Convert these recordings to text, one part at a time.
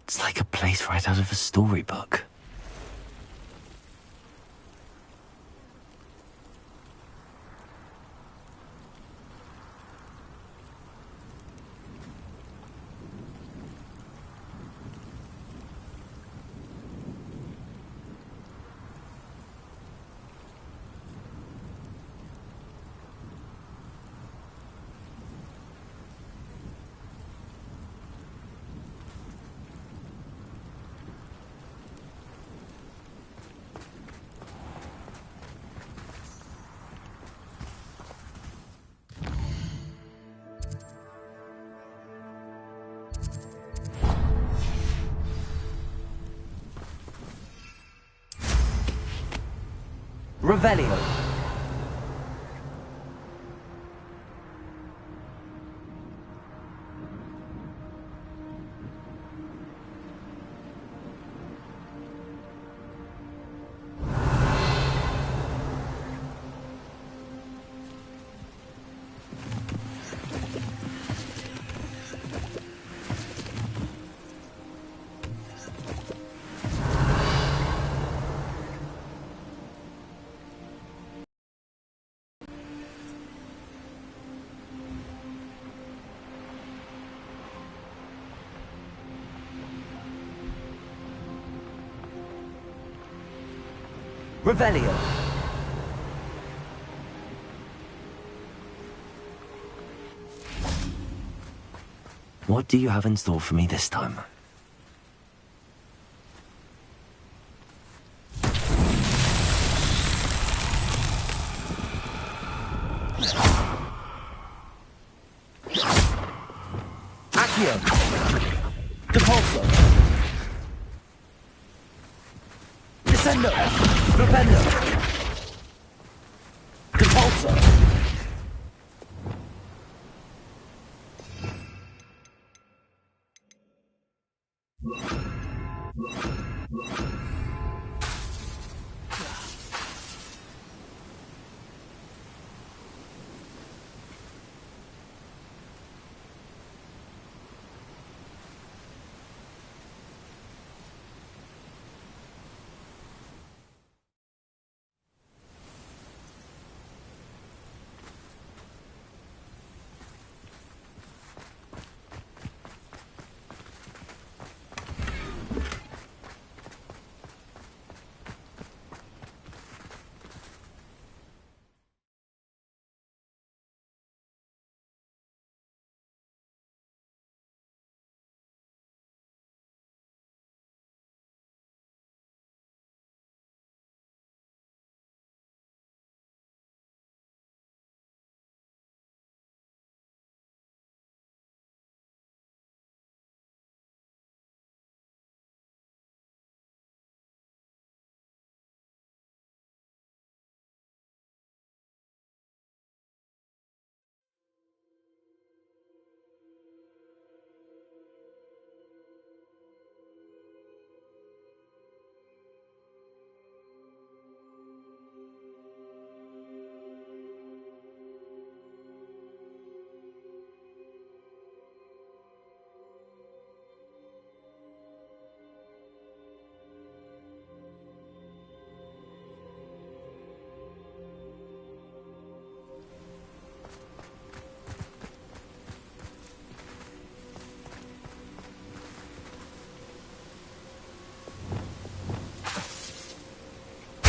It's like a place right out of a storybook. Revelio. Revelio. What do you have in store for me this time? Accio. Depulso. Descendo. Propendo. Depulso.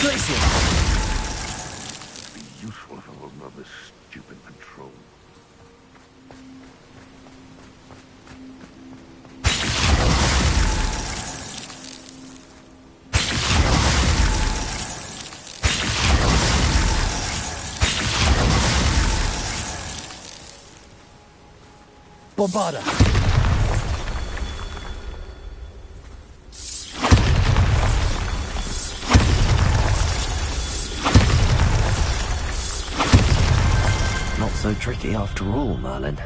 Glacier. Be useful if I wasn't on this stupid patrol. Bombarda. Not so tricky after all, Merlin.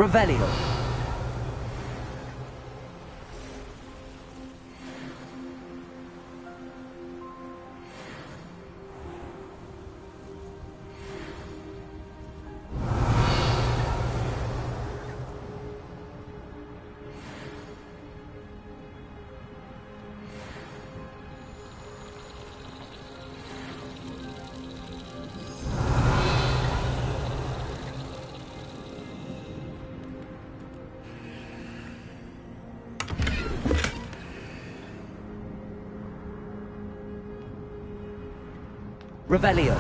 Revelio. Revelio.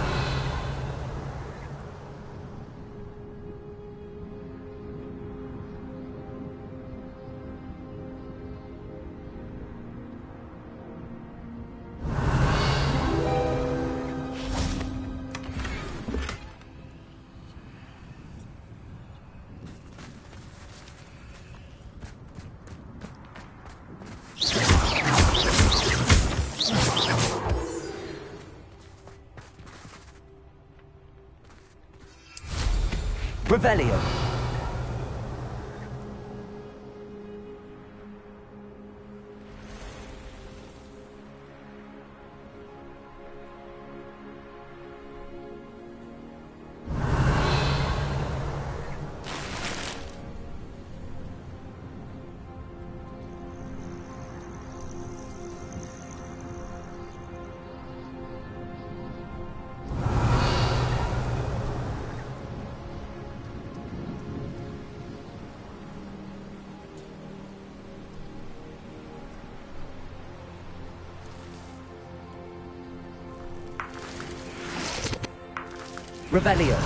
Revelio. Revelio.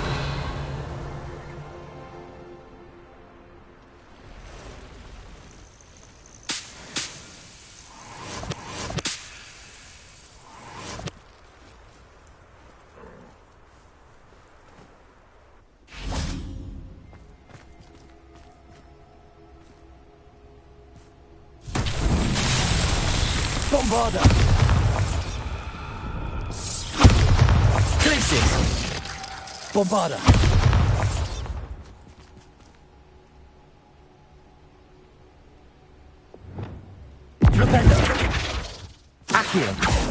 Bombarda. Glacius. Bombarda. Flipendo. Accio.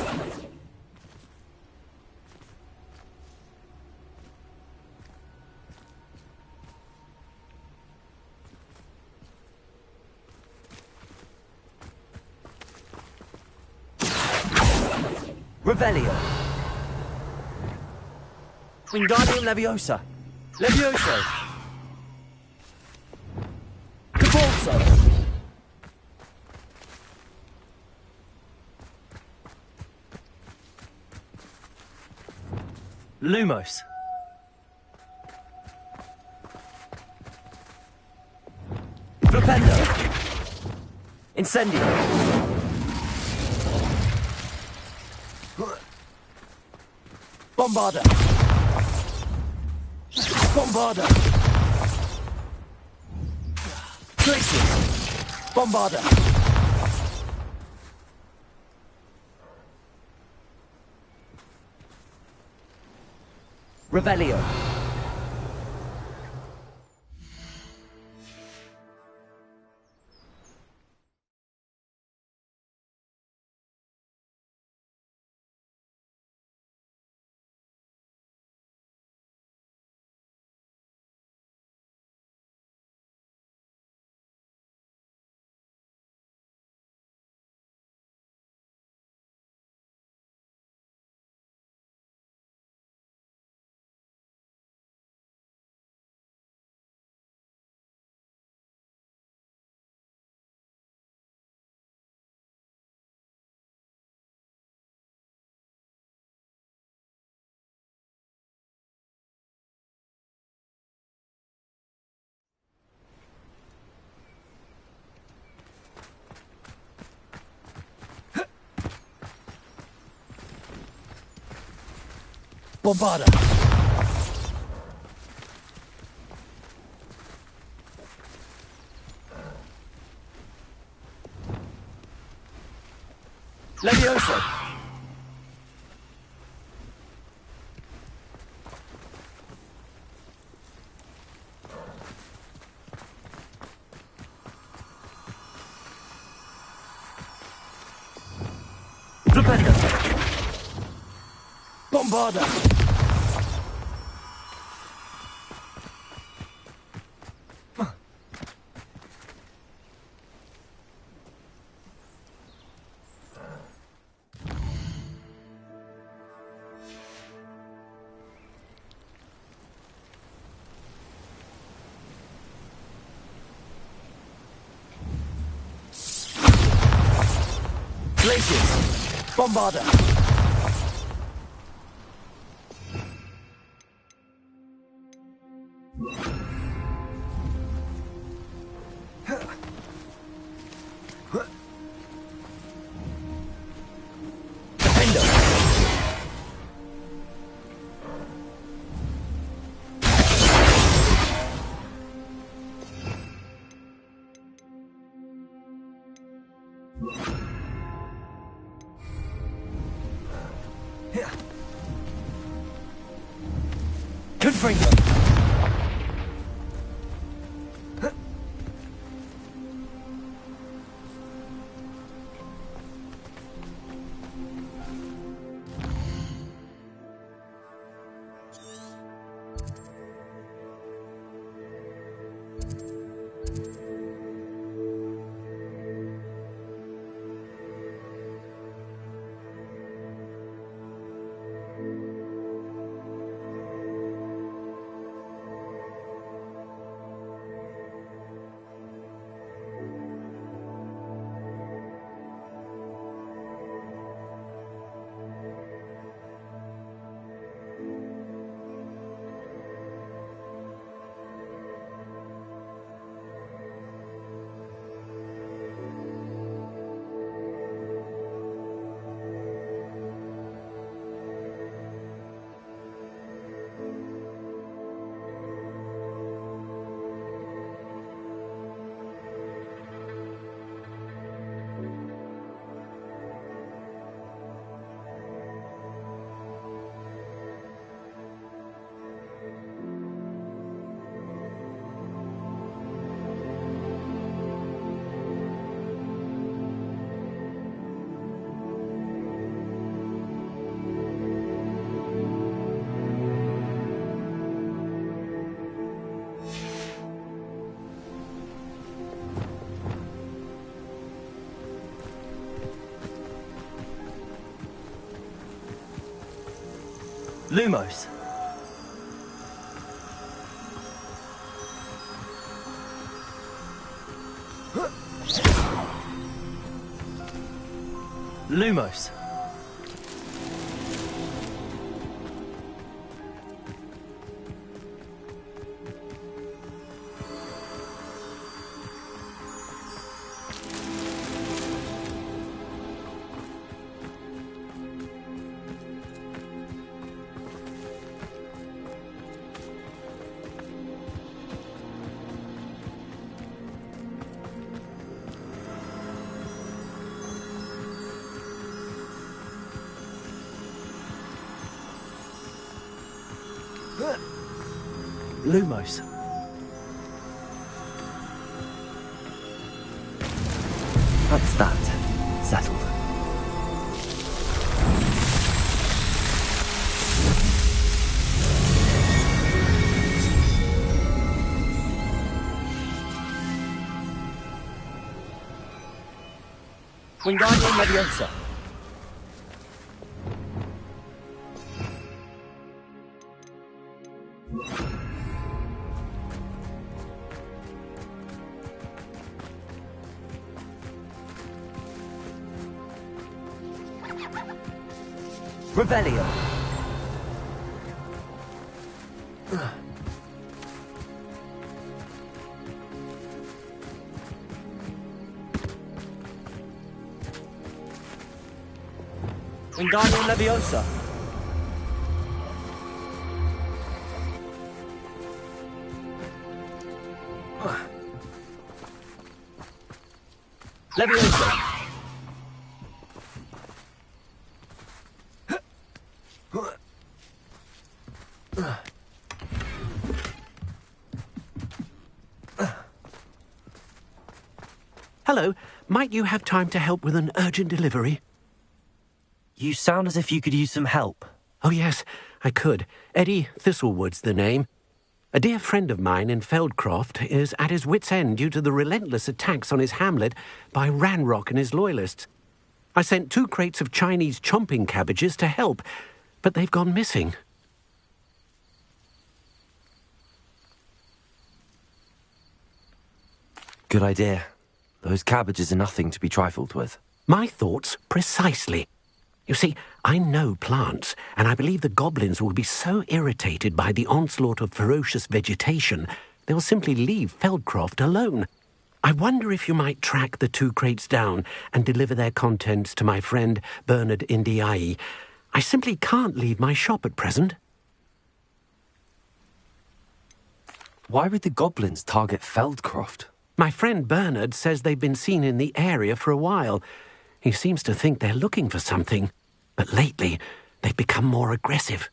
Revelio. Wingardium Leviosa. Levioso. Cabalso. Lumos. Flipendo. Incendio. Bombarda. Bombarda. Glacius. Bombarda. Revelio. Bombarda. Levioso. Rebellion! Bombarda! Glaciers! Bombarda! Defender! Confringo! Lumos. Lumos. Lumos. That's that. Settled. Wingardium Leviosa. Revelio. Wingardium Leviosa. Leviosa. Hello, might you have time to help with an urgent delivery? You sound as if you could use some help. Oh, yes, I could. Eddie Thistlewood's the name. A dear friend of mine in Feldcroft is at his wit's end due to the relentless attacks on his hamlet by Ranrock and his loyalists. I sent 2 crates of Chinese chomping cabbages to help, but they've gone missing. Good idea. Those cabbages are nothing to be trifled with. My thoughts precisely. You see, I know plants, and I believe the goblins will be so irritated by the onslaught of ferocious vegetation, they'll simply leave Feldcroft alone. I wonder if you might track the 2 crates down and deliver their contents to my friend Bernard Indiai. I simply can't leave my shop at present. Why would the goblins target Feldcroft? My friend Bernard says they've been seen in the area for a while. He seems to think they're looking for something, but lately they've become more aggressive.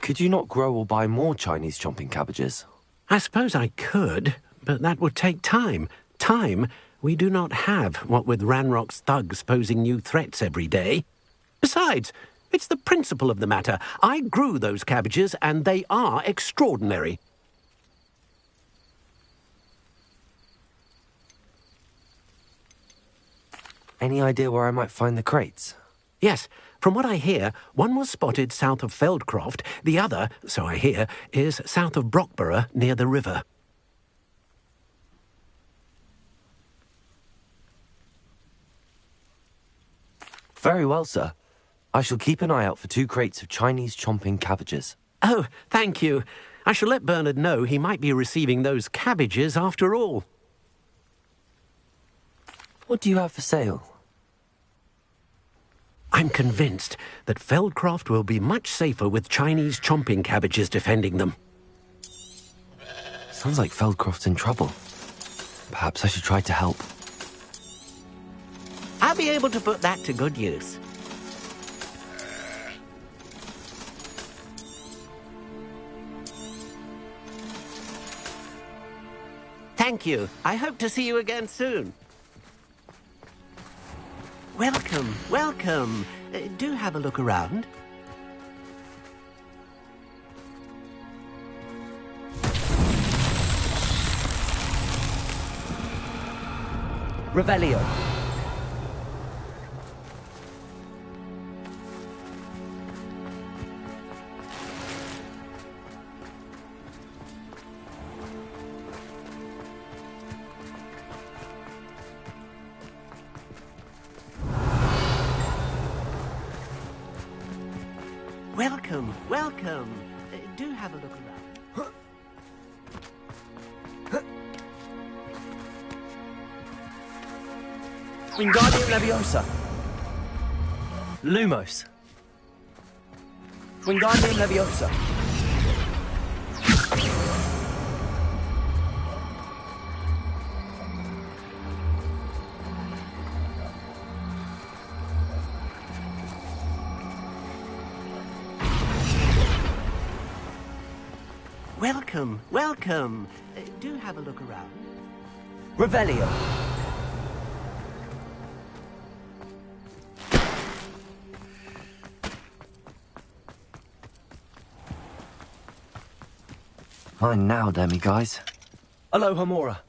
Could you not grow or buy more Chinese chomping cabbages? I suppose I could, but that would take time. Time we do not have, what with Ranrock's thugs posing new threats every day. Besides, it's the principle of the matter. I grew those cabbages, and they are extraordinary. Any idea where I might find the crates? Yes, from what I hear, one was spotted south of Feldcroft. The other, so I hear, is south of Brockborough, near the river. Very well, sir. I shall keep an eye out for 2 crates of Chinese chomping cabbages. Oh, thank you. I shall let Bernard know he might be receiving those cabbages after all. What do you have for sale? I'm convinced that Feldcroft will be much safer with Chinese chomping cabbages defending them. Sounds like Feldcroft's in trouble. Perhaps I should try to help. I'll be able to put that to good use. Thank you. I hope to see you again soon. Welcome, welcome. Do have a look around. Revelio. Welcome, welcome. Do have a look around. Wingardium Leviosa. Lumos. Wingardium Leviosa. Welcome, welcome. Do have a look around. Revelio. Mine now, guys. Aloha Mora.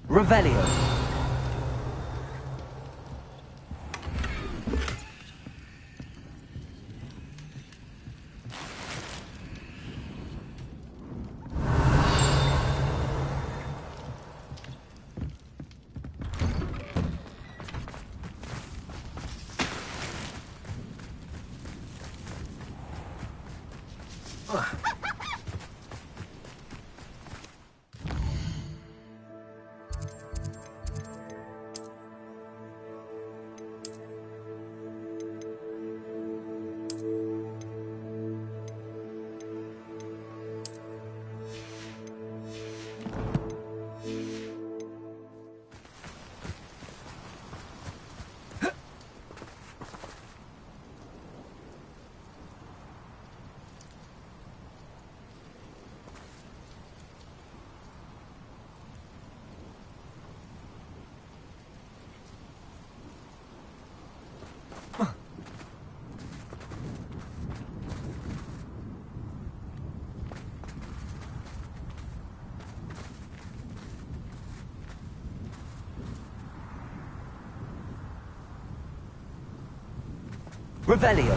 Revelio. Revelio.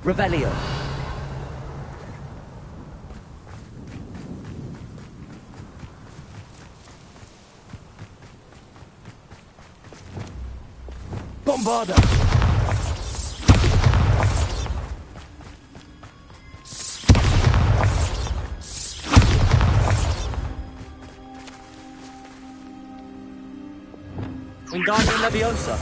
Revelio. Bombarda. Wingardium Leviosa.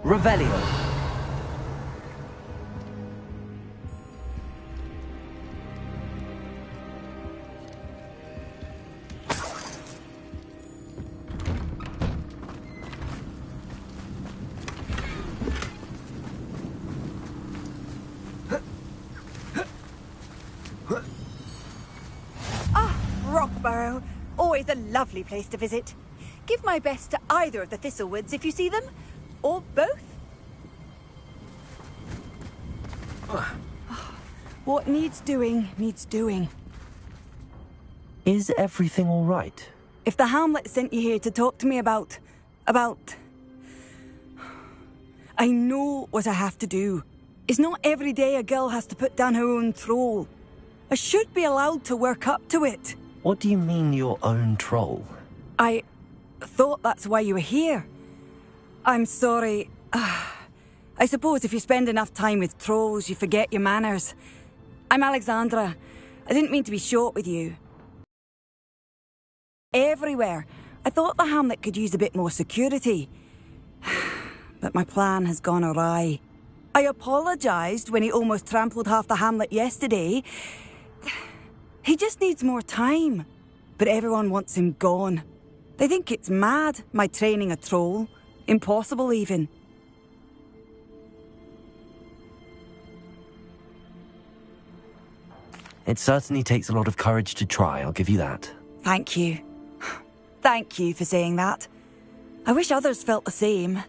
Revelio. Rockburrow. Always a lovely place to visit. Give my best to either of the Thistlewoods if you see them. Or both. What needs doing, needs doing. Is everything all right? If the Hamlet sent you here to talk to me about... I know what I have to do. It's not every day a girl has to put down her own troll. I should be allowed to work up to it. What do you mean, your own troll? I thought that's why you were here. I'm sorry. I suppose if you spend enough time with trolls, you forget your manners. I'm Alexandra. I didn't mean to be short with you. Everywhere. I thought the Hamlet could use a bit more security. But my plan has gone awry. I apologised when he almost trampled half the Hamlet yesterday. He just needs more time. But everyone wants him gone. They think it's mad, my training a troll. Impossible, even. It certainly takes a lot of courage to try, I'll give you that. Thank you. Thank you for saying that. I wish others felt the same.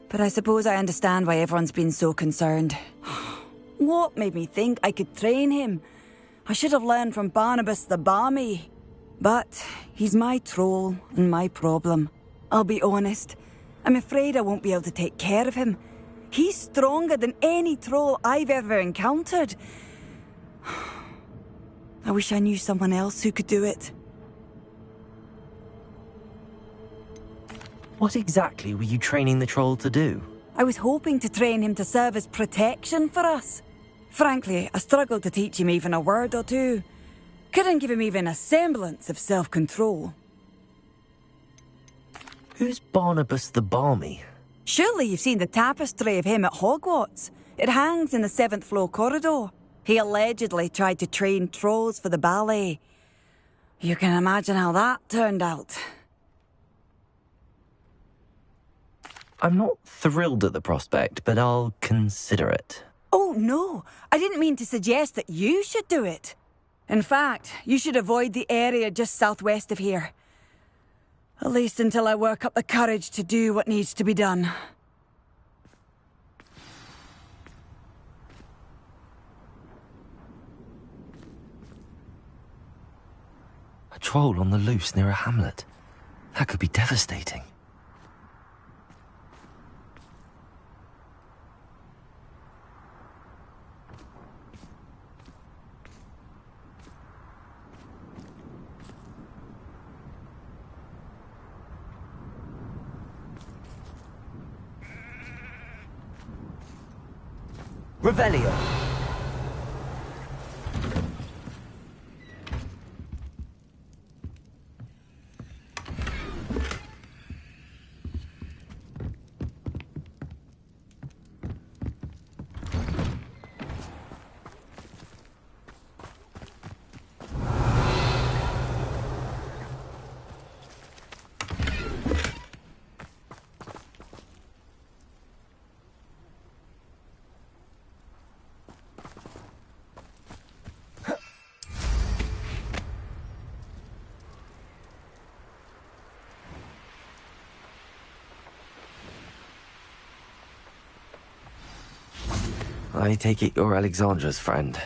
But I suppose I understand why everyone's been so concerned. What made me think I could train him? I should have learned from Barnabas the Barmy. But he's my troll and my problem. I'll be honest. I'm afraid I won't be able to take care of him. He's stronger than any troll I've ever encountered. I wish I knew someone else who could do it. What exactly were you training the troll to do? I was hoping to train him to serve as protection for us. Frankly, I struggled to teach him even a word or two. Couldn't give him even a semblance of self-control. Who's Barnabas the Barmy? Surely you've seen the tapestry of him at Hogwarts. It hangs in the 7th floor corridor. He allegedly tried to train trolls for the ballet. You can imagine how that turned out. I'm not thrilled at the prospect, but I'll consider it. Oh, no. I didn't mean to suggest that you should do it. In fact, you should avoid the area just southwest of here. At least until I work up the courage to do what needs to be done. A troll on the loose near a hamlet. That could be devastating. Revelio. I take it you're Alexandra's friend.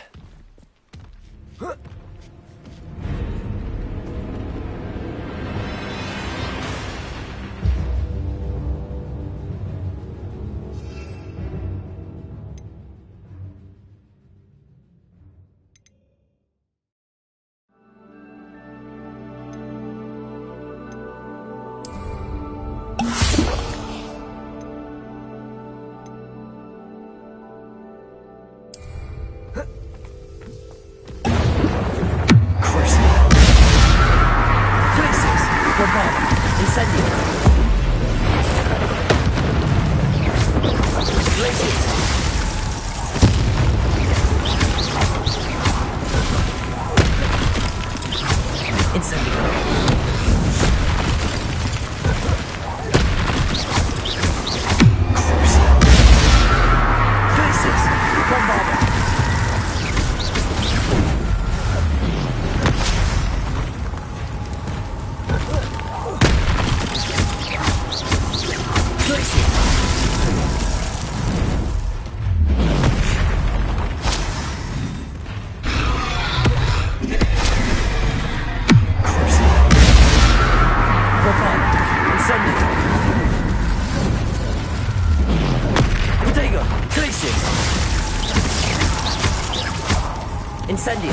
Incendio.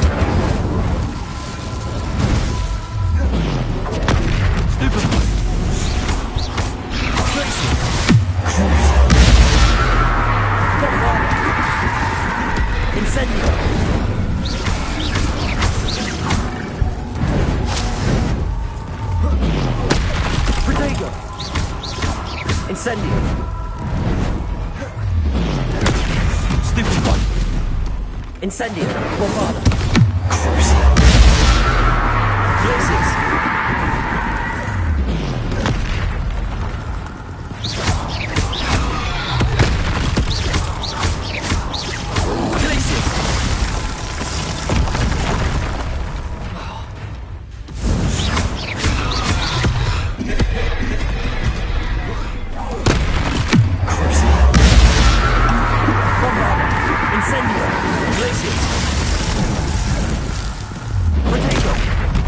Stupefy. Incendio. Protego. Incendio. Stupefy. Incendio. Bombada. Blazes. Glaciers. Bombada. Incendio. Glaciers. Protego.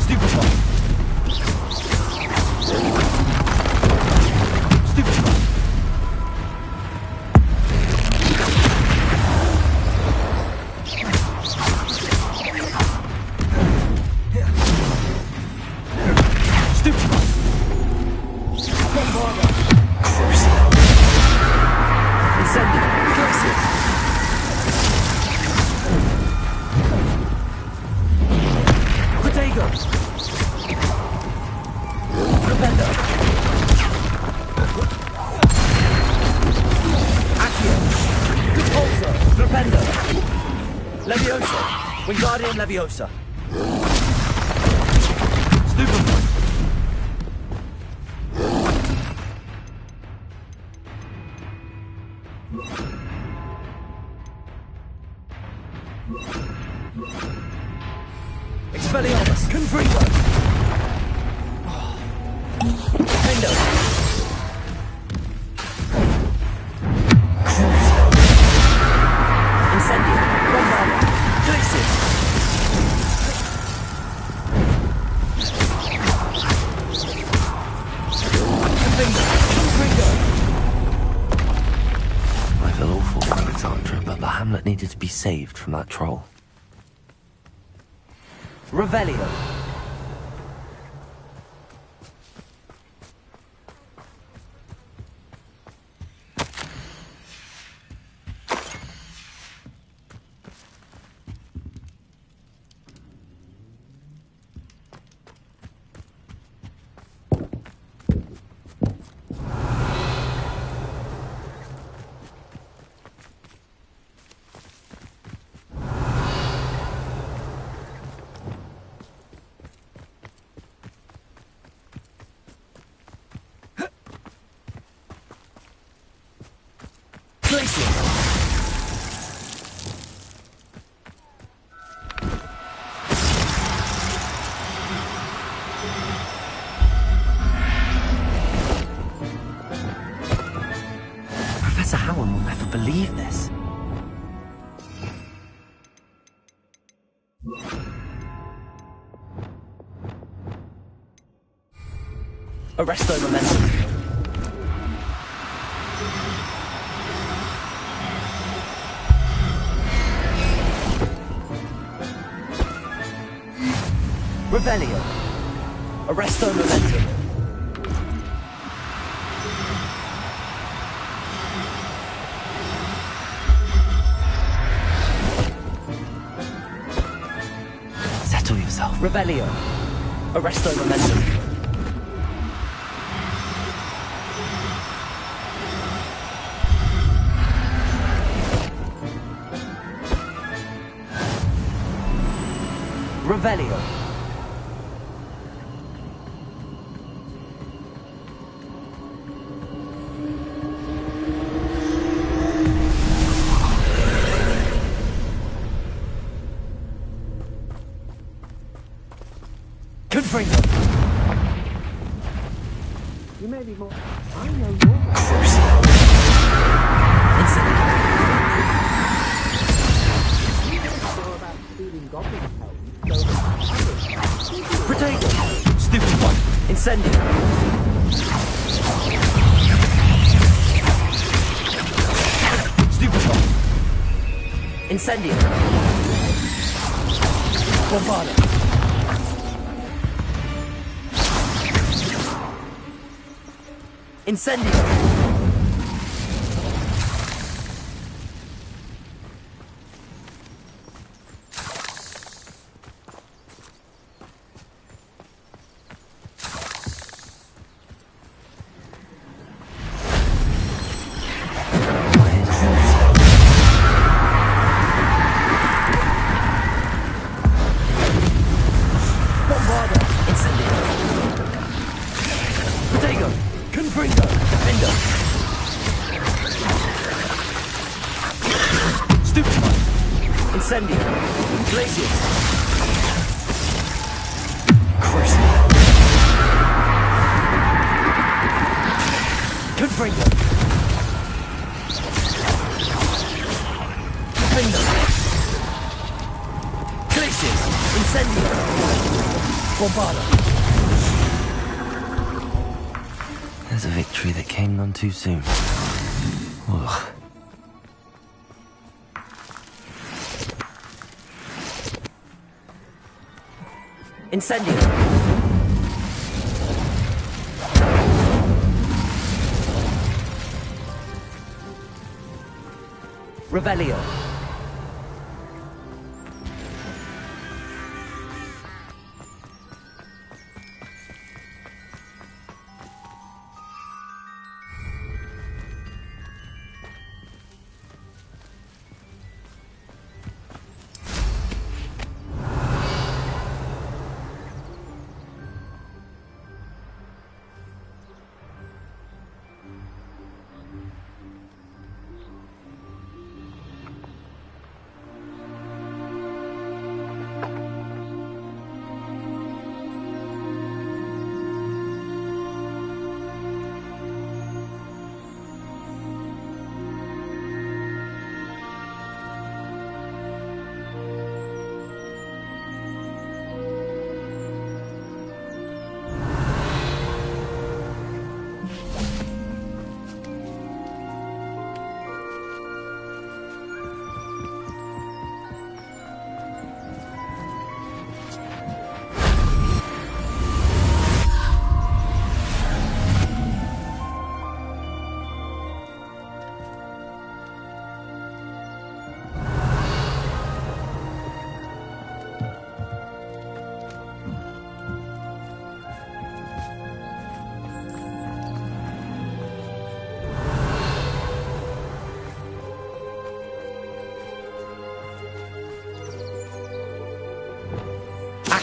Stupefy. Stupefy. Stupefy. Bombada. Incendio. Glaciers. Protego. Rependo. Accio. Repulsor. Rependo. Leviosa. Wingardium Leviosa. Stupefy. Expelliarmus. Confringo. Pendo. Incendio. Bombada. Glaciers. saved from that troll. Revelio. Professor Howard will never believe this. Arresto momentum. Revelio. Arresto momentum. Settle yourself. Revelio. Arresto momentum. Revelio. Confringo. You may be more... I know more. Crucial. Incendio. You don't know about stealing goblin tones, so... Potato. Stupid one. Incendio. Stupid one. Incendio. Bombardo. Incendio. Bombardo. Incendio. Potato. Confringo. Defender. Stupid one. Incendio. Glacius. Crucial. Confringo. Defender. Glacius. Incendio. Bombardo. There's a victory that came none too soon. Ugh. Incendio. Revelio.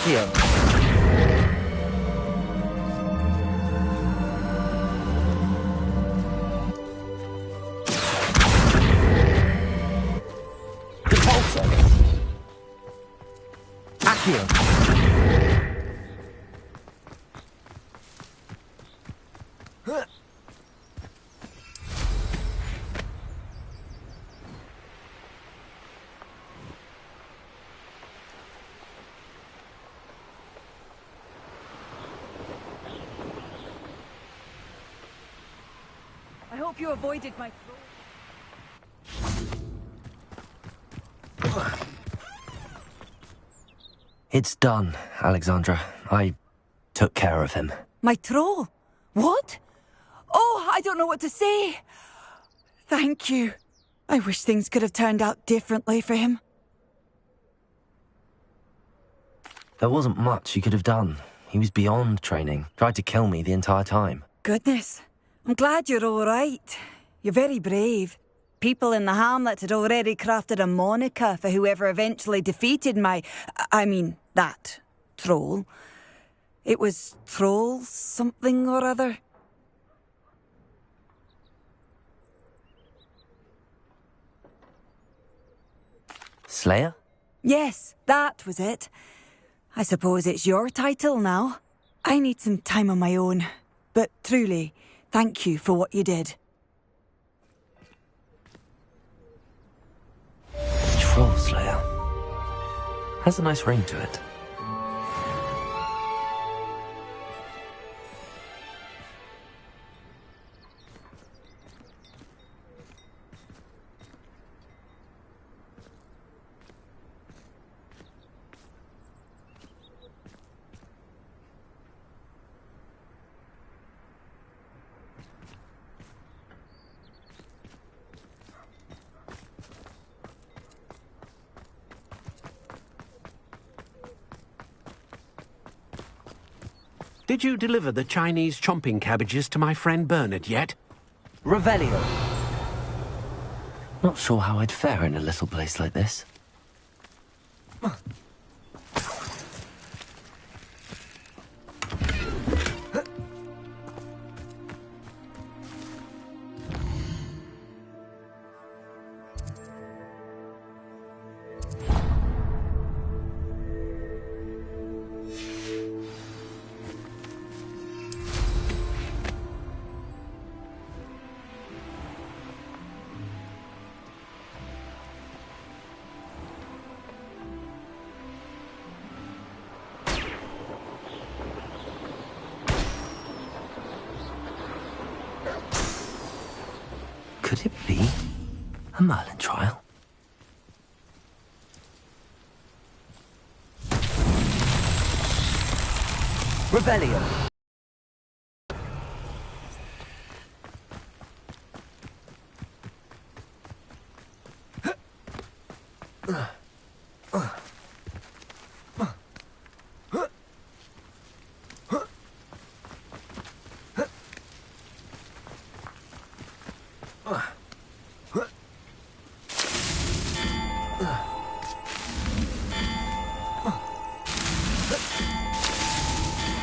Accio. Repulsor. Accio. I hope you avoided my throat. It's done, Alexandra. I took care of him. My troll? What? Oh, I don't know what to say. Thank you. I wish things could have turned out differently for him. There wasn't much you could have done. He was beyond training. Tried to kill me the entire time. Goodness. I'm glad you're all right. You're very brave. People in the hamlet had already crafted a moniker for whoever eventually defeated that troll. It was Troll something or other. Slayer? Yes, that was it. I suppose it's your title now. I need some time on my own. But truly, thank you for what you did. Troll Slayer. Has a nice ring to it. Did you deliver the Chinese chomping cabbages to my friend Bernard yet? Revelio. Not sure how I'd fare in a little place like this. Could it be a Merlin trial? Rebellion!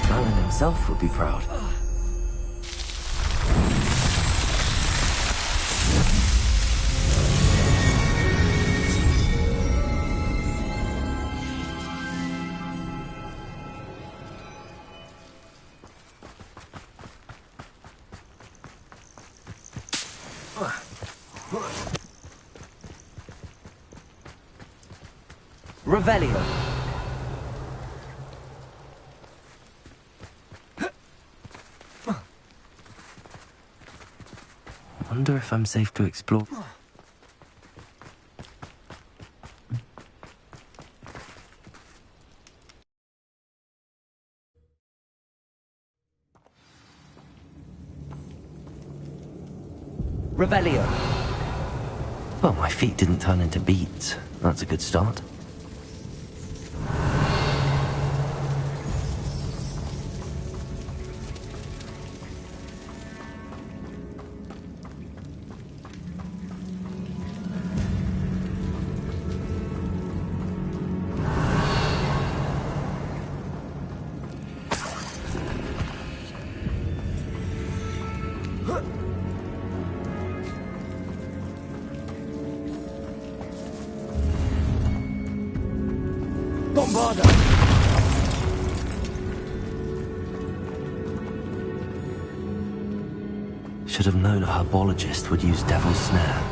Merlin himself would be proud. Revelio. Wonder if I'm safe to explore. Revelio. Well, my feet didn't turn into beads. That's a good start. Bombarda! Should have known a herbologist would use Devil's Snare.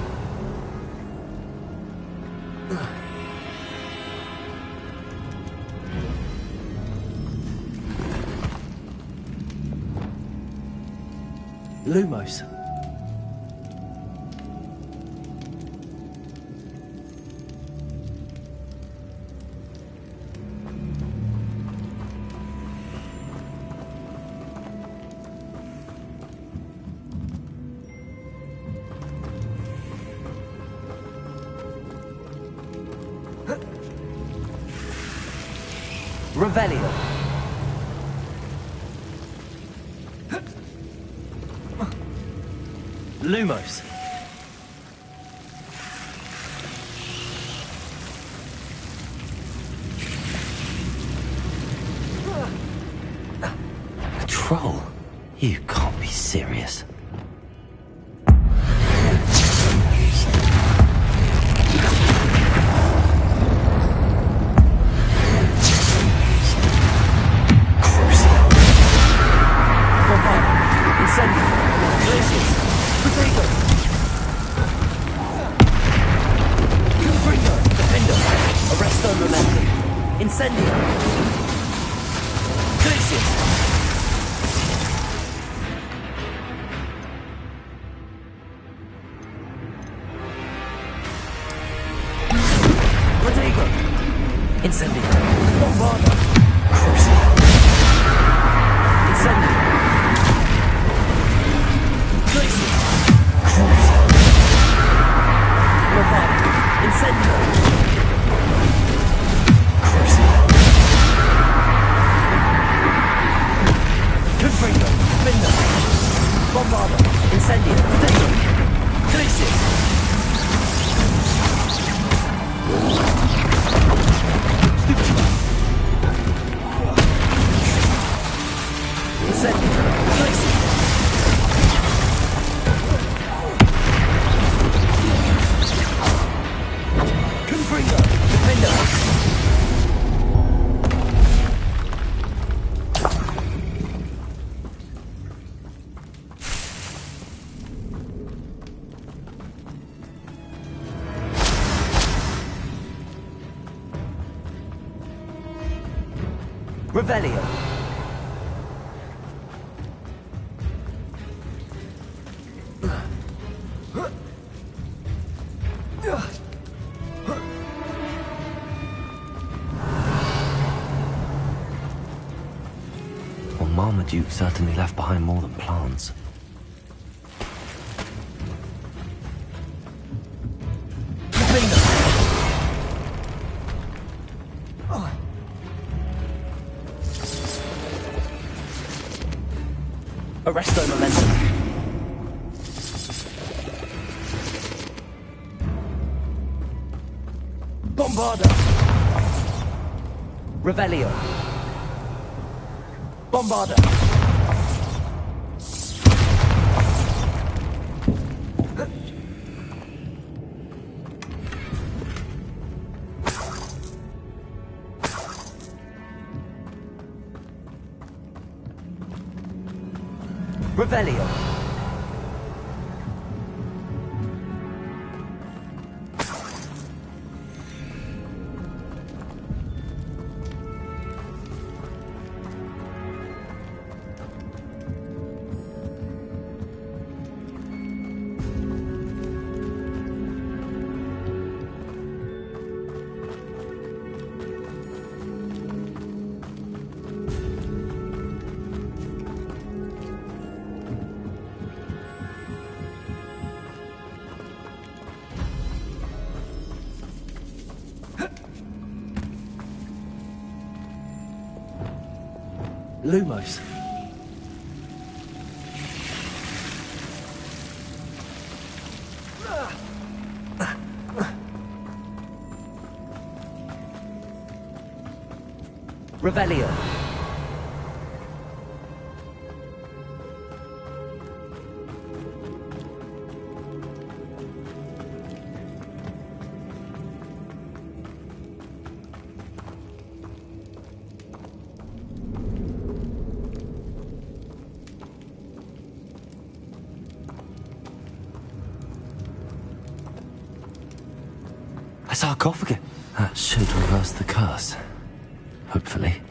Lumos. Revelio. Lumos. A troll? You can't be serious. Incendio! Glacius! Protego! Incendio! Bombarda! Crucio! Incendio! Glacius! Crucio! Bombarda! Incendio! Confringo, Binder, Bombarda, Incendio, Potato, Glacius. Stupida. Incendio, Glacius. Confringo, Defender. Revelio. Well, Marmaduke certainly left behind more than plants. Arresto momentum. Bombarda. Revelio. Bombarda. Revelio. Lumos. Revelio. A sarcophagus. That should reverse the curse. Hopefully.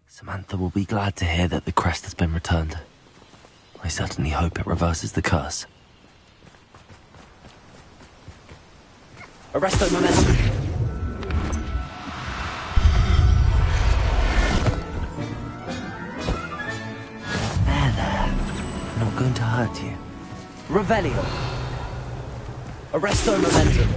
Samantha will be glad to hear that the crest has been returned. I certainly hope it reverses the curse. Arresto momentum! There. I'm not going to hurt you. Revelio! Arresto momentum!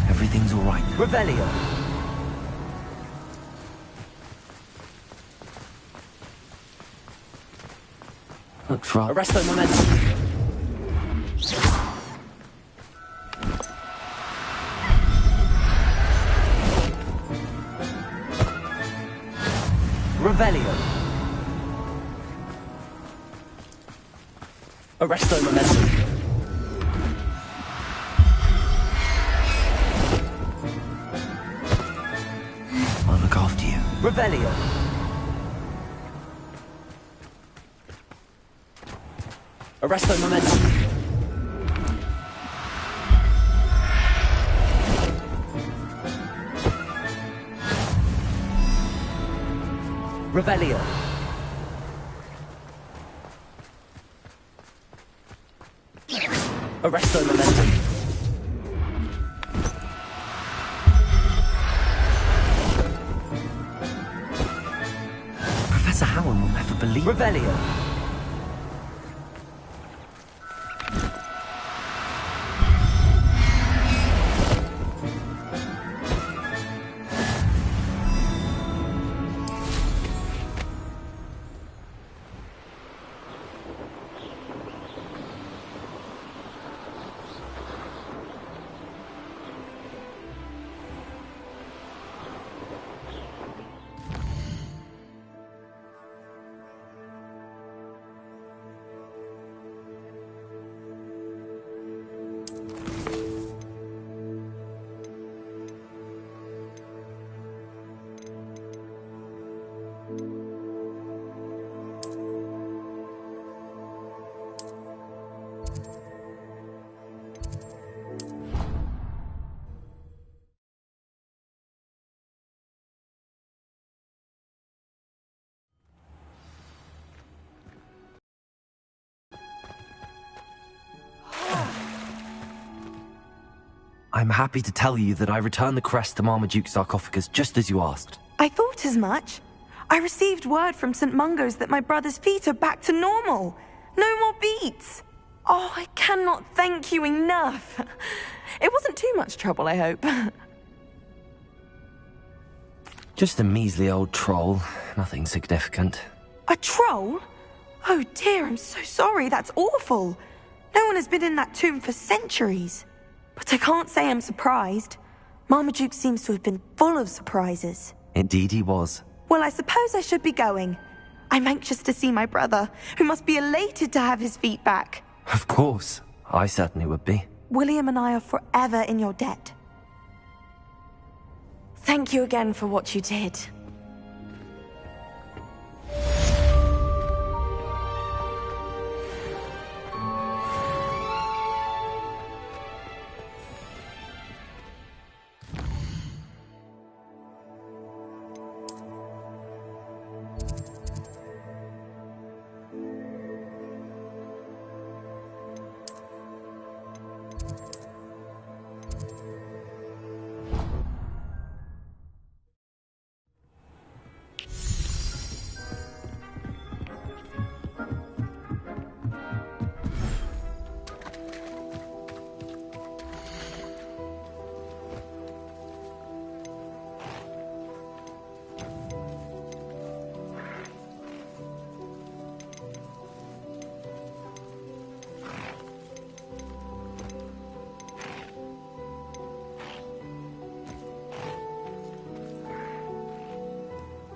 Everything's all right. Revelio. Looks right. Arresto momentum. Revelio. Arresto momentum. Revelio. Arresto momentum. Revelio. Arresto momentum. Professor Howard will never believe. Revelio. I'm happy to tell you that I returned the crest to Marmaduke's sarcophagus just as you asked. I thought as much. I received word from St. Mungo's that my brother's feet are back to normal. No more beats. Oh, I cannot thank you enough. It wasn't too much trouble, I hope. Just a measly old troll. Nothing significant. A troll? Oh dear, I'm so sorry. That's awful. No one has been in that tomb for centuries. But I can't say I'm surprised. Marmaduke seems to have been full of surprises. Indeed he was. Well, I suppose I should be going. I'm anxious to see my brother, who must be elated to have his feet back. Of course. I certainly would be. William and I are forever in your debt. Thank you again for what you did.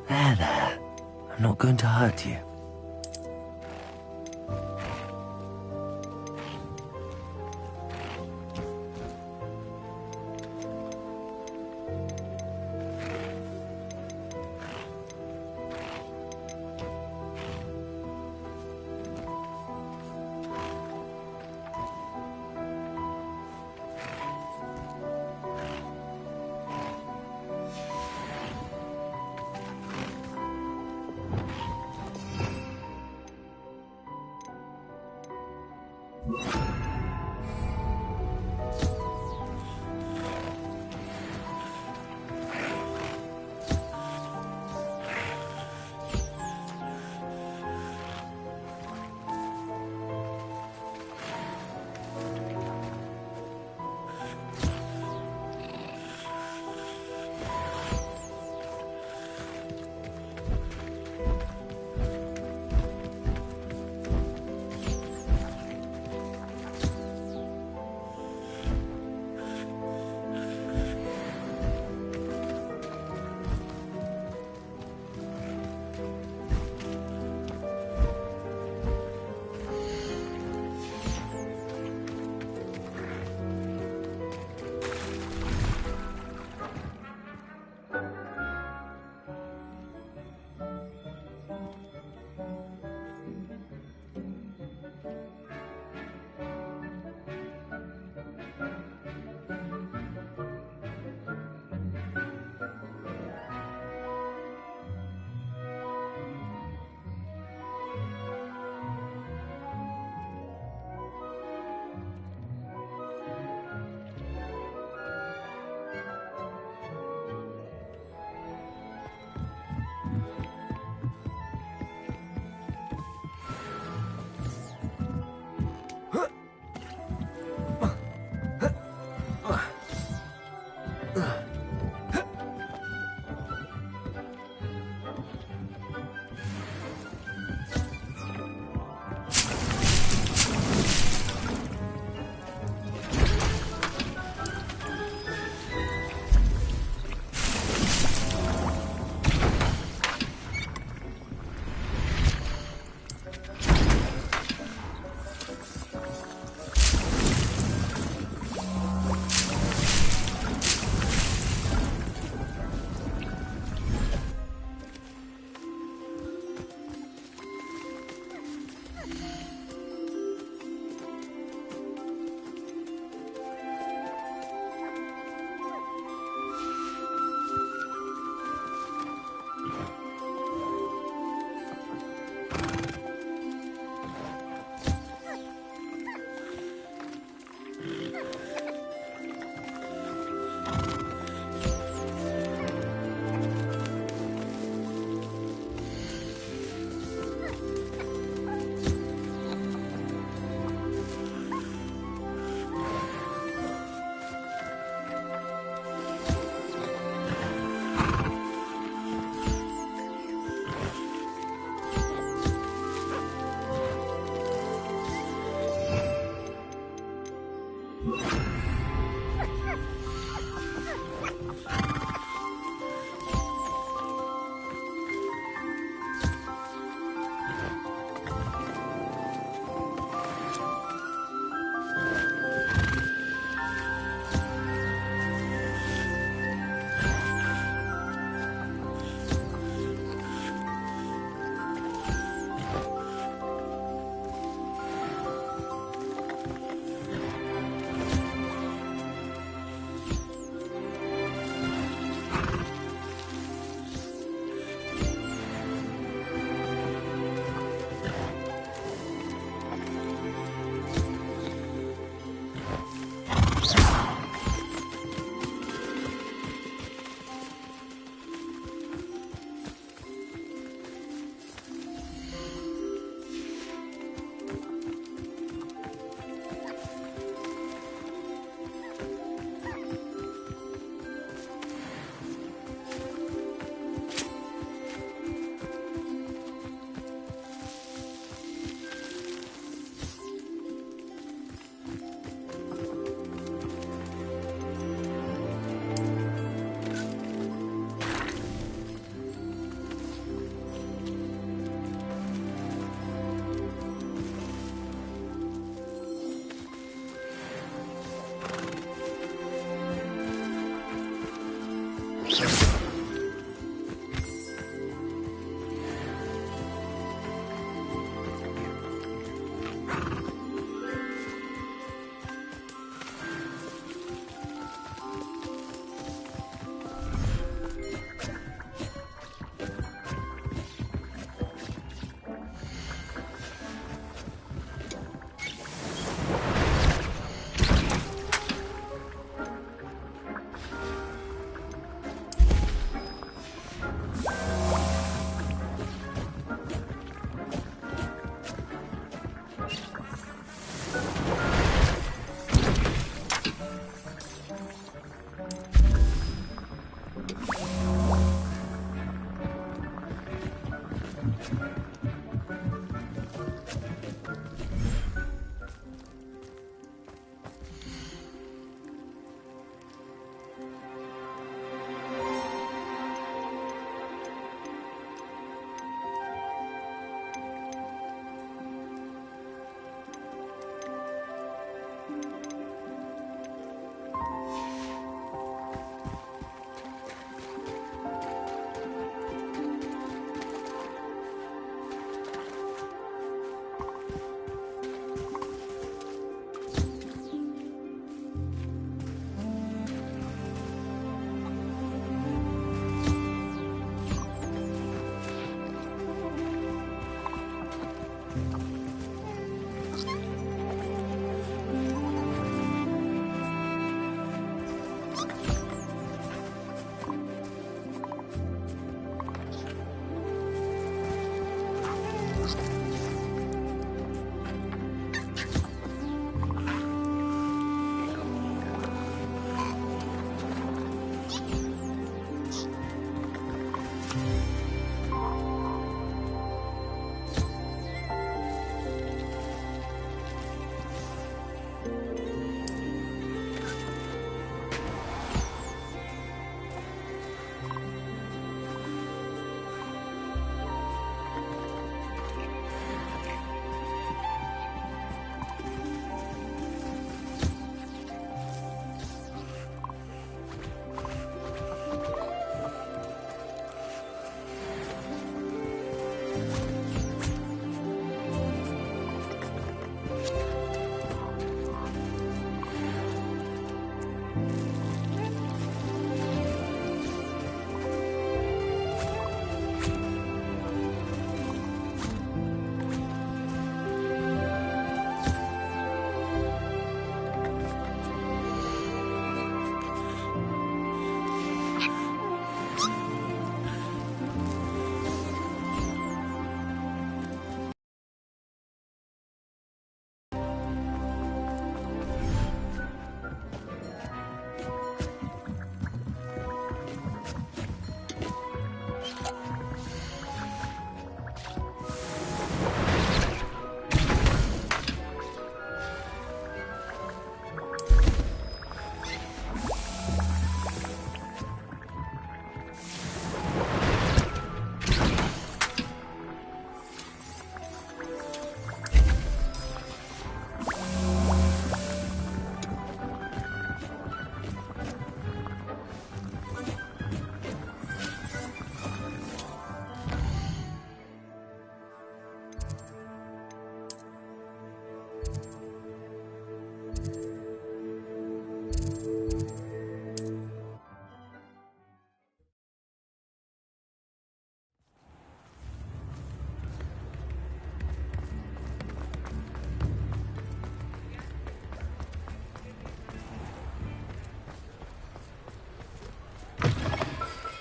There. I'm not going to hurt you.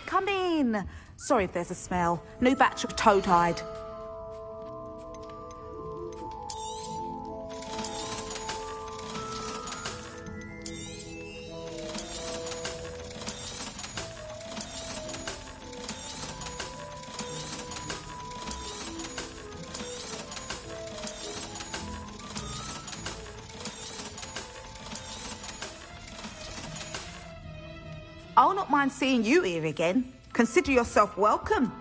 Come in. Sorry if there's a smell. New batch of toad-hide. I'll not mind seeing you here again. Consider yourself welcome.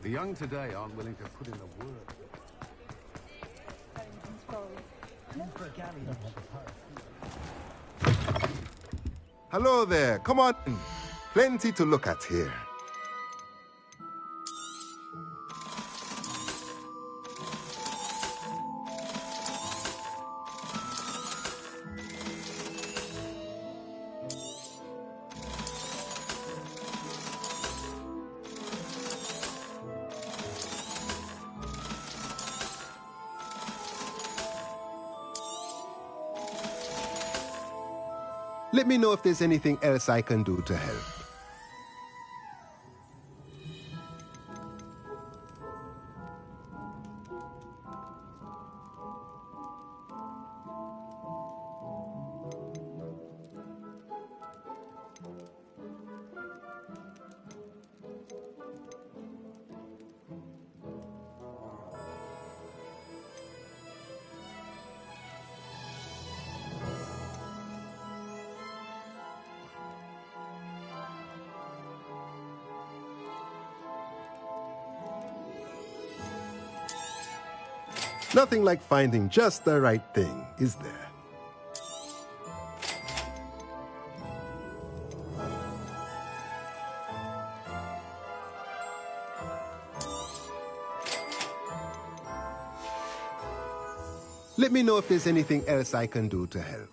The young today aren't willing to put in the work. Hello there, come on in. Plenty to look at here. Let me know if there's anything else I can do to help. Nothing like finding just the right thing, is there? Let me know if there's anything else I can do to help.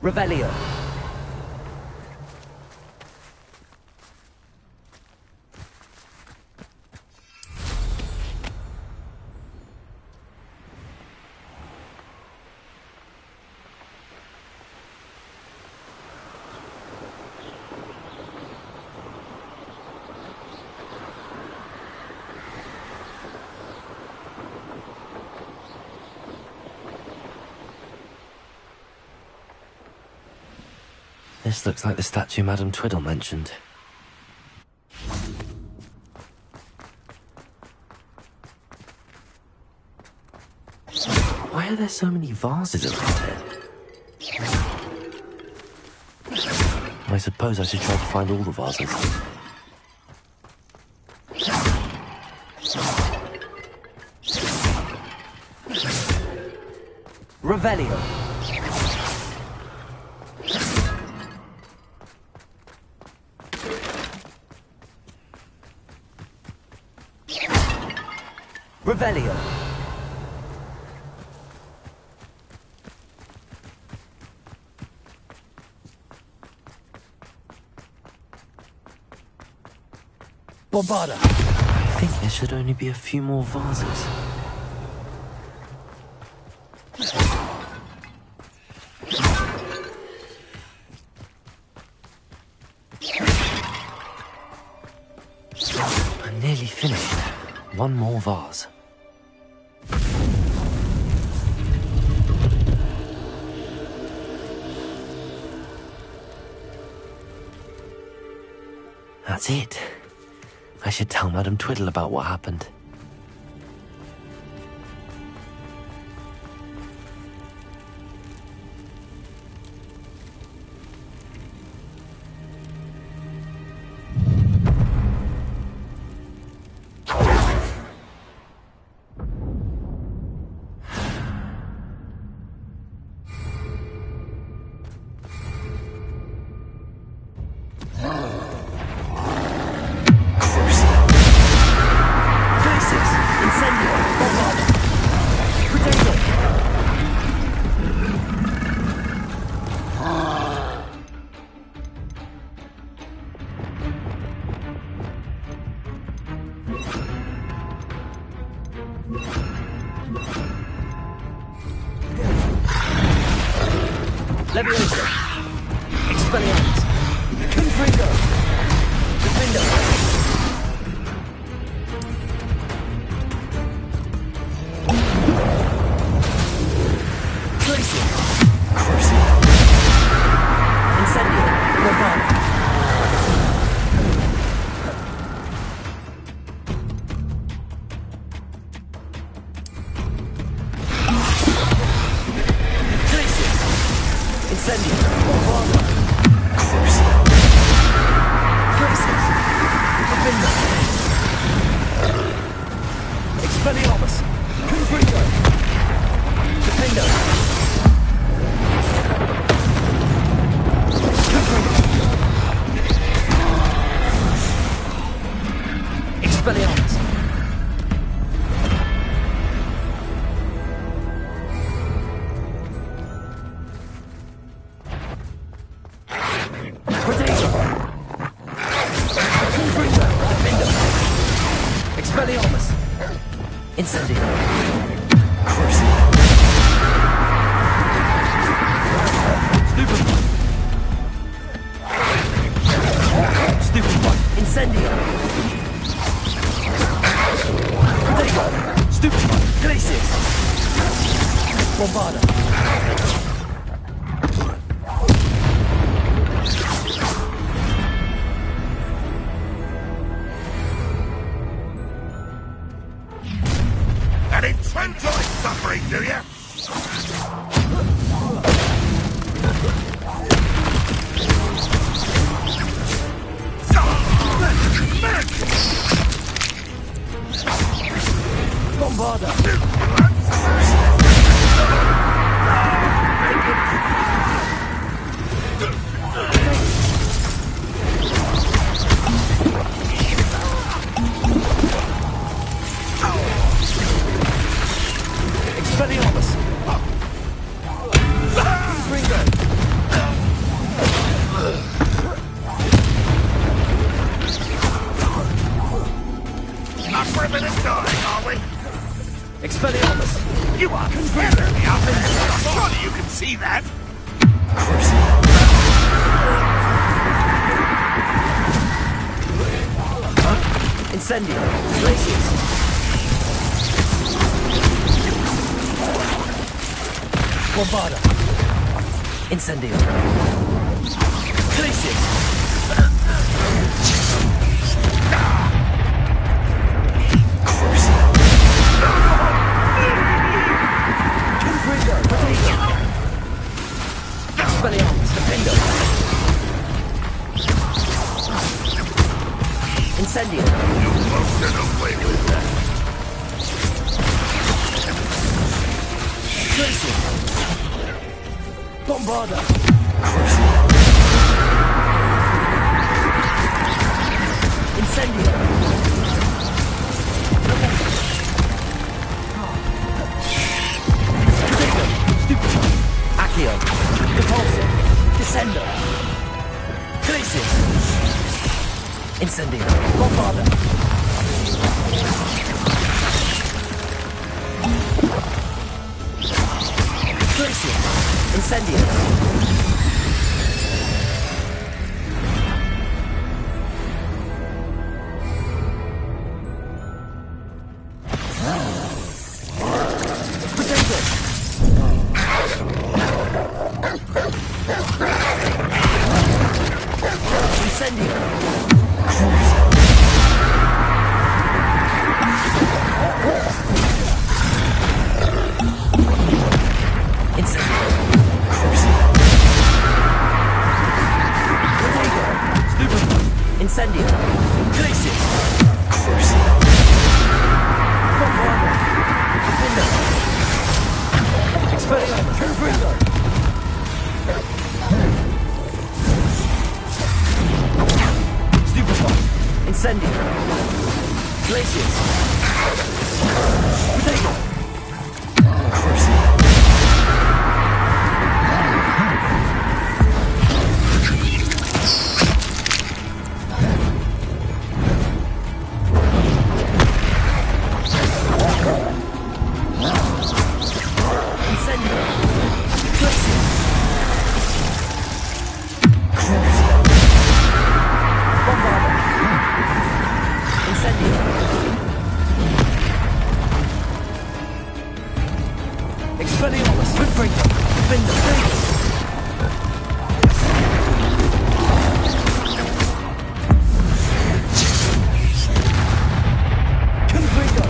Revelio. This looks like the statue Madame Twiddle mentioned. Why are there so many vases around here? I suppose I should try to find all the vases. Revelio. Revelio. Bombarda. I think there should only be a few more vases. I'm nearly finished. One more vase. That's it. I should tell Madame Twiddle about what happened. Leviosa. Expelliarmus. Confringo. Defendo. Glacier. Crucible. Incendio. Bravado. Incendio. Bombarda. Crucible. Glacier. Defendo. Expelliarmus. Confringo. Defendo. Expelliarmus. Potato. Confringo. Defendo. Expelliarmus. Incendio. Crucible. Stupid. Stupid one. Incendio. Potato. Stupid one. Glaciers. Bombarda. An Incendio. Glacius. Bombarda. Incendio. Glacius. Confringo. Potato. Expelliarmus. Defendo. Incendio. You won't get away with that. Glacius. Bombarda. Incendio. Potato. Stupefy. Accio. Repulsive. Descendo. Glacius. Incendio. Bombarda. Glacius. Incendio. Potato. Incendio. Incendio. Glacius. Bombarda. Defendo. Expelliarmus. Confringo. Stupefy. Incendio. Glacius. Potato. Expelliarmus, Confringo, Defendo, Confringo.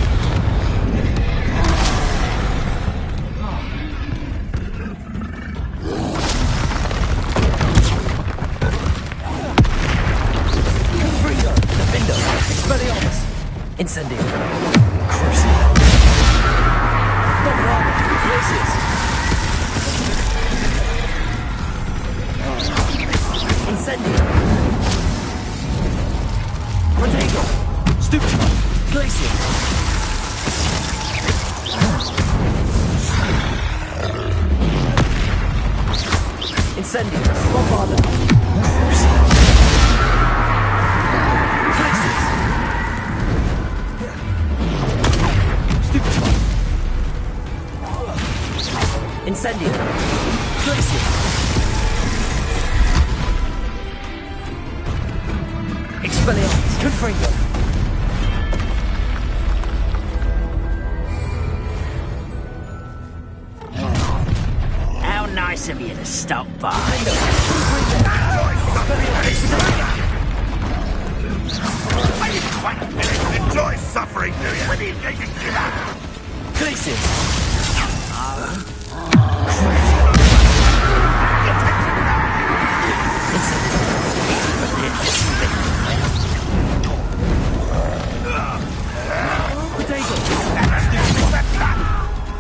Confringo, Defendo, Expelliarmus, Incendio. Glacius. Incendio. Potato. Stupefy. Glacius. Incendio. Bombarda. Glacius. Stupefy. Incendio. Glacius. Expelliarmus. Confringo. How nice of you to stop by. Enjoy suffering, do you? When are you going to give up? Glacius. Potato.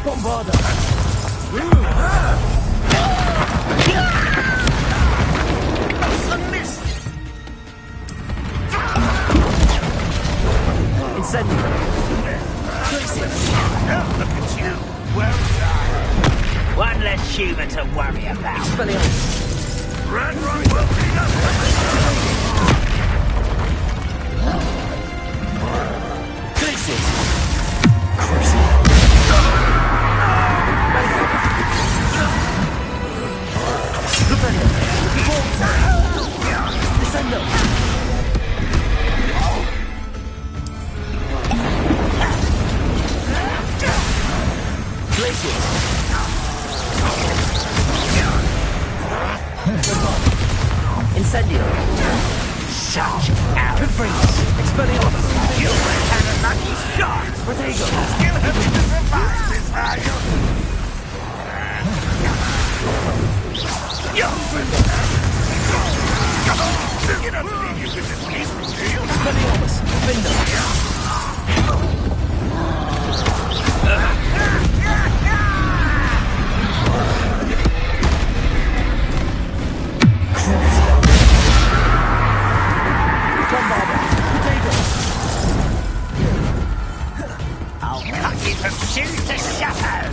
Bombarda. Incendio. Glacius. Look at you. Well done. One less human to worry about. Expelliarmus. Run, run, well done. Glacius. Descendo. Incendio. Such out. Confringo. Expelliarmus. You had a lucky shot. Protego. You'll have to survive this, are you? You don't think you can escape from jail? Expelliarmus. Defender. I'll cut you from shoes to shadow.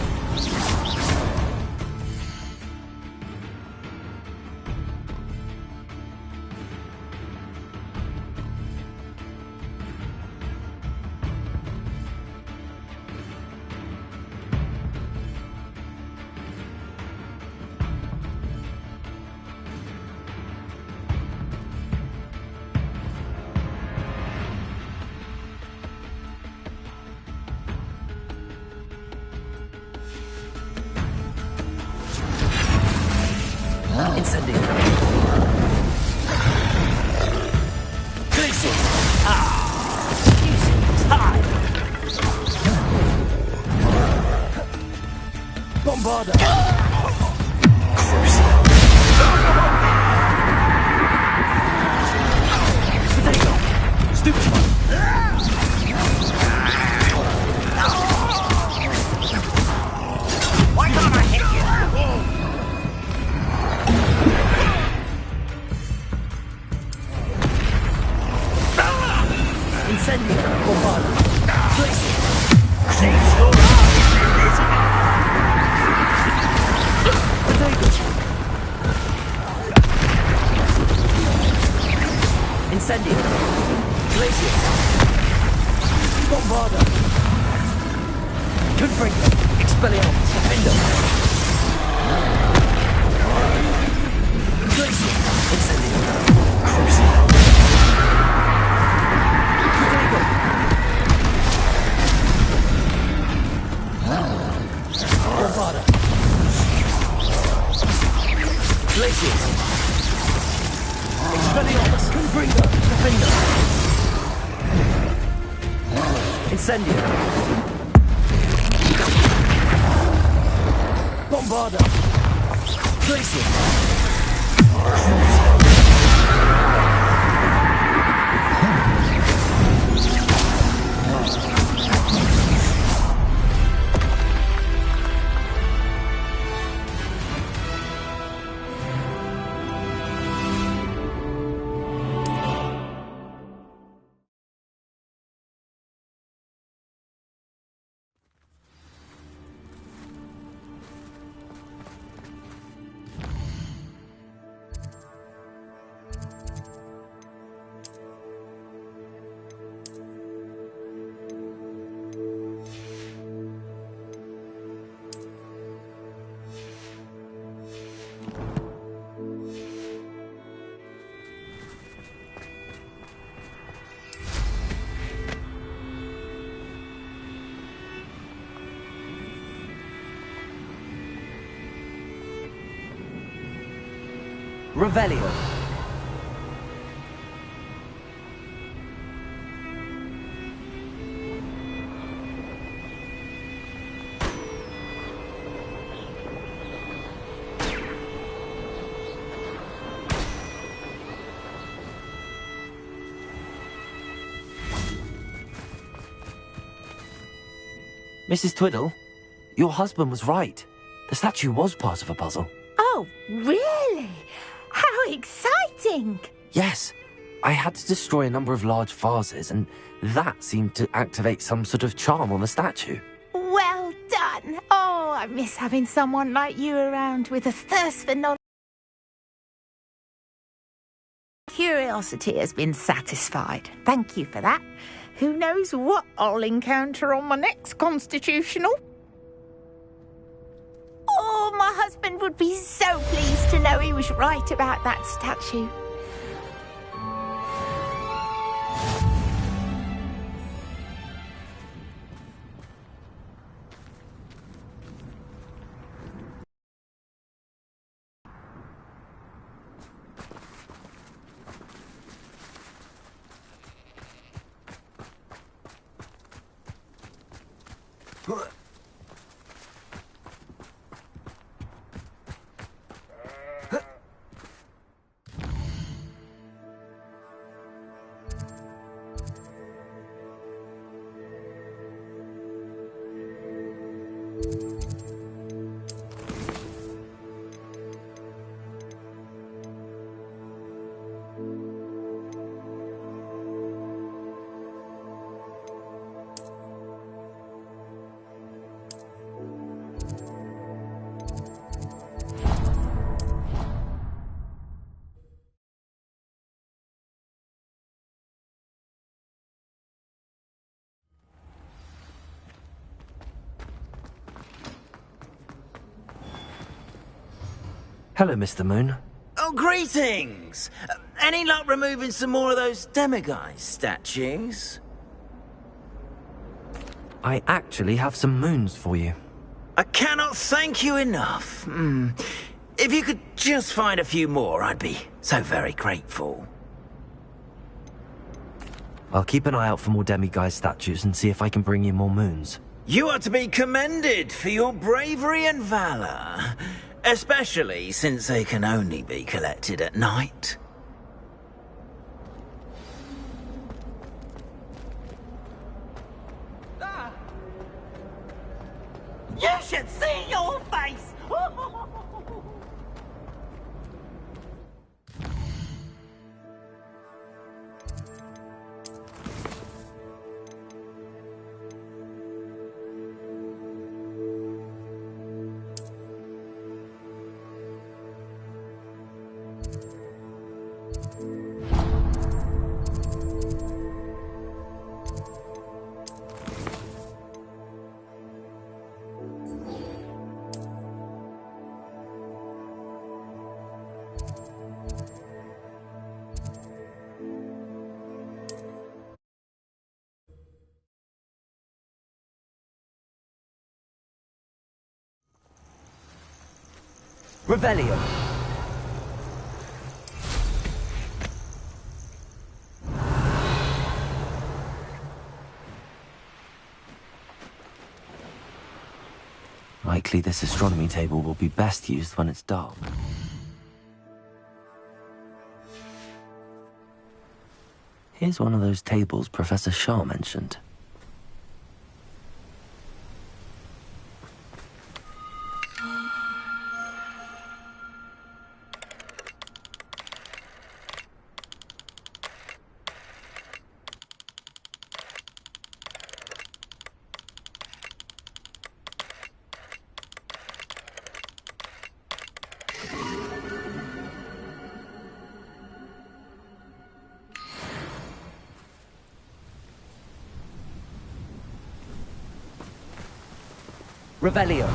Incendio. Glacier. You seem tired. Bombarda. Protego. Stupefy. Why can't I hit you? Incendio. Bombarda. Glacier. Saves your arms in this. Protego. Incendio. Glacier. Bombarda. Confringo. Expelliarmus. Defender. Glacier. Incendio. Crucible. Protego. Bombarda. Glaciers. Expelliarmus. Confringo. Defender. Incendio. Bombarda. Glacier. Revelio. Mrs. Twiddle, your husband was right. The statue was part of a puzzle. Oh, really? How exciting! Yes, I had to destroy a number of large vases, and that seemed to activate some sort of charm on the statue. Well done! Oh, I miss having someone like you around with a thirst for knowledge. Curiosity has been satisfied. Thank you for that. Who knows what I'll encounter on my next constitutional? Oh, my husband would be so pleased to know he was right about that statue. Hello, Mr. Moon. Oh, greetings! Any luck removing some more of those demiguise statues? I actually have some moons for you. I cannot thank you enough. If you could just find a few more, I'd be so very grateful. I'll keep an eye out for more demiguise statues and see if I can bring you more moons. You are to be commended for your bravery and valor. Especially since they can only be collected at night. You should see your face! Revelio. Likely this astronomy table will be best used when it's dark. Here's one of those tables Professor Shah mentioned. Revelio.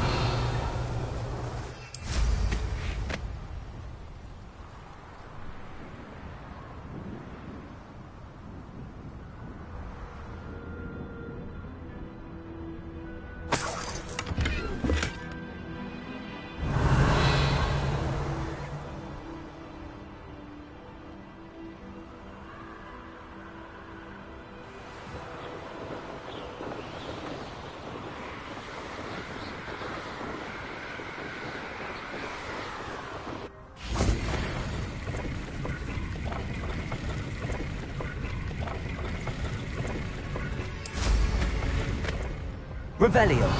Revelio.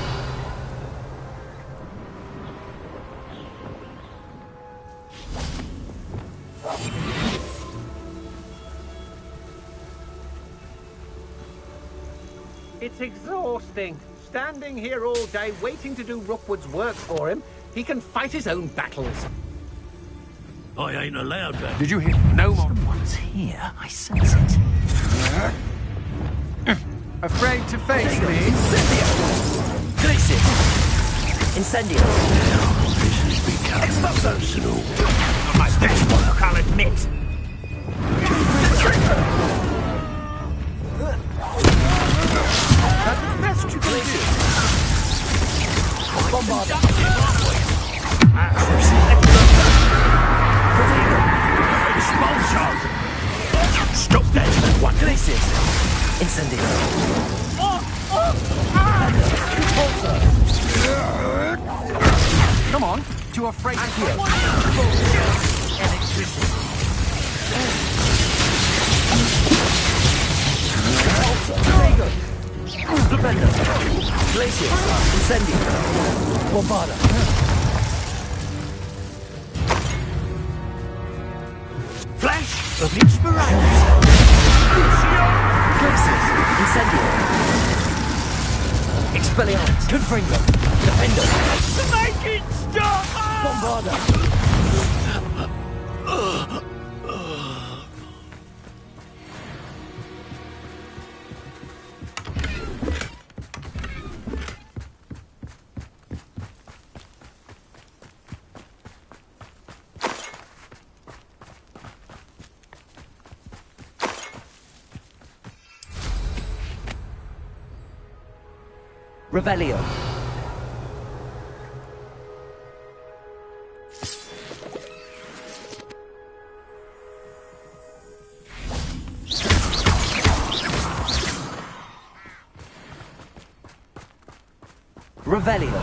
It's exhausting. Standing here all day waiting to do Rookwood's work for him. He can fight his own battles. I ain't allowed that. Did you hear? No more. Someone's here. I sense it. Afraid to face me? Glacier! Incendio! This has become personal. My best work, I'll admit. That's the best you can do. Bombard. Expulsion! Stop that! What? Glacier! Incendio! sir. Come on, too afraid to hear. Vega! Stupendo! Glacier! Incendio! Bombarda! Flash of inspiration! Glaciers! Incendio! Expelliarmus! Confringo! Defendo! Make it stop! Bombarda! Revelio. Revelio.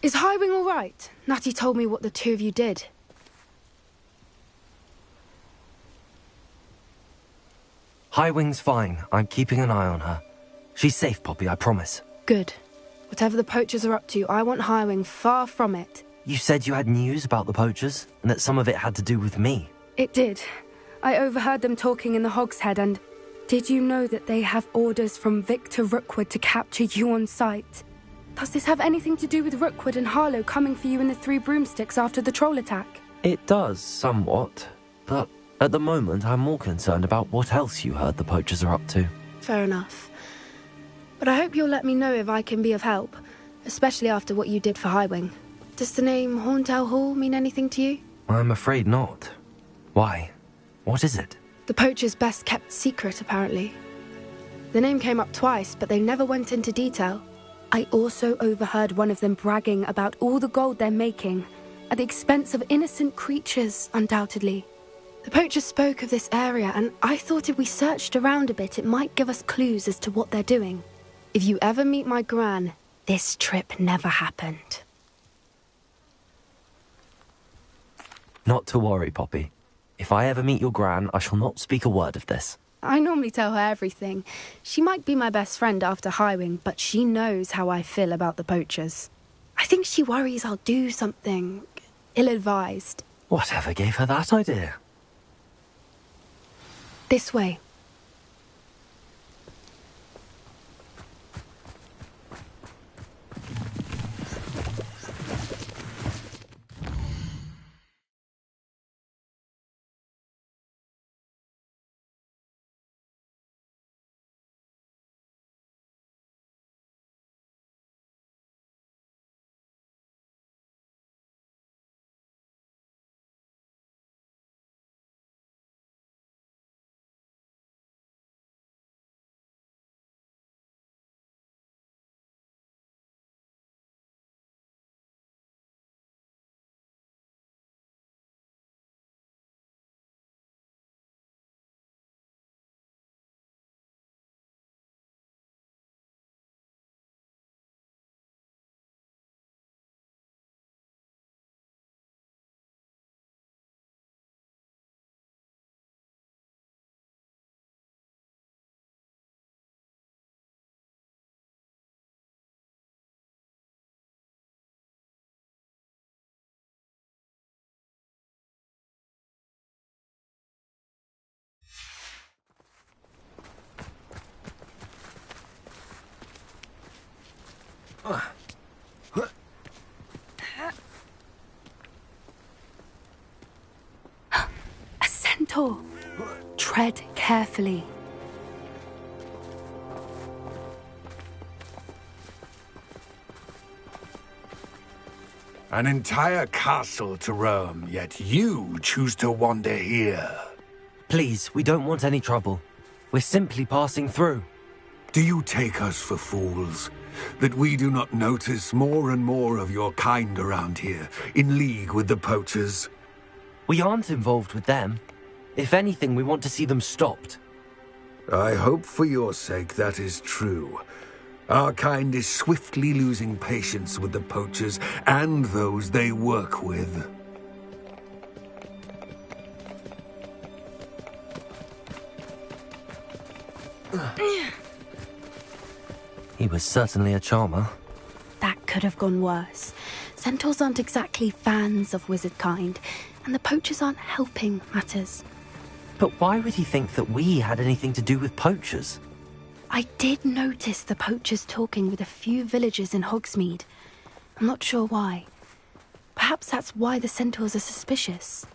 Is Highwing all right? Natty told me what the two of you did. Highwing's fine. I'm keeping an eye on her. She's safe, Poppy, I promise. Good. Whatever the poachers are up to, I want Highwing far from it. You said you had news about the poachers, and that some of it had to do with me. It did. I overheard them talking in the Hogshead, and did you know that they have orders from Victor Rookwood to capture you on sight? Does this have anything to do with Rookwood and Harlow coming for you in the Three Broomsticks after the troll attack? It does, somewhat. But at the moment, I'm more concerned about what else you heard the poachers are up to. Fair enough. But I hope you'll let me know if I can be of help, especially after what you did for Highwing. Does the name Horntail Hall mean anything to you? I'm afraid not. Why? What is it? The poachers' best kept secret, apparently. The name came up twice, but they never went into detail. I also overheard one of them bragging about all the gold they're making, at the expense of innocent creatures, undoubtedly. The poachers spoke of this area, and I thought if we searched around a bit, it might give us clues as to what they're doing. If you ever meet my gran, this trip never happened. Not to worry, Poppy. If I ever meet your gran, I shall not speak a word of this. I normally tell her everything. She might be my best friend after Highwing, but she knows how I feel about the poachers. I think she worries I'll do something ill-advised. Whatever gave her that idea? This way. A centaur. Tread carefully. An entire castle to roam, yet you choose to wander here. Please, we don't want any trouble. We're simply passing through. Do you take us for fools? That we do not notice more and more of your kind around here, in league with the poachers? We aren't involved with them. If anything, we want to see them stopped. I hope for your sake that is true. Our kind is swiftly losing patience with the poachers and those they work with. He was certainly a charmer. That could have gone worse. Centaurs aren't exactly fans of wizard kind, and the poachers aren't helping matters. But why would he think that we had anything to do with poachers? I did notice the poachers talking with a few villagers in Hogsmeade. I'm not sure why. Perhaps that's why the centaurs are suspicious.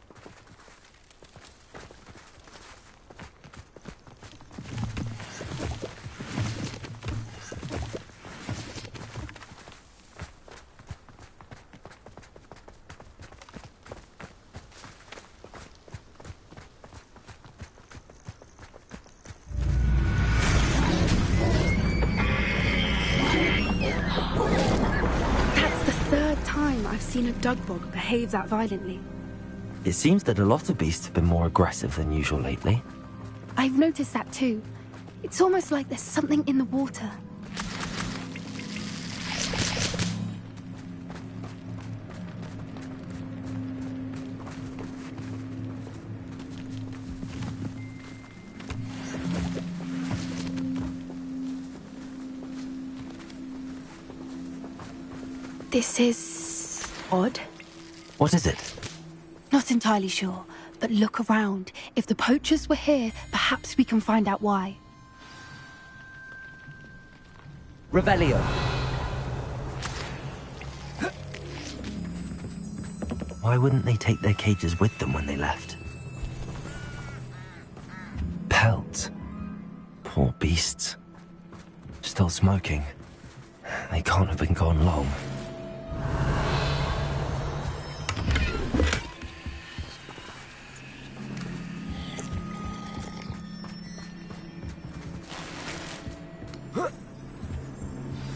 I've seen a dugbog behave that violently. It seems that a lot of beasts have been more aggressive than usual lately. I've noticed that too. It's almost like there's something in the water. This is odd. What is it? Not entirely sure, but look around. If the poachers were here, perhaps we can find out why. Revelio. Why wouldn't they take their cages with them when they left? Pelts. Poor beasts. Still smoking. They can't have been gone long.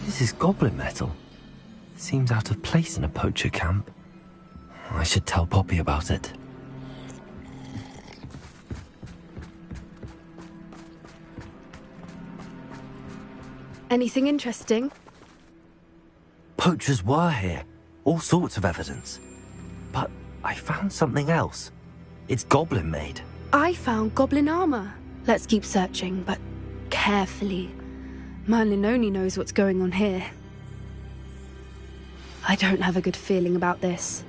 This is goblin metal. Seems out of place in a poacher camp. I should tell Poppy about it. Anything interesting? Poachers were here. All sorts of evidence. But I found something else. It's goblin made. I found goblin armor. Let's keep searching, but carefully. Merlin only knows what's going on here. I don't have a good feeling about this.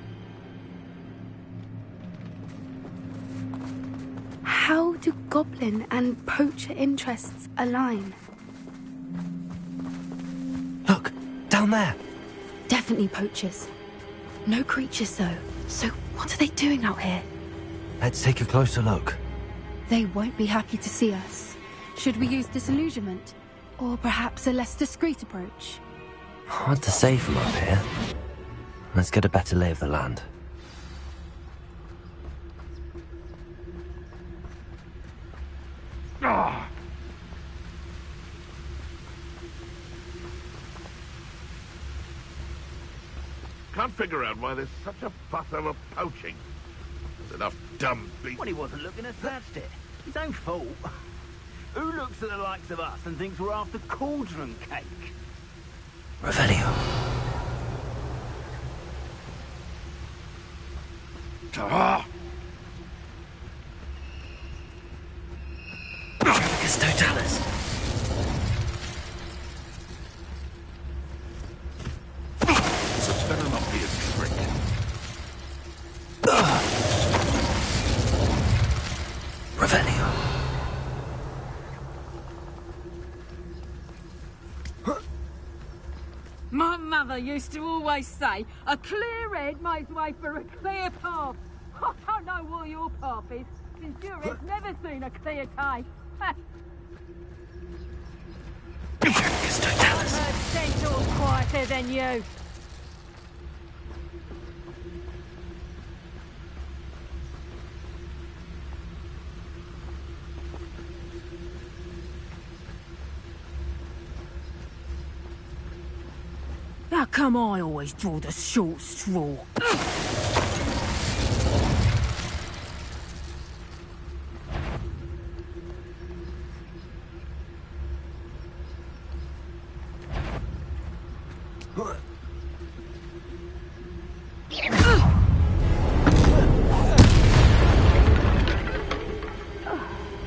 How do goblin and poacher interests align? Look, down there. Definitely poachers. No creatures though. So what are they doing out here? Let's take a closer look. They won't be happy to see us. Should we use disillusionment? Or perhaps a less discreet approach? Hard to say from up here. Let's get a better lay of the land. Ah! Can't figure out why there's such a fuss over poaching. There's enough dumb beasts. Well, he wasn't looking to thatched it. His own fault. Who looks at the likes of us and thinks we're after cauldron cake? Revelio. Ah! Tragus totalis. This better not be a trick. Revelio. My mother used to always say, a clear head makes way for a clear path. I don't know what your path is, since your head's never seen a clear day. Tragus totalis. I've heard centaurs quieter than you. How come I always draw the short straw?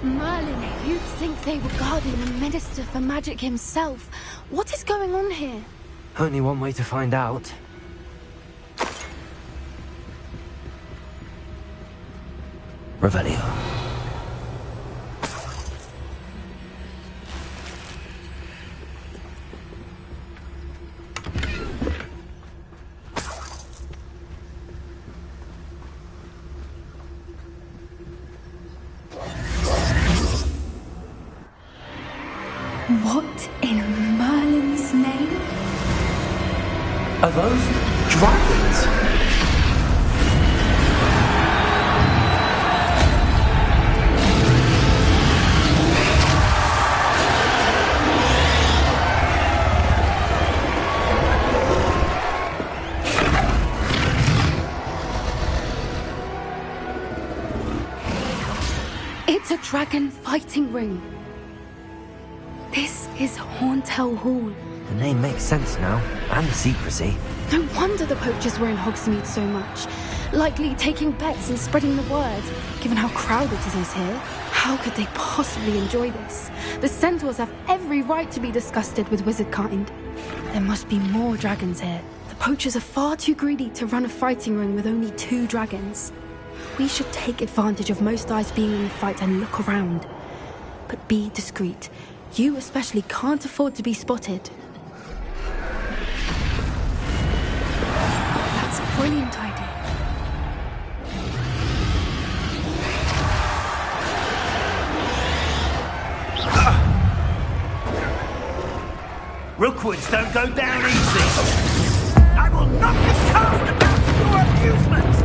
Merlin, you'd think they were guarding the Minister for Magic himself. What is going on here? Only one way to find out. Revelio. What in Merlin's name? Are those dragons? It's a dragon fighting ring. This is Hauntel Hall. The name makes sense now, and the secrecy. No wonder the poachers were in Hogsmeade so much. Likely taking bets and spreading the word, given how crowded it is here. How could they possibly enjoy this? The centaurs have every right to be disgusted with wizard kind. There must be more dragons here. The poachers are far too greedy to run a fighting ring with only 2 dragons. We should take advantage of most eyes being in the fight and look around. But be discreet. You especially can't afford to be spotted. That's a brilliant idea. Rookwoods don't go down easy. I will not be cast about for your amusement.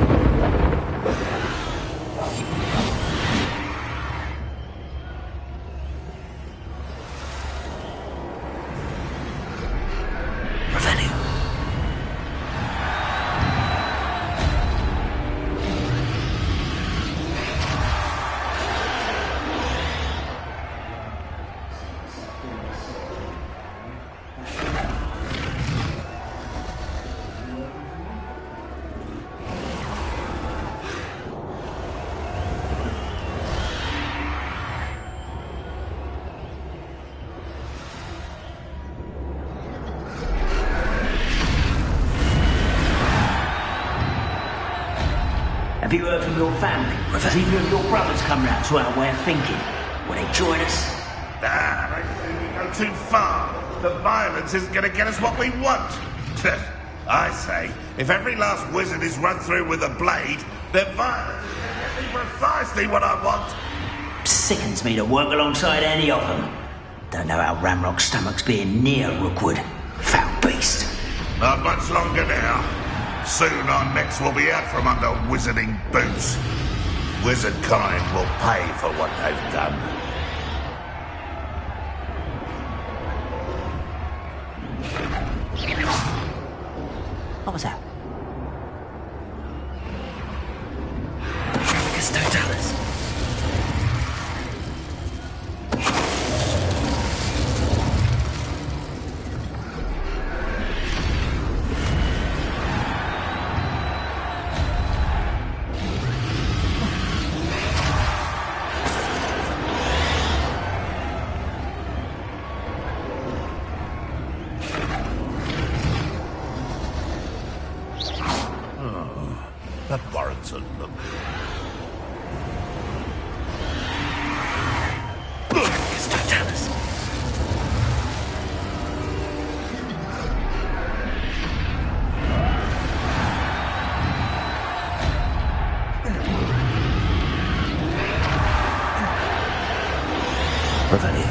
Have you heard from your family? Has either of your brothers come round to our way of thinking? Will they join us? I think we go too far. The violence isn't going to get us what we want. I say, if every last wizard is run through with a blade, then violence is going to get me precisely what I want. Sickens me to work alongside any of them. Don't know how Ramrock's stomach's being near Rookwood. Foul beast. Not much longer now. Soon our necks will be out from under wizarding boots. Wizard kind will pay for what they've done. What was that? Totalis. That warrants a look. It's Totalis. Revelio.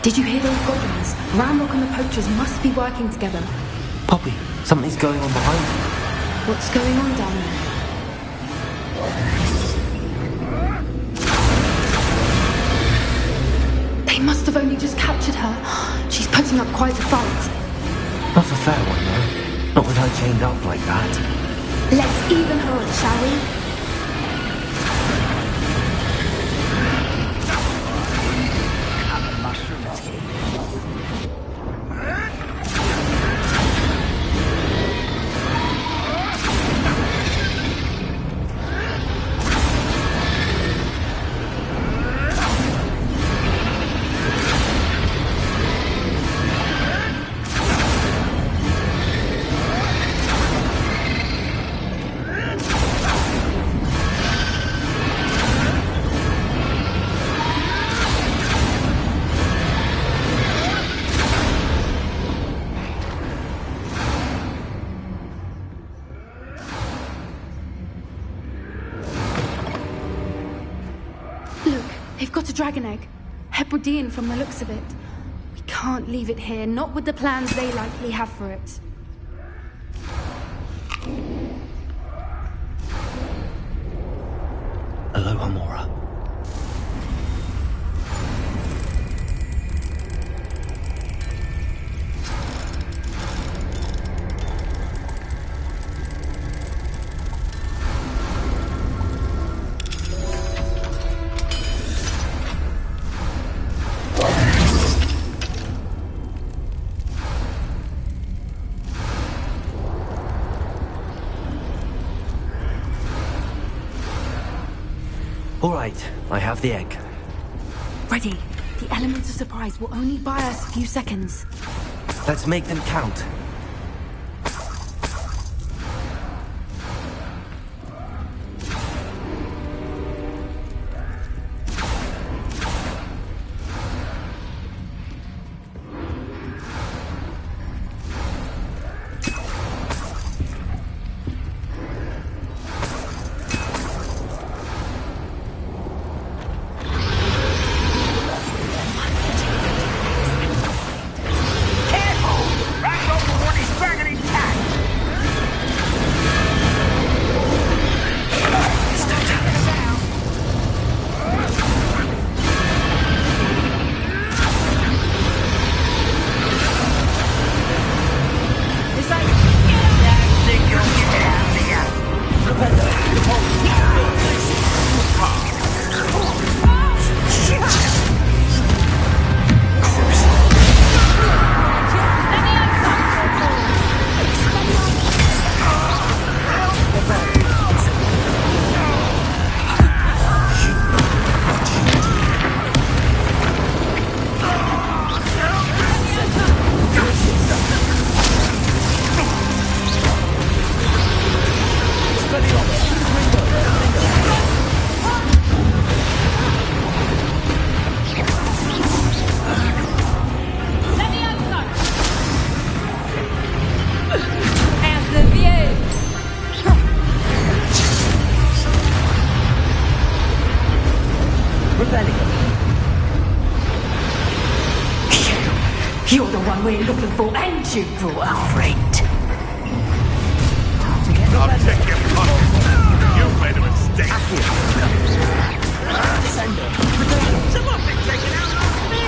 Did you hear those goblins? Ramrock and the poachers must be working together. Poppy, something's going on behind you. What's going on down there? They must have only just captured her. She's putting up quite a fight. Not a fair one, though. Not with her chained up like that. Let's even her up, shall we? They've got a dragon egg. Hebridean from the looks of it. We can't leave it here, not with the plans they likely have for it. Aloha, Mora. All right, I have the egg. Ready. The elements of surprise will only buy us a few seconds. Let's make them count. You're the one we're looking for, and you brought our friend. I'll take your pot. You've made a mistake. Someone been taken out of me.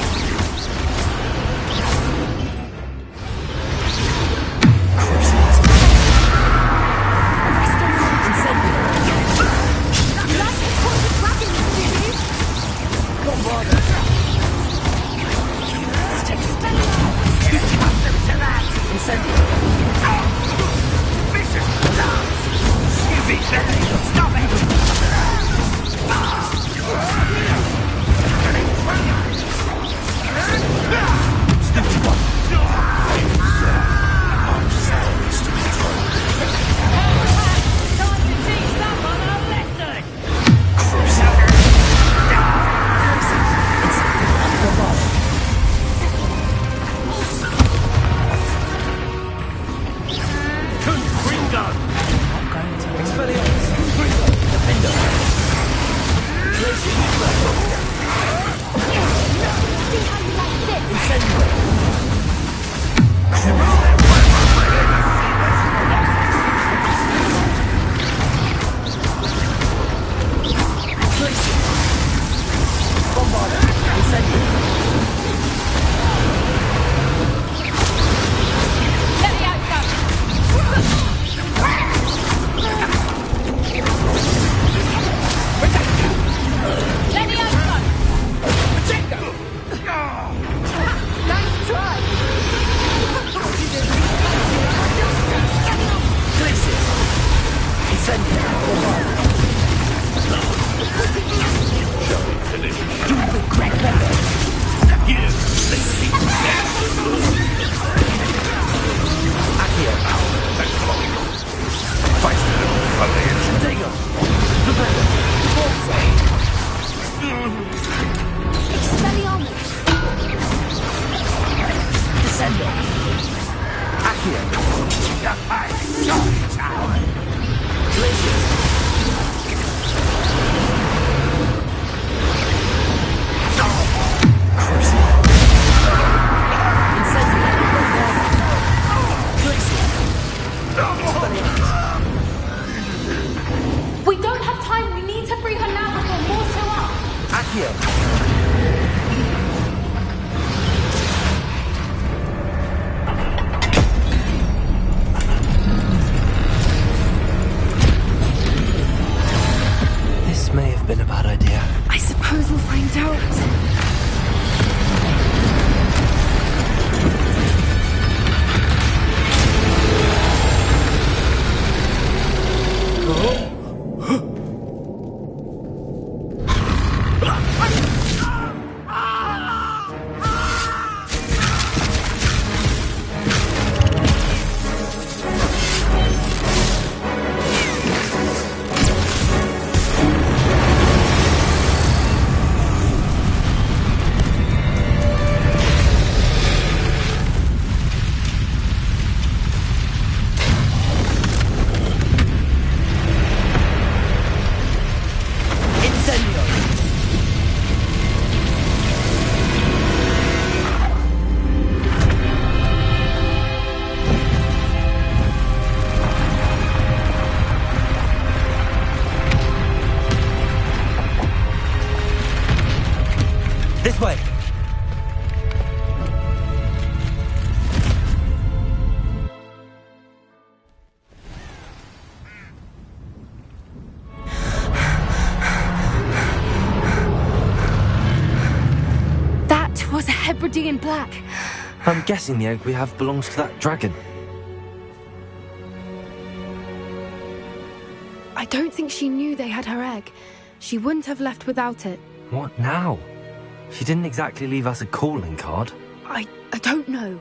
Incendio! Accio! Glacius! We don't have time. We need to free her now before more show up. Accio! This may have been a bad idea. I suppose we'll find out. This way! That was a Hebridean black. I'm guessing the egg we have belongs to that dragon. I don't think she knew they had her egg. She wouldn't have left without it. What now? She didn't exactly leave us a calling card. I don't know.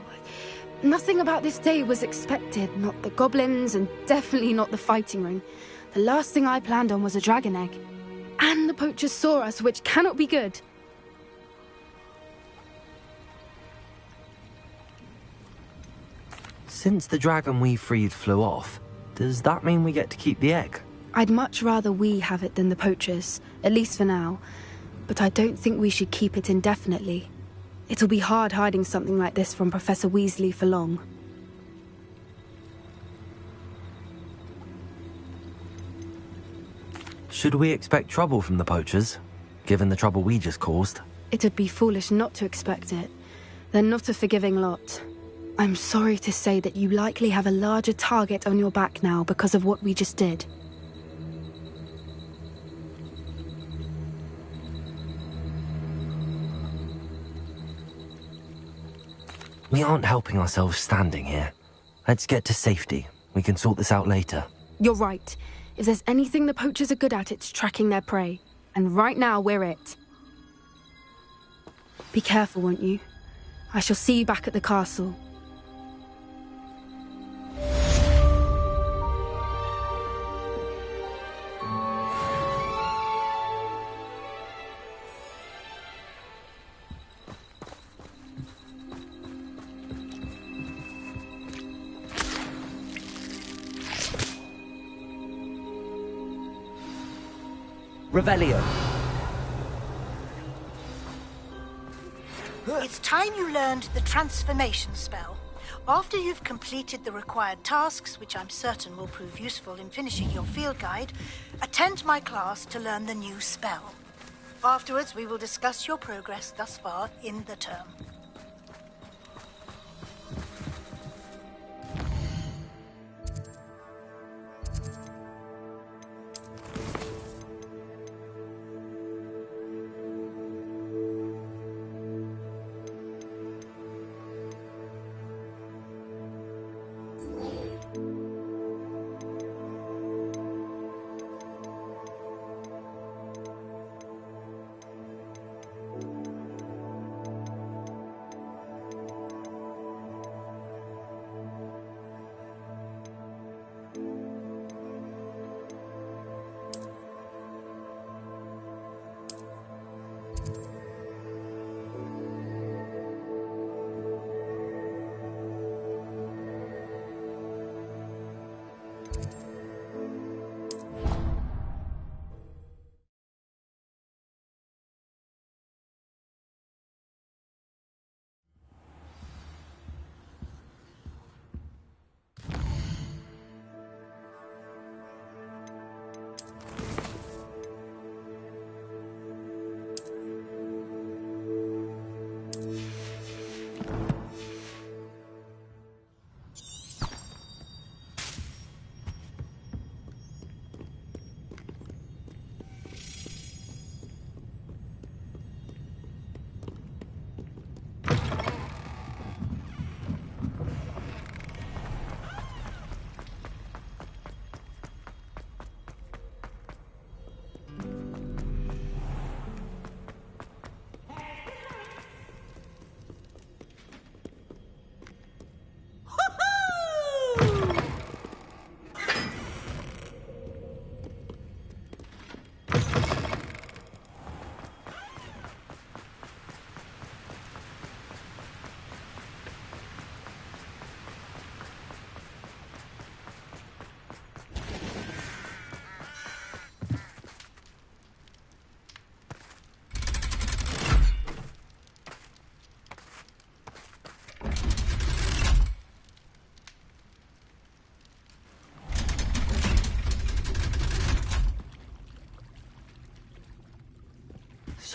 Nothing about this day was expected. Not the goblins, and definitely not the fighting ring. The last thing I planned on was a dragon egg. And the poachers saw us, which cannot be good. Since the dragon we freed flew off, does that mean we get to keep the egg? I'd much rather we have it than the poachers, at least for now. But I don't think we should keep it indefinitely. It'll be hard hiding something like this from Professor Weasley for long. Should we expect trouble from the poachers, given the trouble we just caused? It'd be foolish not to expect it. They're not a forgiving lot. I'm sorry to say that you likely have a larger target on your back now because of what we just did. We aren't helping ourselves standing here. Let's get to safety. We can sort this out later. You're right. If there's anything the poachers are good at, it's tracking their prey. And right now, we're it. Be careful, won't you? I shall see you back at the castle. Revelio. It's time you learned the transformation spell. After you've completed the required tasks, which I'm certain will prove useful in finishing your field guide, attend my class to learn the new spell. Afterwards, we will discuss your progress thus far in the term.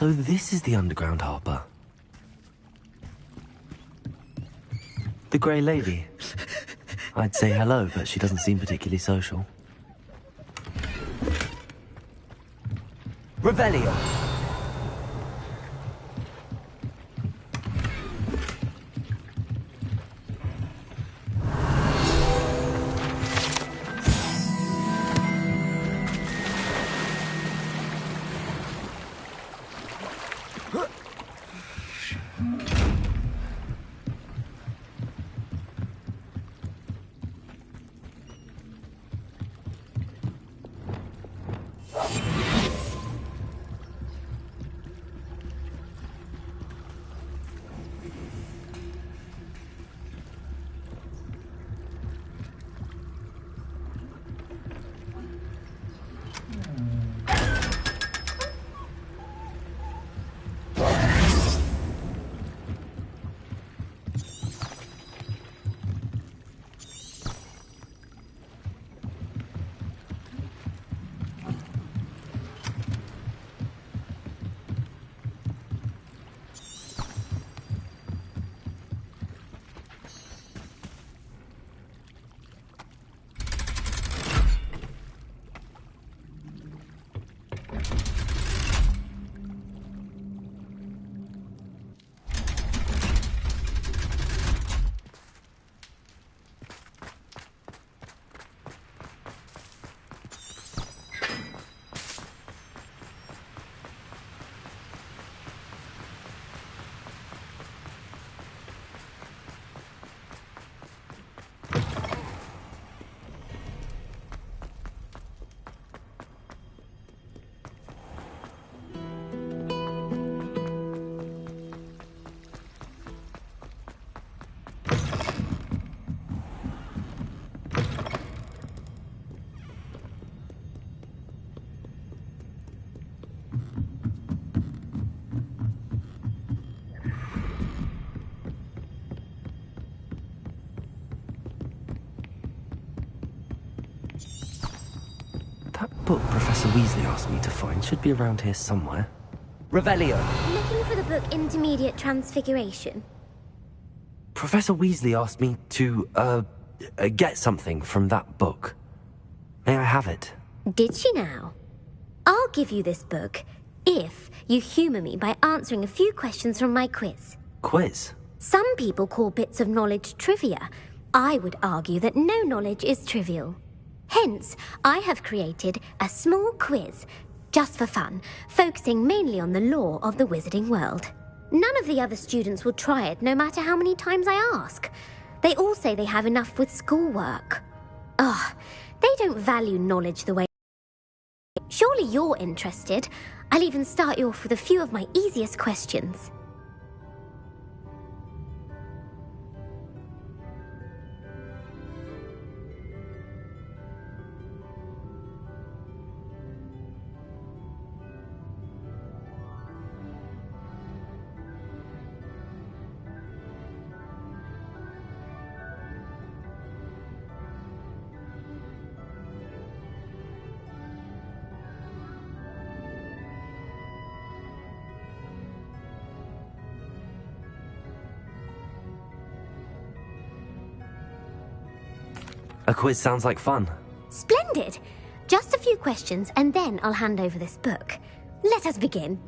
So this is the underground harbour. The Grey Lady. I'd say hello, but she doesn't seem particularly social. Revelio. That book Professor Weasley asked me to find should be around here somewhere. Revelio. Looking for the book Intermediate Transfiguration. Professor Weasley asked me to, get something from that book. May I have it? Did she now? I'll give you this book if you humour me by answering a few questions from my quiz. Quiz? Some people call bits of knowledge trivia. I would argue that no knowledge is trivial. Hence, I have created a small quiz, just for fun, focusing mainly on the lore of the wizarding world. None of the other students will try it, no matter how many times I ask. They all say they have enough with schoolwork. Ugh, they don't value knowledge the way... Surely you're interested. I'll even start you off with a few of my easiest questions. A quiz sounds like fun. Splendid! Just a few questions and then I'll hand over this book. Let us begin.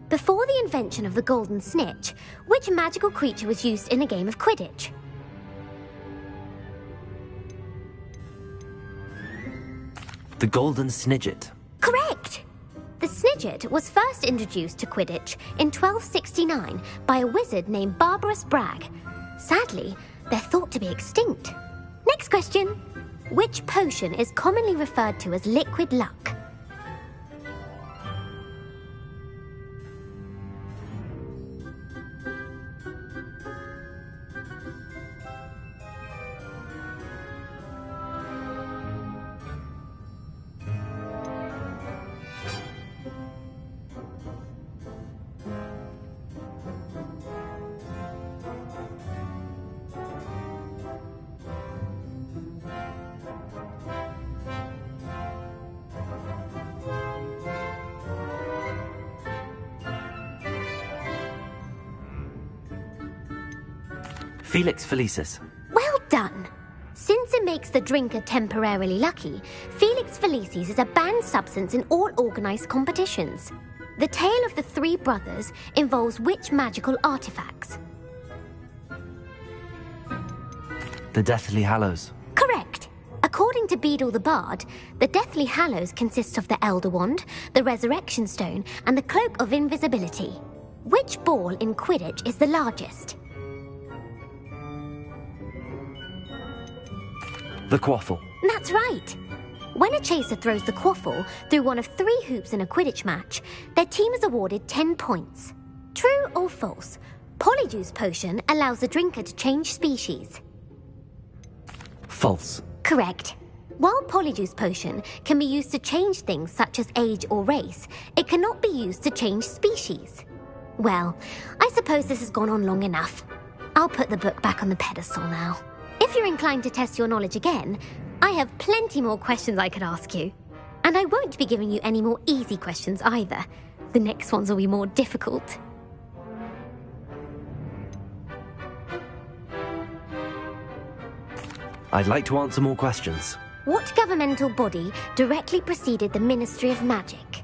Before the invention of the golden snitch, which magical creature was used in a game of Quidditch? The golden snidget. Correct! The snidget was first introduced to Quidditch in 1269 by a wizard named Barbarous Bragg. Sadly, they're thought to be extinct. Next question. Which potion is commonly referred to as liquid luck? Felix Felicis. Well done. Since it makes the drinker temporarily lucky, Felix Felicis is a banned substance in all organised competitions. The tale of the three brothers involves which magical artifacts? The Deathly Hallows. Correct. According to Beadle the Bard, the Deathly Hallows consists of the Elder Wand, the Resurrection Stone, and the Cloak of Invisibility. Which ball in Quidditch is the largest? The Quaffle. That's right. When a chaser throws the quaffle through one of 3 hoops in a Quidditch match, their team is awarded 10 points. True or false? Polyjuice Potion allows the drinker to change species. False. Correct. While Polyjuice Potion can be used to change things such as age or race, it cannot be used to change species. Well, I suppose this has gone on long enough. I'll put the book back on the pedestal now. If you're inclined to test your knowledge again, I have plenty more questions I could ask you. And I won't be giving you any more easy questions either. The next ones will be more difficult. I'd like to answer more questions. What governmental body directly preceded the Ministry of Magic?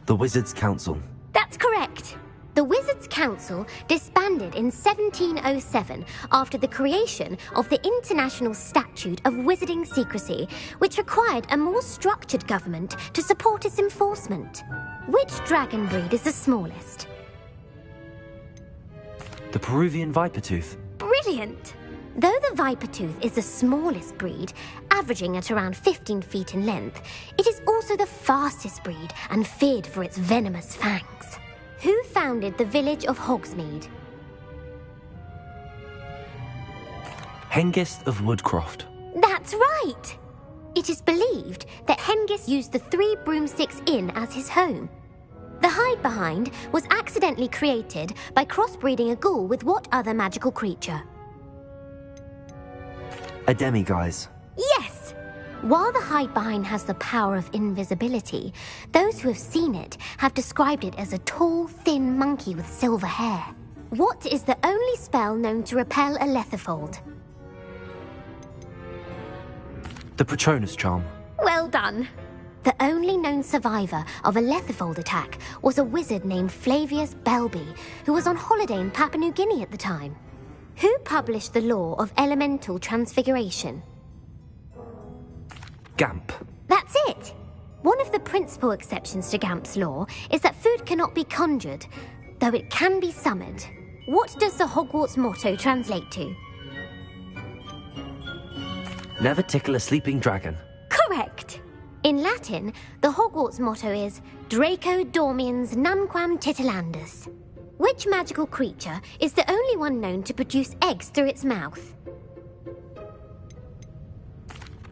The Wizards' Council. That's correct. The Wizards' Council disbanded in 1707 after the creation of the International Statute of Wizarding Secrecy, which required a more structured government to support its enforcement. Which dragon breed is the smallest? The Peruvian Vipertooth. Brilliant! Though the Vipertooth is the smallest breed, averaging at around 15 feet in length, it is also the fastest breed and feared for its venomous fangs. Who founded the village of Hogsmeade? Hengist of Woodcroft. That's right! It is believed that Hengist used the 3 Broomsticks Inn as his home. The Hide-Behind was accidentally created by crossbreeding a ghoul with what other magical creature? A demiguise. Yes! While the Hide-Behind has the power of invisibility, those who have seen it have described it as a tall, thin monkey with silver hair. What is the only spell known to repel a Lethifold? The Patronus Charm. Well done! The only known survivor of a Lethifold attack was a wizard named Flavius Belby, who was on holiday in Papua New Guinea at the time. Who published the law of elemental transfiguration? Gamp. That's it! One of the principal exceptions to Gamp's law is that food cannot be conjured, though it can be summoned. What does the Hogwarts motto translate to? Never tickle a sleeping dragon. Correct! In Latin, the Hogwarts motto is Draco Dormiens Nunquam Titilandus. Which magical creature is the only one known to produce eggs through its mouth?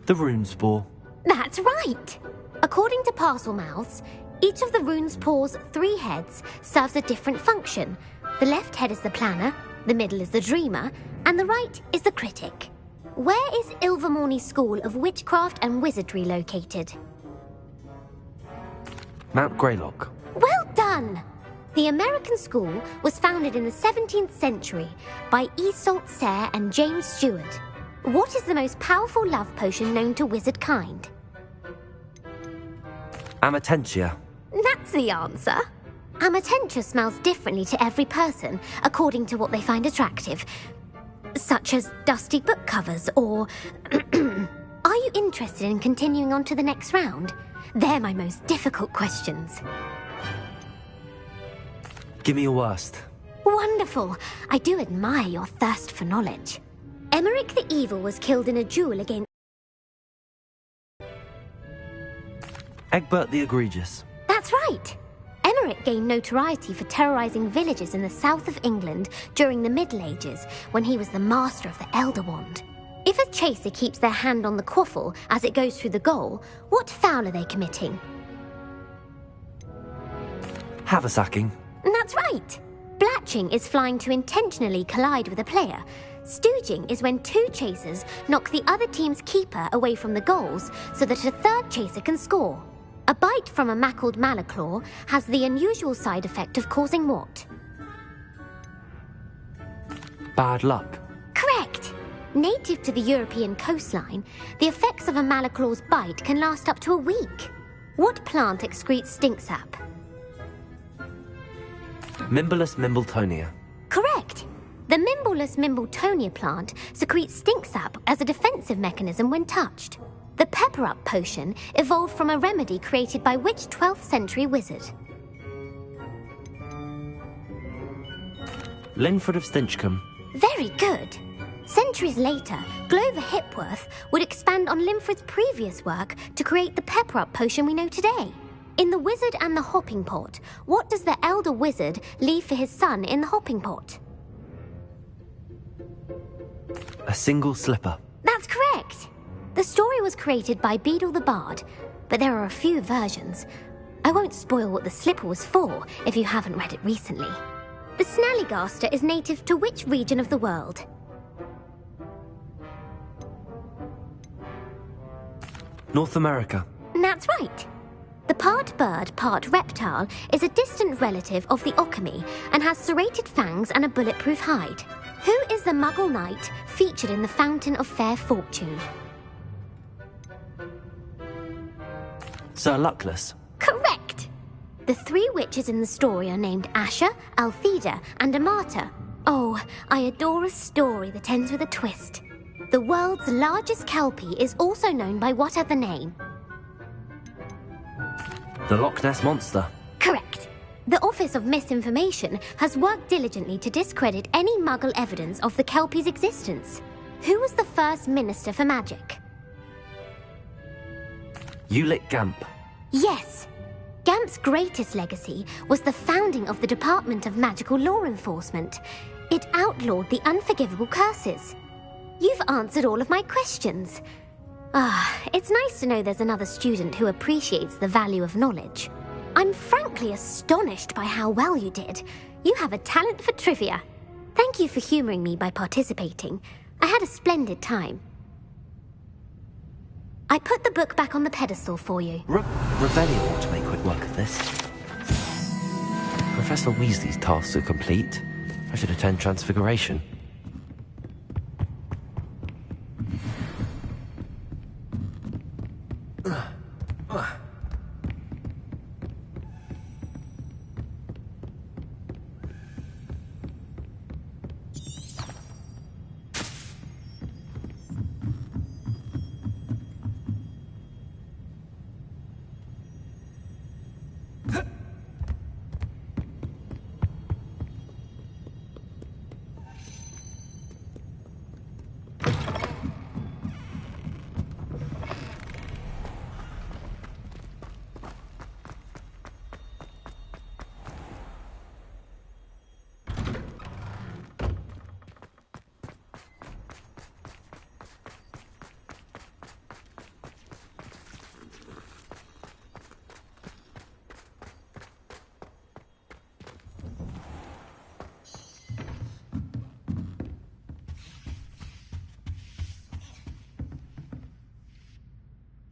The Runespore. That's right! According to Parselmouths, each of the Runespore's 3 heads serves a different function. The left head is the planner, the middle is the dreamer, and the right is the critic. Where is Ilvermorny School of Witchcraft and Wizardry located? Mount Greylock. Well done! The American school was founded in the 17th century by Iseult Sayre and James Stewart. What is the most powerful love potion known to wizard kind? Amatentia. That's the answer. Amatentia smells differently to every person, according to what they find attractive, such as dusty book covers or... Are you interested in continuing on to the next round? They're my most difficult questions. Give me your worst. Wonderful. I do admire your thirst for knowledge. Emmerich the Evil was killed in a duel against... Egbert the Egregious. That's right. Emmerich gained notoriety for terrorizing villages in the south of England during the Middle Ages, when he was the master of the Elder Wand. If a chaser keeps their hand on the quaffle as it goes through the goal, what foul are they committing? Haversacking. That's right. Blatching is flying to intentionally collide with a player. Stooging is when 2 chasers knock the other team's keeper away from the goals so that a 3rd chaser can score. A bite from a mackled malaclaw has the unusual side effect of causing what? bad luck? Correct. Native to the European coastline, the effects of a malaclaw's bite can last up to a week. What plant excretes stink sap? Mimbolus mimbletonia. Correct. The Mimbolus mimbletonia plant secretes stink sap as a defensive mechanism when touched. The pepper-up potion evolved from a remedy created by which 12th century wizard? Linford of Stinchcombe. Very good. Centuries later, Glover Hipworth would expand on Linford's previous work to create the pepper-up potion we know today. In The Wizard and the Hopping Pot, what does the elder wizard leave for his son in the hopping pot? A single slipper. That's correct. The story was created by Beadle the Bard, but there are a few versions. I won't spoil what the slipper was for if you haven't read it recently. The Snallygaster is native to which region of the world? North America. That's right. The part bird, part reptile is a distant relative of the Occamy and has serrated fangs and a bulletproof hide. Who is the Muggle knight featured in the Fountain of Fair Fortune? Sir Luckless. Correct! The three witches in the story are named Asher, Altheda, and Amata. Oh, I adore a story that ends with a twist. The world's largest kelpie is also known by what other name? The Loch Ness Monster. Correct. The Office of Misinformation has worked diligently to discredit any Muggle evidence of the kelpie's existence. Who was the first Minister for Magic? Ulick Gamp. Yes. Gamp's greatest legacy was the founding of the Department of Magical Law Enforcement. It outlawed the unforgivable curses. You've answered all of my questions. It's nice to know there's another student who appreciates the value of knowledge. I'm frankly astonished by how well you did. You have a talent for trivia. Thank you for humouring me by participating. I had a splendid time. I put the book back on the pedestal for you. Revelio ought to make quick work of this. Professor Weasley's tasks are complete. I should attend Transfiguration.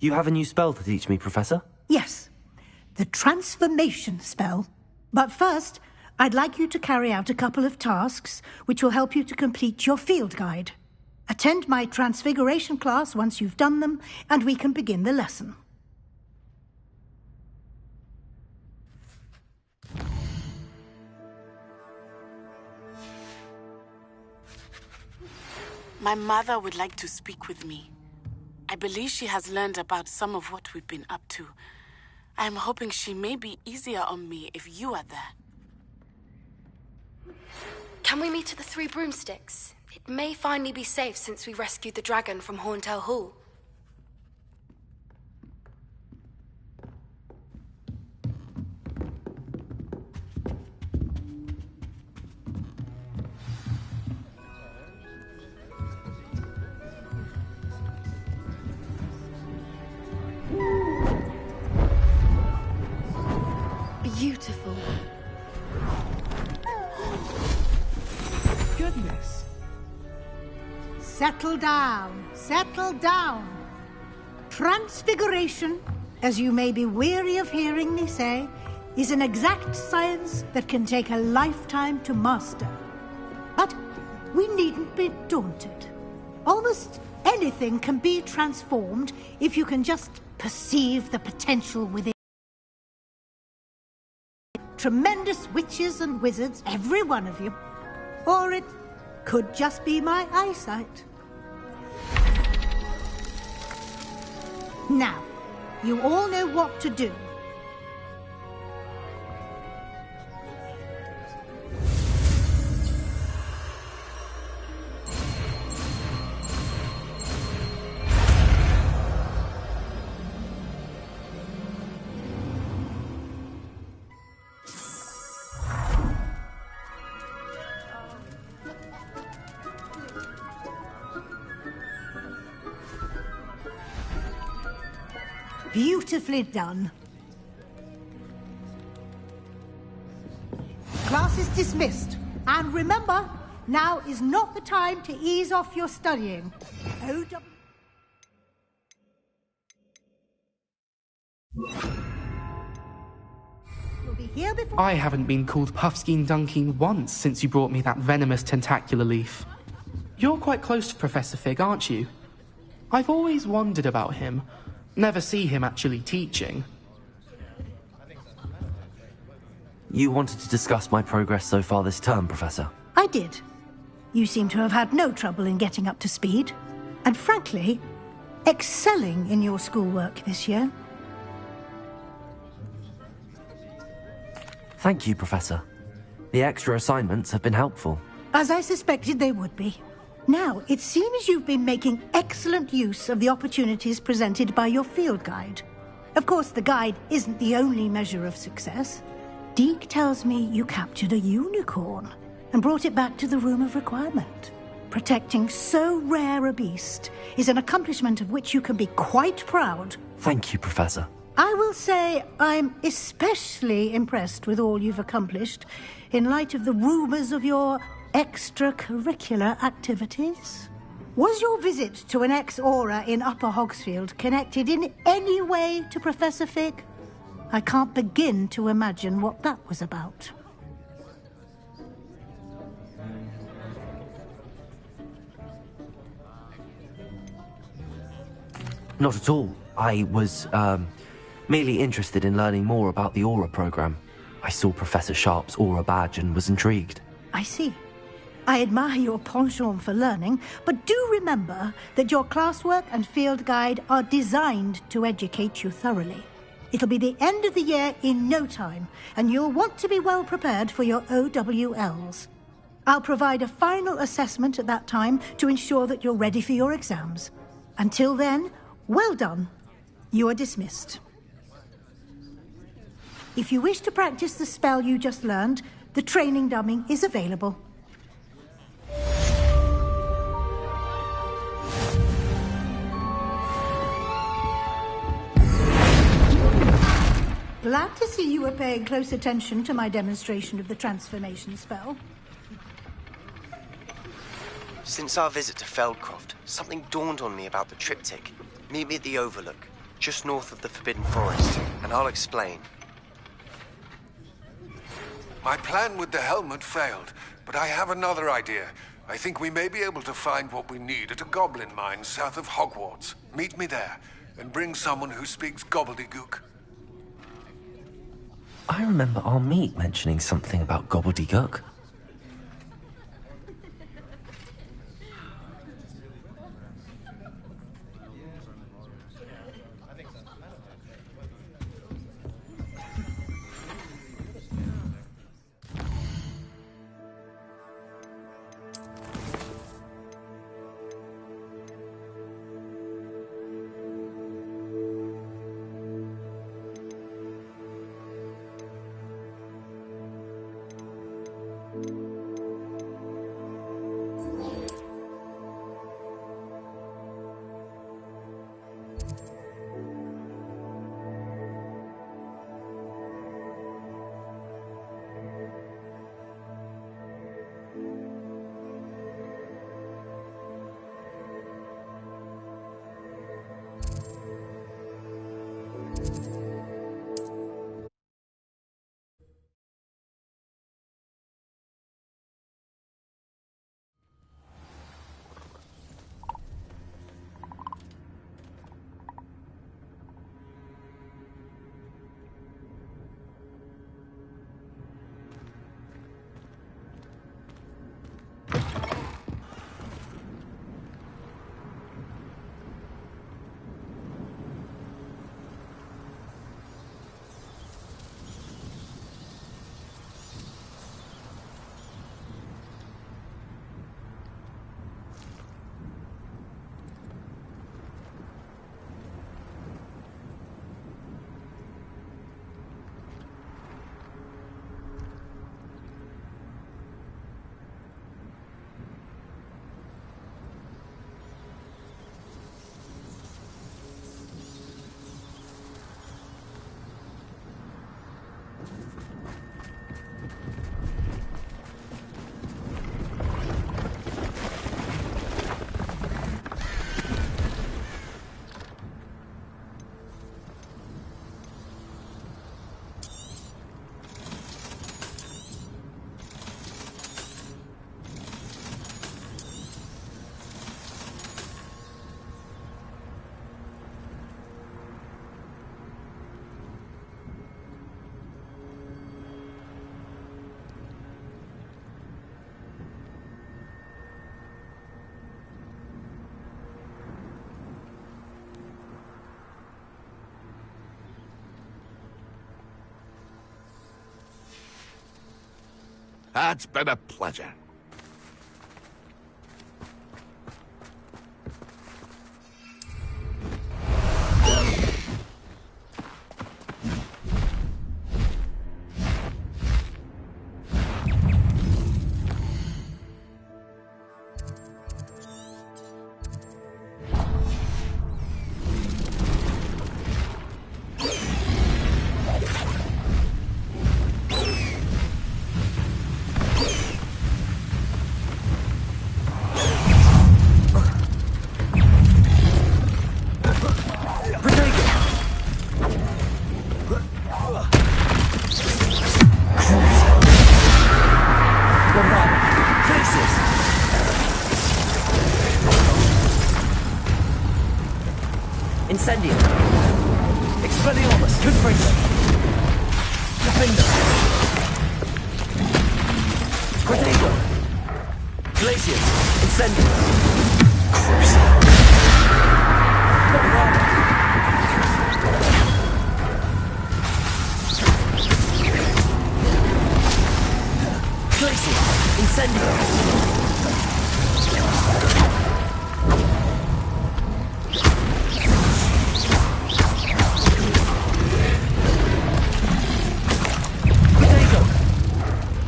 You have a new spell to teach me, Professor? Yes, the transformation spell. But first, I'd like you to carry out a couple of tasks which will help you to complete your field guide. Attend my transfiguration class once you've done them, and we can begin the lesson. My mother would like to speak with me. I believe she has learned about some of what we've been up to. I'm hoping she may be easier on me if you are there. Can we meet at the Three Broomsticks? It may finally be safe since we rescued the dragon from Horntail Hall. Beautiful. Goodness. Settle down. Settle down. Transfiguration, as you may be weary of hearing me say, is an exact science that can take a lifetime to master. But we needn't be daunted. Almost anything can be transformed if you can just perceive the potential within. Tremendous witches and wizards, every one of you. Or it could just be my eyesight. Now, you all know what to do. Beautifully done. Class is dismissed. And remember, now is not the time to ease off your studying. We'll be here before... I haven't been called Puffskein Dunking once since you brought me that venomous tentacular leaf. You're quite close to Professor Fig, aren't you? I've always wondered about him. Never see him actually teaching. You wanted to discuss my progress so far this term, Professor? I did. You seem to have had no trouble in getting up to speed. And frankly, excelling in your schoolwork this year. Thank you, Professor. The extra assignments have been helpful. As I suspected they would be. Now, it seems you've been making excellent use of the opportunities presented by your field guide. Of course, the guide isn't the only measure of success. Deke tells me you captured a unicorn and brought it back to the Room of Requirement. Protecting so rare a beast is an accomplishment of which you can be quite proud. Thank you, Professor. I will say I'm especially impressed with all you've accomplished in light of the rumours of your extracurricular activities. Was your visit to an ex-aura in Upper Hogsfield connected in any way to Professor Fig? I can't begin to imagine what that was about. Not at all. I was, merely interested in learning more about the Aura program. I saw Professor Sharp's Aura badge and was intrigued. I see. I admire your penchant for learning, but do remember that your classwork and field guide are designed to educate you thoroughly. It'll be the end of the year in no time, and you'll want to be well prepared for your OWLs. I'll provide a final assessment at that time to ensure that you're ready for your exams. Until then, well done. You are dismissed. If you wish to practice the spell you just learned, the training dummy is available. Glad to see you were paying close attention to my demonstration of the transformation spell. Since our visit to Feldcroft, something dawned on me about the triptych. Meet me at the Overlook, just north of the Forbidden Forest, and I'll explain. My plan with the helmet failed, but I have another idea. I think we may be able to find what we need at a goblin mine south of Hogwarts. Meet me there, and bring someone who speaks gobbledygook. I remember our meet mentioning something about gobbledygook. It's been a pleasure. Incendio. Expelliarmus. Confringo. Defender. Protego. Glacius. Incendio. Crucial. Bombardment. Glacius. Incendio.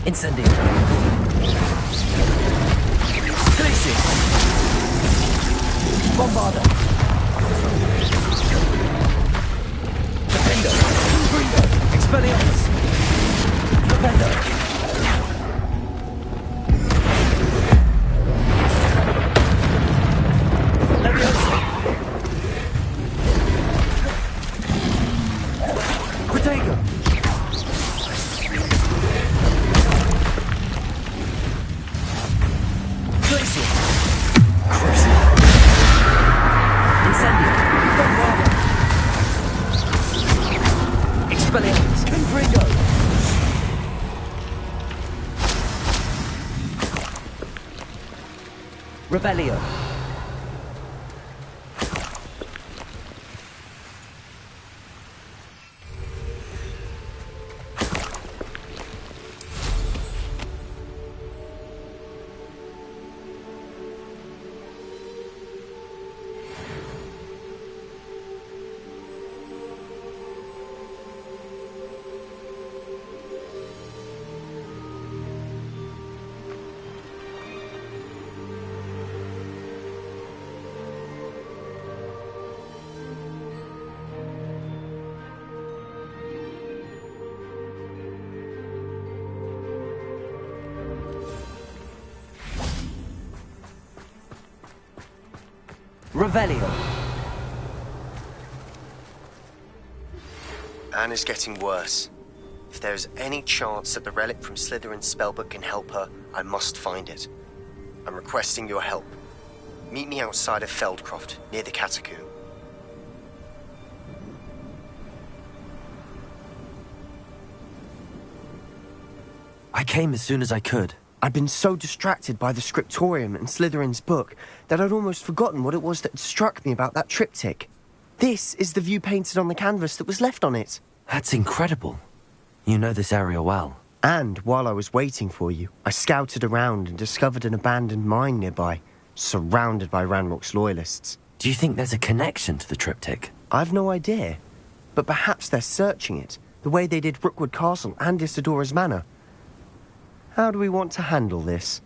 Incendio. Glacier. Bombardo. Defender. Gringo. Expelliarmus. Defender. Leviosa. Protego. Incendio. Bombardo. Expelliarmus. Confringo. Revelio. Revelio. Anne is getting worse. If there is any chance that the relic from Slytherin's spellbook can help her, I must find it. I'm requesting your help. Meet me outside of Feldcroft, near the catacomb. I came as soon as I could. I'd been so distracted by the scriptorium and Slytherin's book that I'd almost forgotten what it was that struck me about that triptych. This is the view painted on the canvas that was left on it. That's incredible. You know this area well. And while I was waiting for you, I scouted around and discovered an abandoned mine nearby, surrounded by Ranrock's loyalists. Do you think there's a connection to the triptych? I've no idea. But perhaps they're searching it, the way they did Rookwood Castle and Isidora's Manor. How do we want to handle this?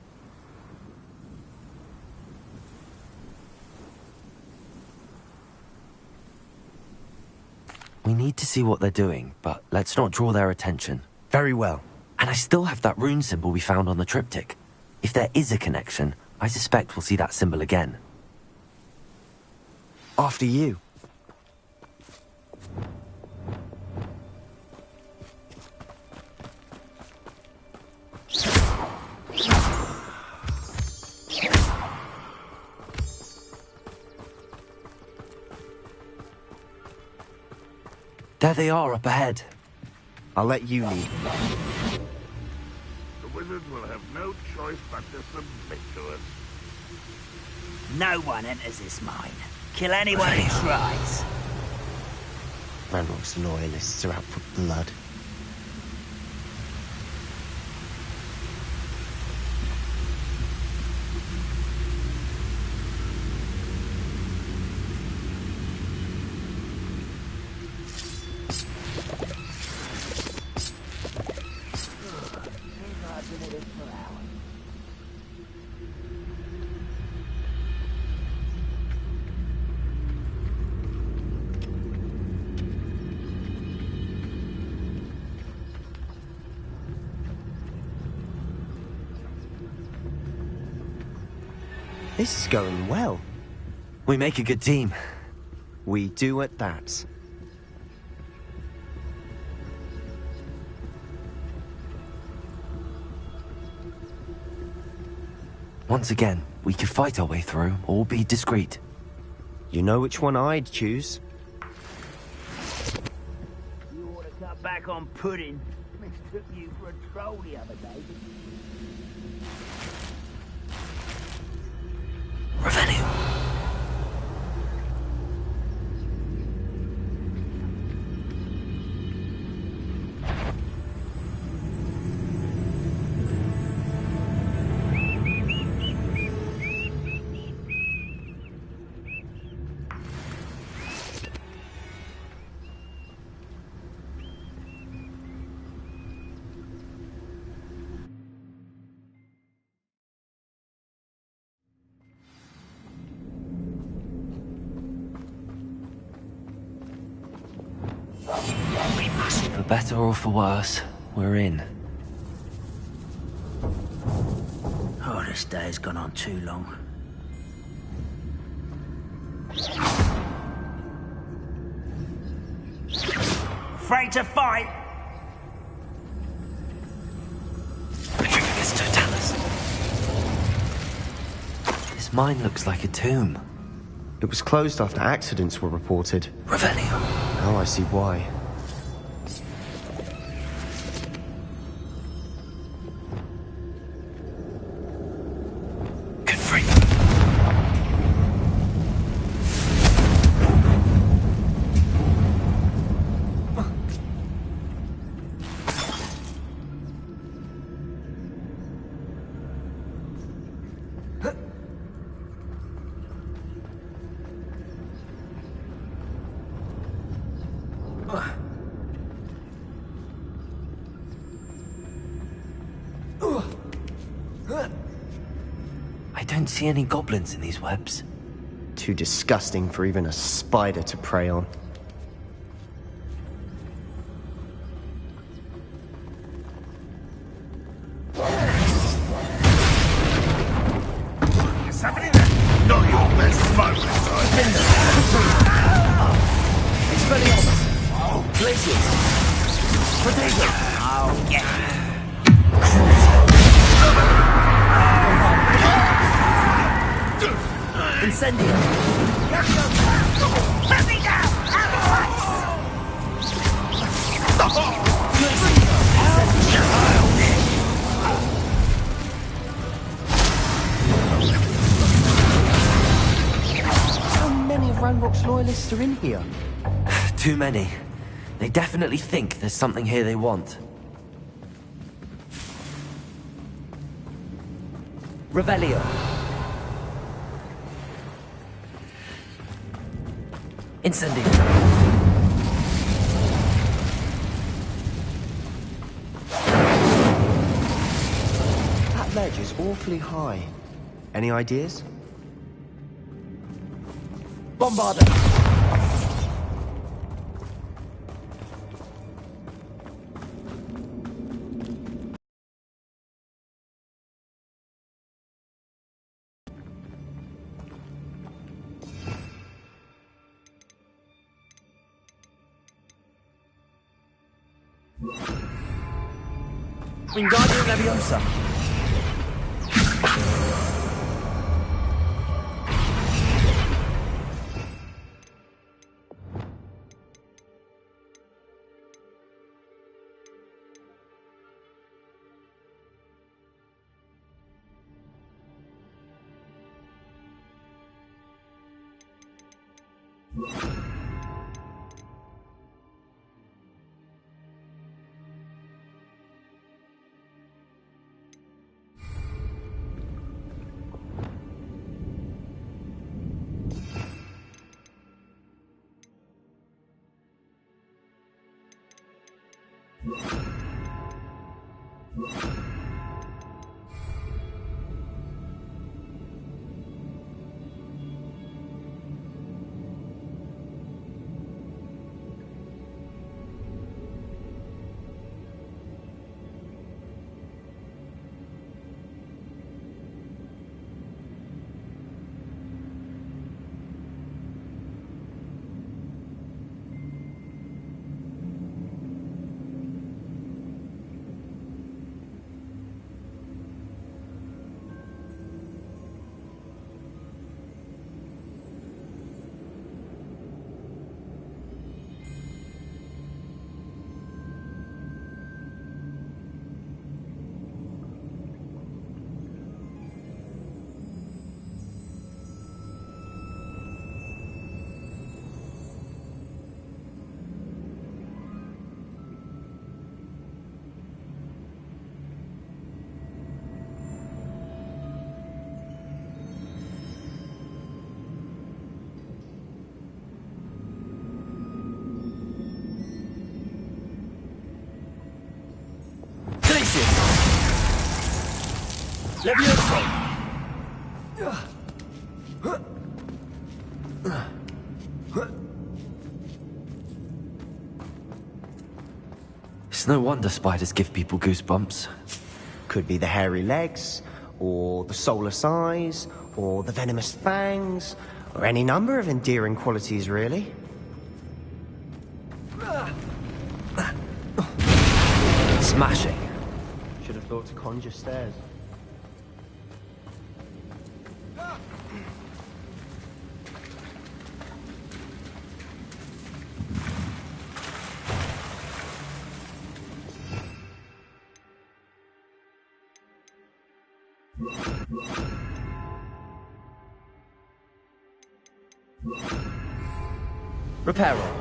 We need to see what they're doing, but let's not draw their attention. Very well. And I still have that rune symbol we found on the triptych. If there is a connection, I suspect we'll see that symbol again. After you. There they are, up ahead. I'll let you lead. The wizards will have no choice but to submit to us. No one enters this mine. Kill anyone who tries. Ranrock's loyalists are out for blood. This is going well. We make a good team. We do at that. Once again, we could fight our way through, or be discreet. You know which one I'd choose? You ought to cut back on pudding. Mistook you for a troll the other day. Revelio. For better or for worse, we're in. Oh, this day has gone on too long. Afraid to fight? Petrificus Totalis. This mine looks like a tomb. It was closed after accidents were reported. Revelio. Now I see why. I don't see any goblins in these webs. Too disgusting for even a spider to prey on. Is somebody there? Not your best smoke, Expelliarmus! Glaciers! Potato! Oh, yeah. Incendio! Let me down! How many of Ranrock's loyalists are in here? Too many. They definitely think there's something here they want. Revelio. Incendio. That ledge is awfully high. Any ideas? Bombarda. Wingardium Leviosa. Levioso! It's no wonder spiders give people goosebumps. Could be the hairy legs, or the soulless eyes, or the venomous fangs, or any number of endearing qualities, really. Smashing. Should have thought to conjure stairs. Reparo.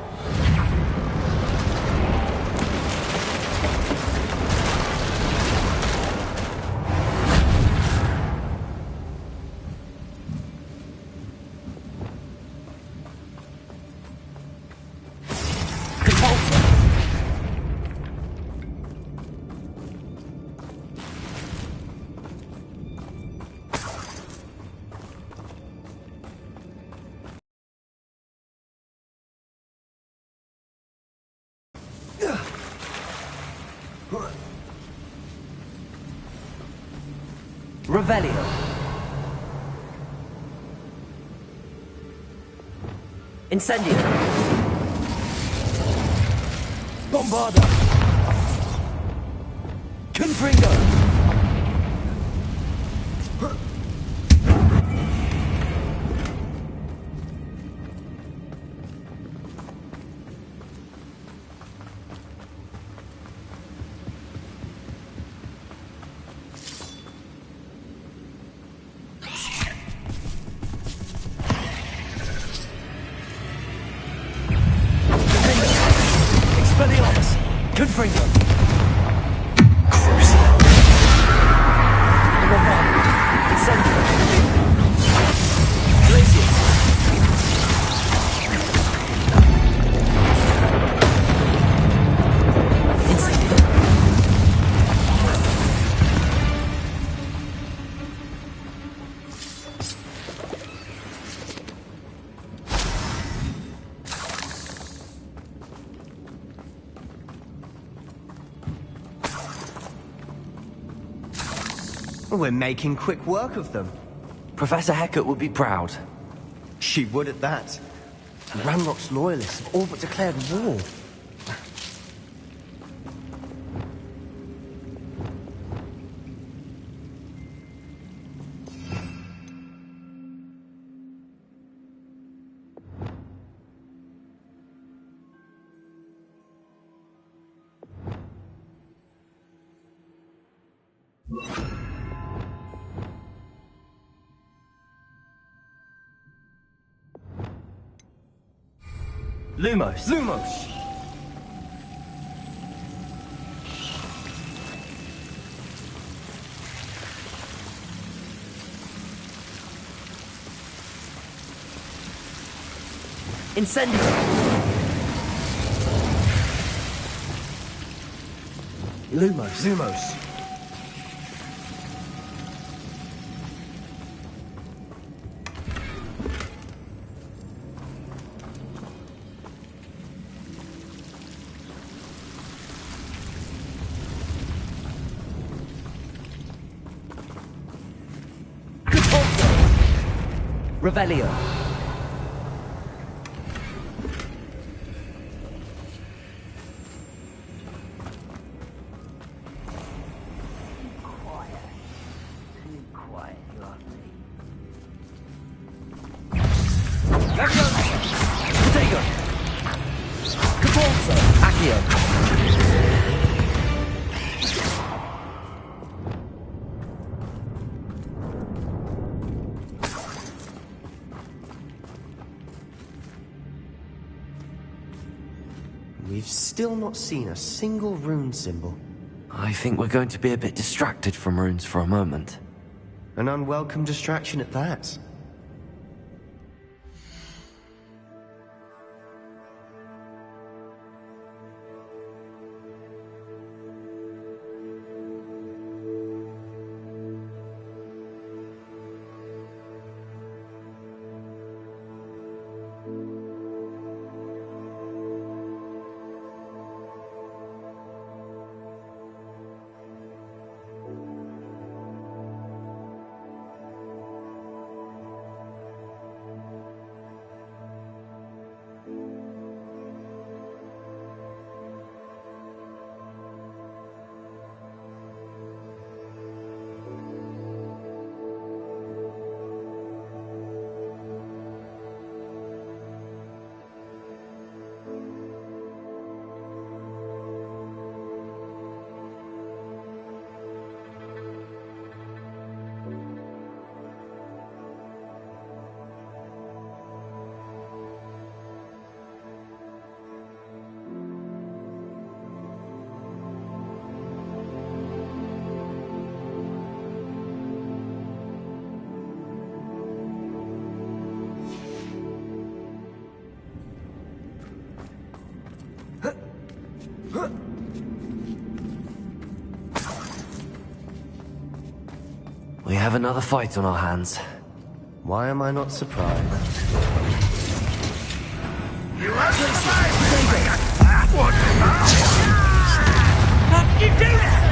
Revelio. Incendio. Bombarda. Confringo. Expelliarmus! Confringo! Crucio! Bombarda! Incendio! Glacius! Incendio! We're making quick work of them. Professor Hecat would be proud. She would at that. Ranrock's loyalists have all but declared war. Lumos! Lumos! Incendio! Lumos! Lumos! Revelio. We've still not seen a single rune symbol. I think we're going to be a bit distracted from runes for a moment. An unwelcome distraction at that. have another fight on our hands. Why am I not surprised? You have to What? How did you do that?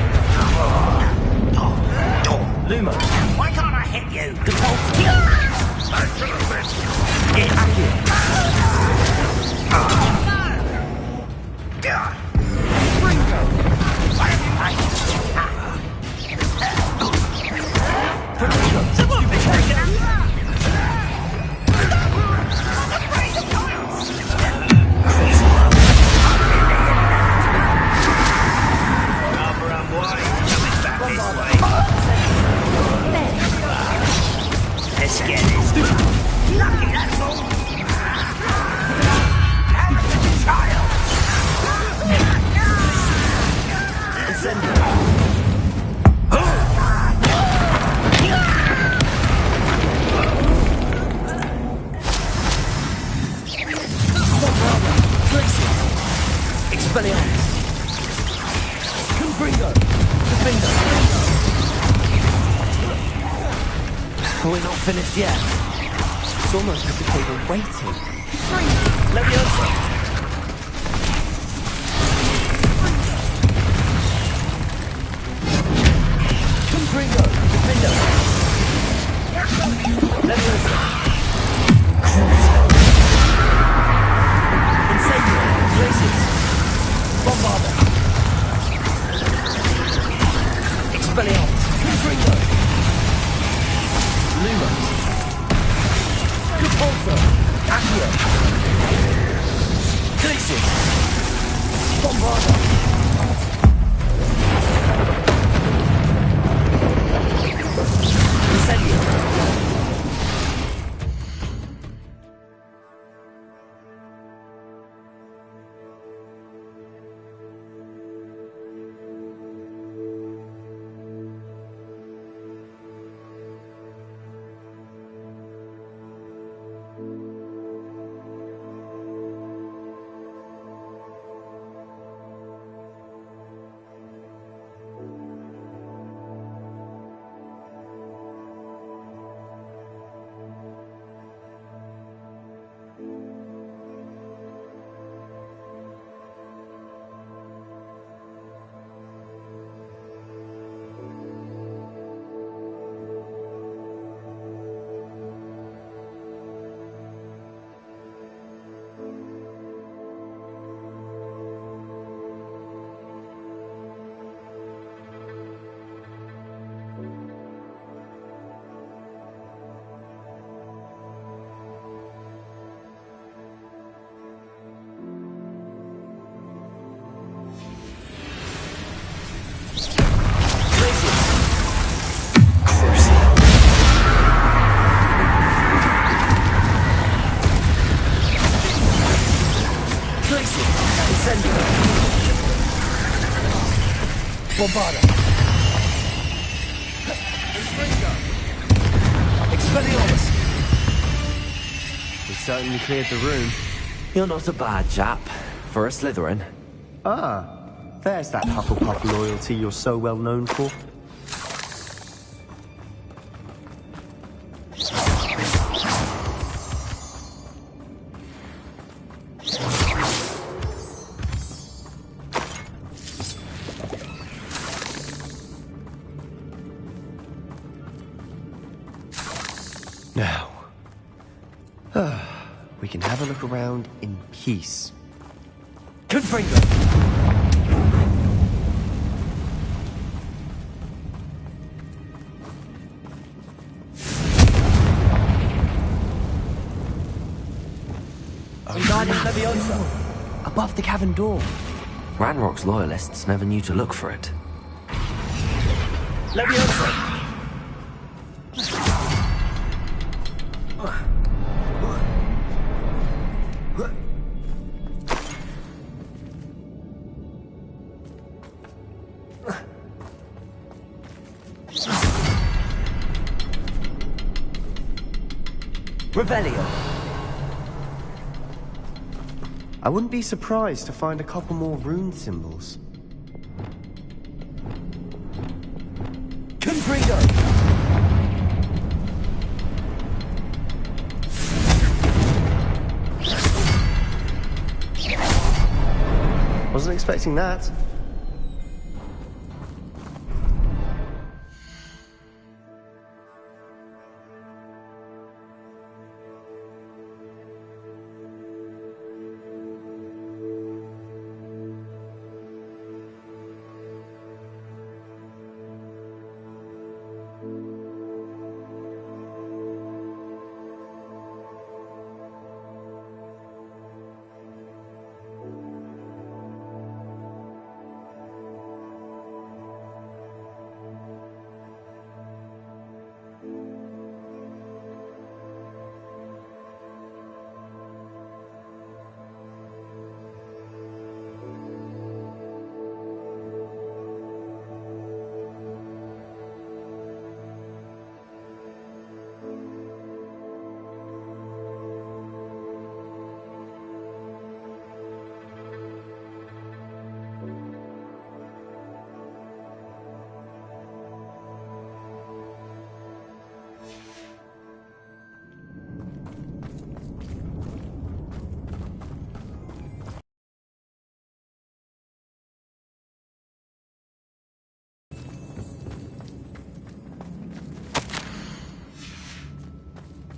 Luma! Why can't I hit you? The pulse! I should have missed. Get back here. Someone be taken out! Let's get this. Lucky, that's all. Have a child. Expelliarmus! Confringo! Defender! We're not finished yet. It's almost as if they were waiting. Leviosa! Confringo! Defender! Leviosa! Incendio! Glacius! Bombarder! Expelliarmus! Confringo! Lumos! Repulsor! Accio! Glacius! Bombarder! Incendio! Bombarder. Expelliarmus! We certainly cleared the room. You're not a bad chap for a Slytherin. Ah, there's that Hufflepuff loyalty you're so well known for. Now, we can have a look around in peace. Confringo! Guardian Leviosa! Above the cavern door. Ranrock's loyalists never knew to look for it. Leviosa! Revelio! I wouldn't be surprised to find a couple more rune symbols. Confringo! Wasn't expecting that.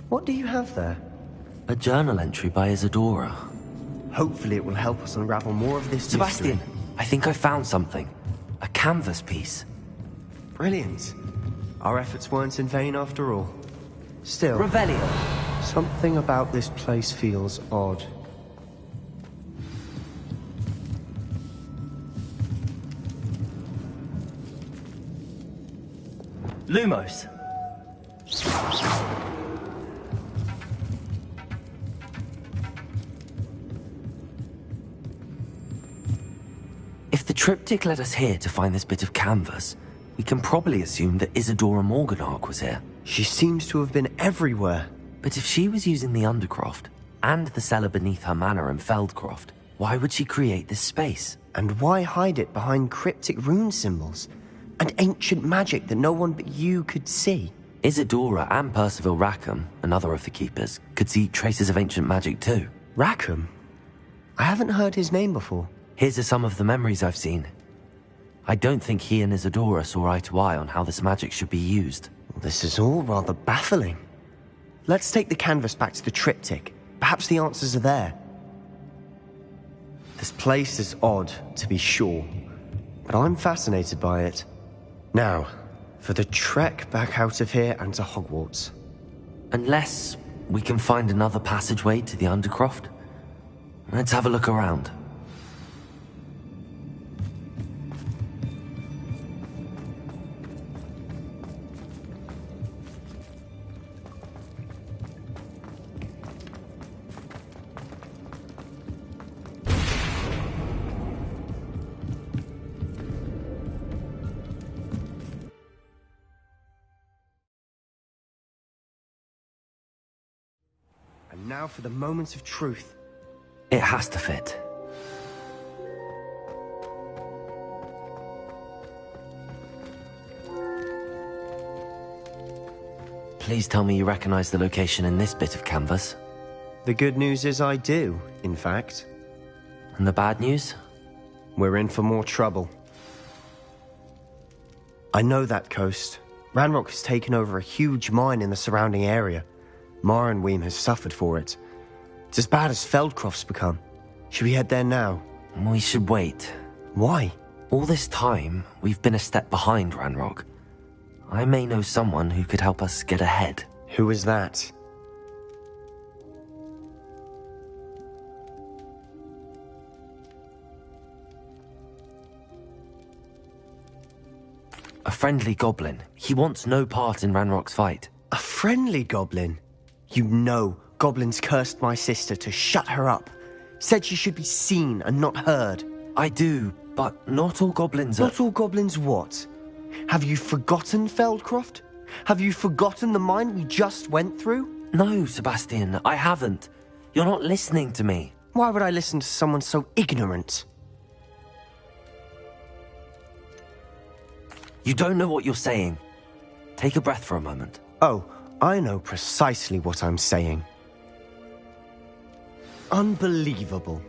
What do you have there? A journal entry by Isadora. Hopefully it will help us unravel more of this Sebastian, mystery. I think I found something. A canvas piece. Brilliant. Our efforts weren't in vain after all. Still... Revelio. Something about this place feels odd. Lumos. If the triptych led us here to find this bit of canvas, we can probably assume that Isadora Morganark was here. She seems to have been everywhere. But if she was using the Undercroft, and the cellar beneath her manor in Feldcroft, why would she create this space? And why hide it behind cryptic rune symbols? And ancient magic that no one but you could see? Isadora and Percival Rackham, another of the Keepers, could see traces of ancient magic too. Rackham? I haven't heard his name before. Here's some of the memories I've seen. I don't think he and Isadora saw eye to eye on how this magic should be used. This is all rather baffling. Let's take the canvas back to the triptych. Perhaps the answers are there. This place is odd, to be sure, but I'm fascinated by it. Now, for the trek back out of here and to Hogwarts. Unless we can find another passageway to the Undercroft. Let's have a look around. And now for the moments of truth. It has to fit. Please tell me you recognize the location in this bit of canvas. The good news is I do, in fact. And the bad news? We're in for more trouble. I know that coast. Ranrock has taken over a huge mine in the surrounding area. Marenweem has suffered for it. It's as bad as Feldcroft's become. Should we head there now? We should wait. Why? All this time, we've been a step behind Ranrock. I may know someone who could help us get ahead. Who is that? A friendly goblin. He wants no part in Ranrock's fight. A friendly goblin? You know, goblins cursed my sister to shut her up. Said she should be seen and not heard. I do, but not all goblins are... Not all goblins what? Have you forgotten Feldcroft? Have you forgotten the mine we just went through? No, Sebastian, I haven't. You're not listening to me. Why would I listen to someone so ignorant? You don't know what you're saying. Take a breath for a moment. Oh, I know precisely what I'm saying. Unbelievable.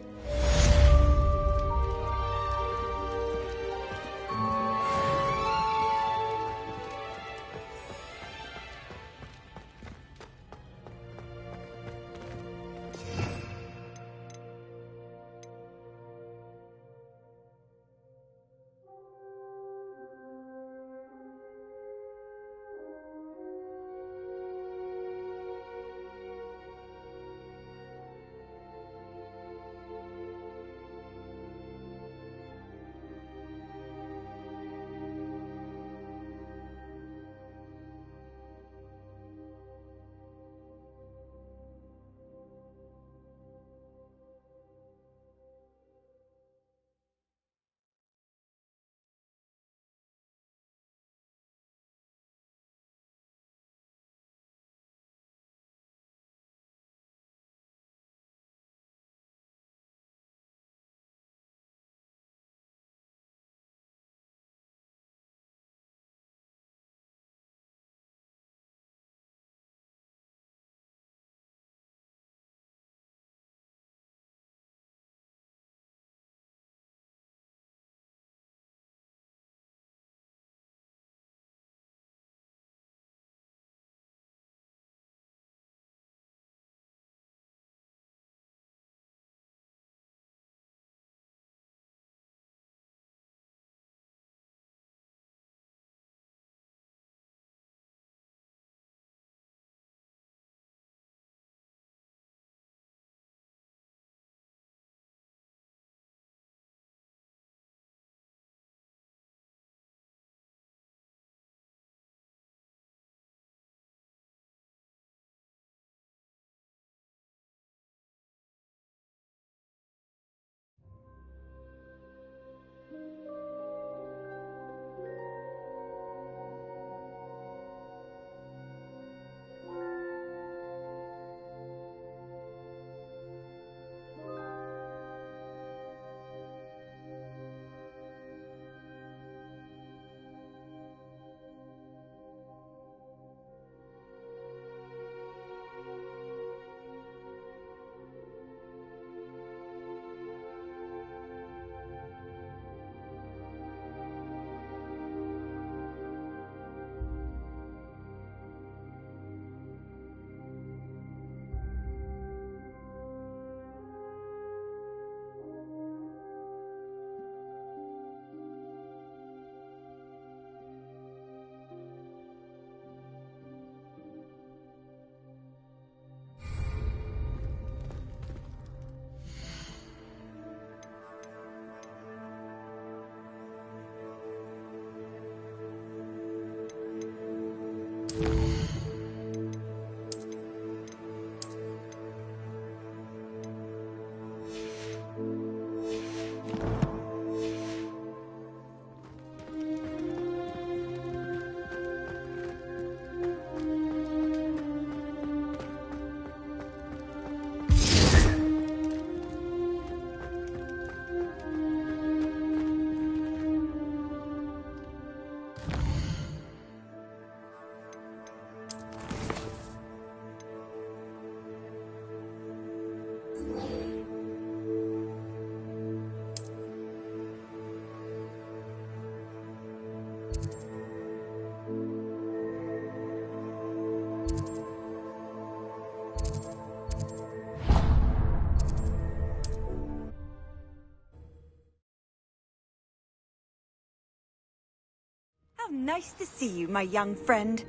How nice to see you, my young friend.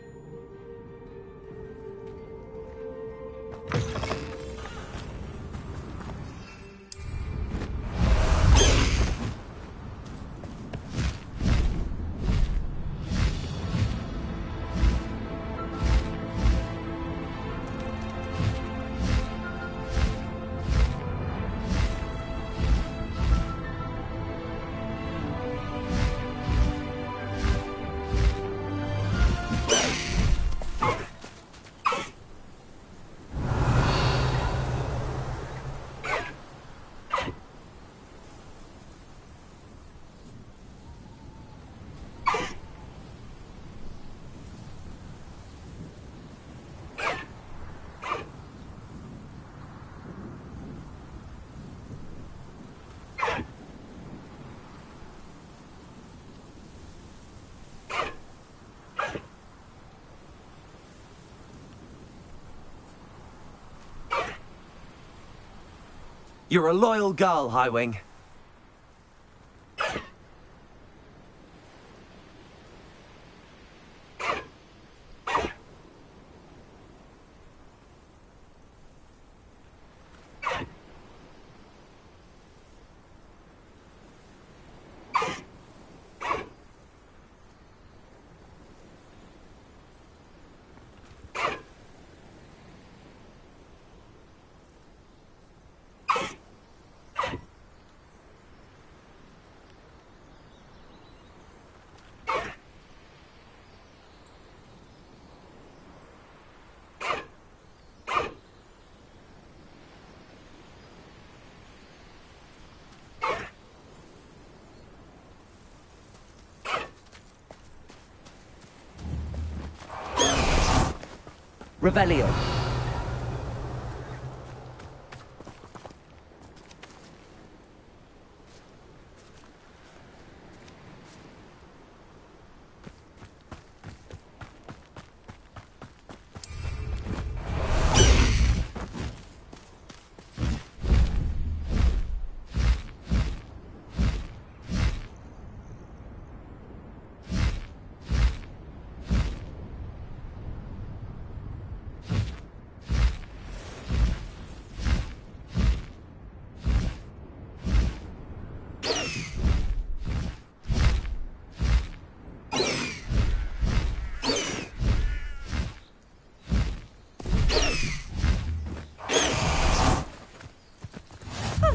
You're a loyal girl, Highwing. Revelio.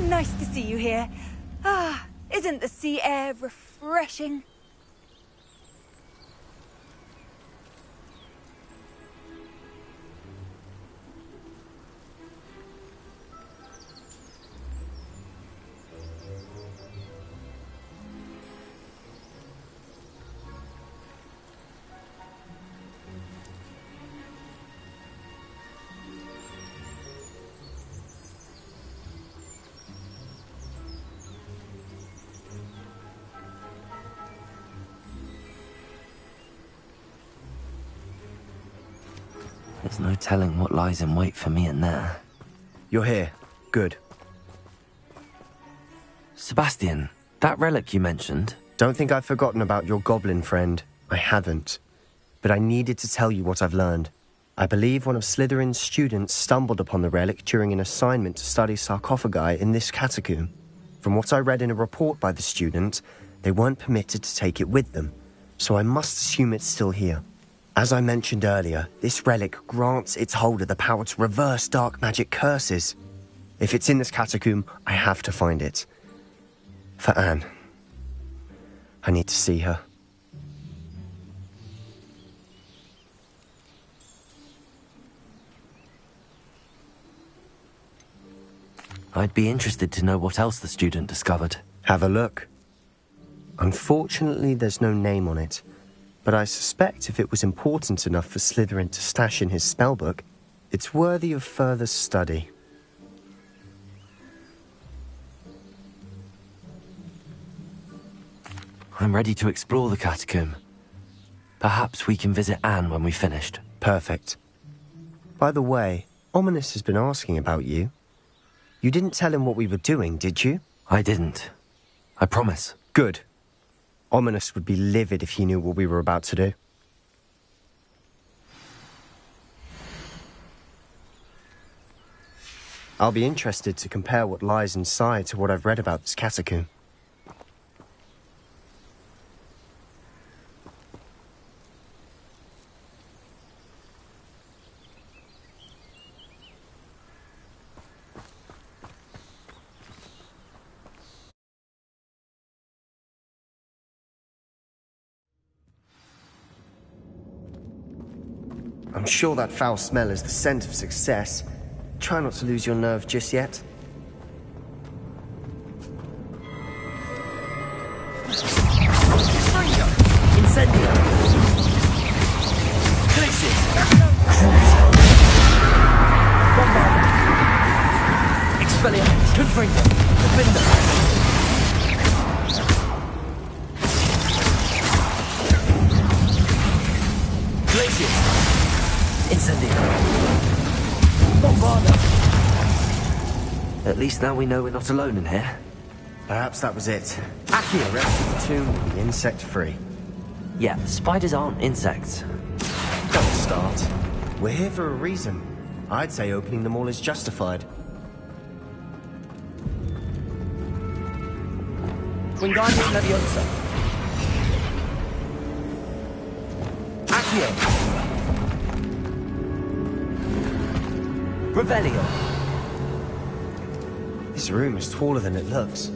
Nice to see you here. Ah, isn't the sea air refreshing? There's no telling what lies in wait for me in there. You're here. Good. Sebastian, that relic you mentioned... Don't think I've forgotten about your goblin friend. I haven't. But I needed to tell you what I've learned. I believe one of Slytherin's students stumbled upon the relic during an assignment to study sarcophagi in this catacomb. From what I read in a report by the student, they weren't permitted to take it with them, so I must assume it's still here. As I mentioned earlier, this relic grants its holder the power to reverse dark magic curses. If it's in this catacomb, I have to find it. For Anne. I need to see her. I'd be interested to know what else the student discovered. Have a look. Unfortunately, there's no name on it, but I suspect if it was important enough for Slytherin to stash in his spellbook, it's worthy of further study. I'm ready to explore the catacomb. Perhaps we can visit Anne when we've finished. Perfect. By the way, Ominous has been asking about you. You didn't tell him what we were doing, did you? I didn't. I promise. Good. Ominous would be livid if he knew what we were about to do. I'll be interested to compare what lies inside to what I've read about this catacomb. I'm sure that foul smell is the scent of success. Try not to lose your nerve just yet. Incendio! Glacius! Bombard! Expelliarmus! Confringo! Defender! Glacius! Incendio! Bombarda! At least now we know we're not alone in here. Perhaps that was it. Accio, the rest of the tomb will be insect-free. Yeah, spiders aren't insects. Don't start. We're here for a reason. I'd say opening them all is justified. Wingardium Leviosa. Accio. Revelio. This room is taller than it looks.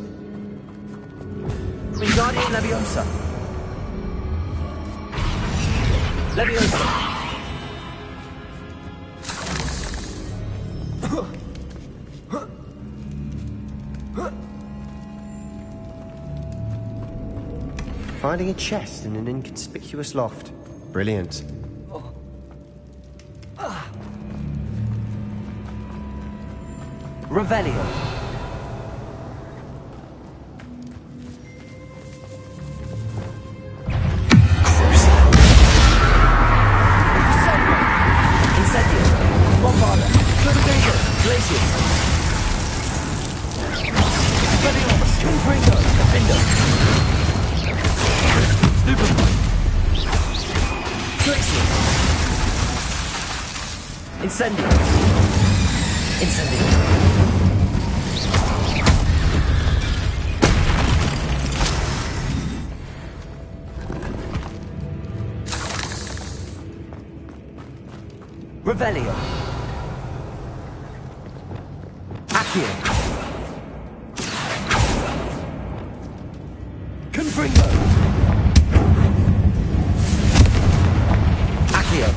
Wingardium Leviosa. Leviosa. Finding a chest in an inconspicuous loft. Brilliant. Revelio. Incendio. Bombarda. Tornado. Glacius. Expelliarmus. Confringo. Defender. Stupefy. Glacius. Incendio. Incendio. Revelio. Accio. Confringo. Accio.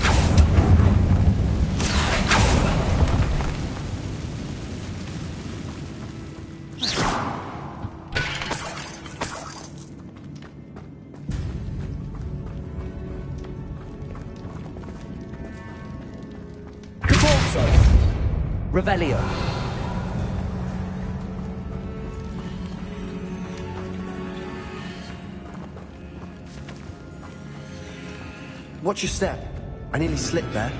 Revelio. Watch your step. I nearly slipped there.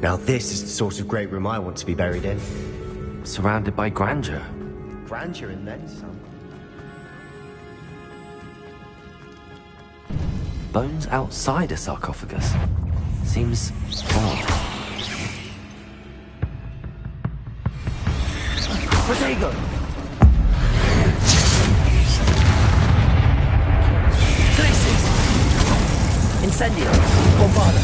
Now this is the sort of great room I want to be buried in. Surrounded by grandeur. Grandeur and then some. Bones outside a sarcophagus. Seems odd. Protego! Crisis! Incendio! Bombarda!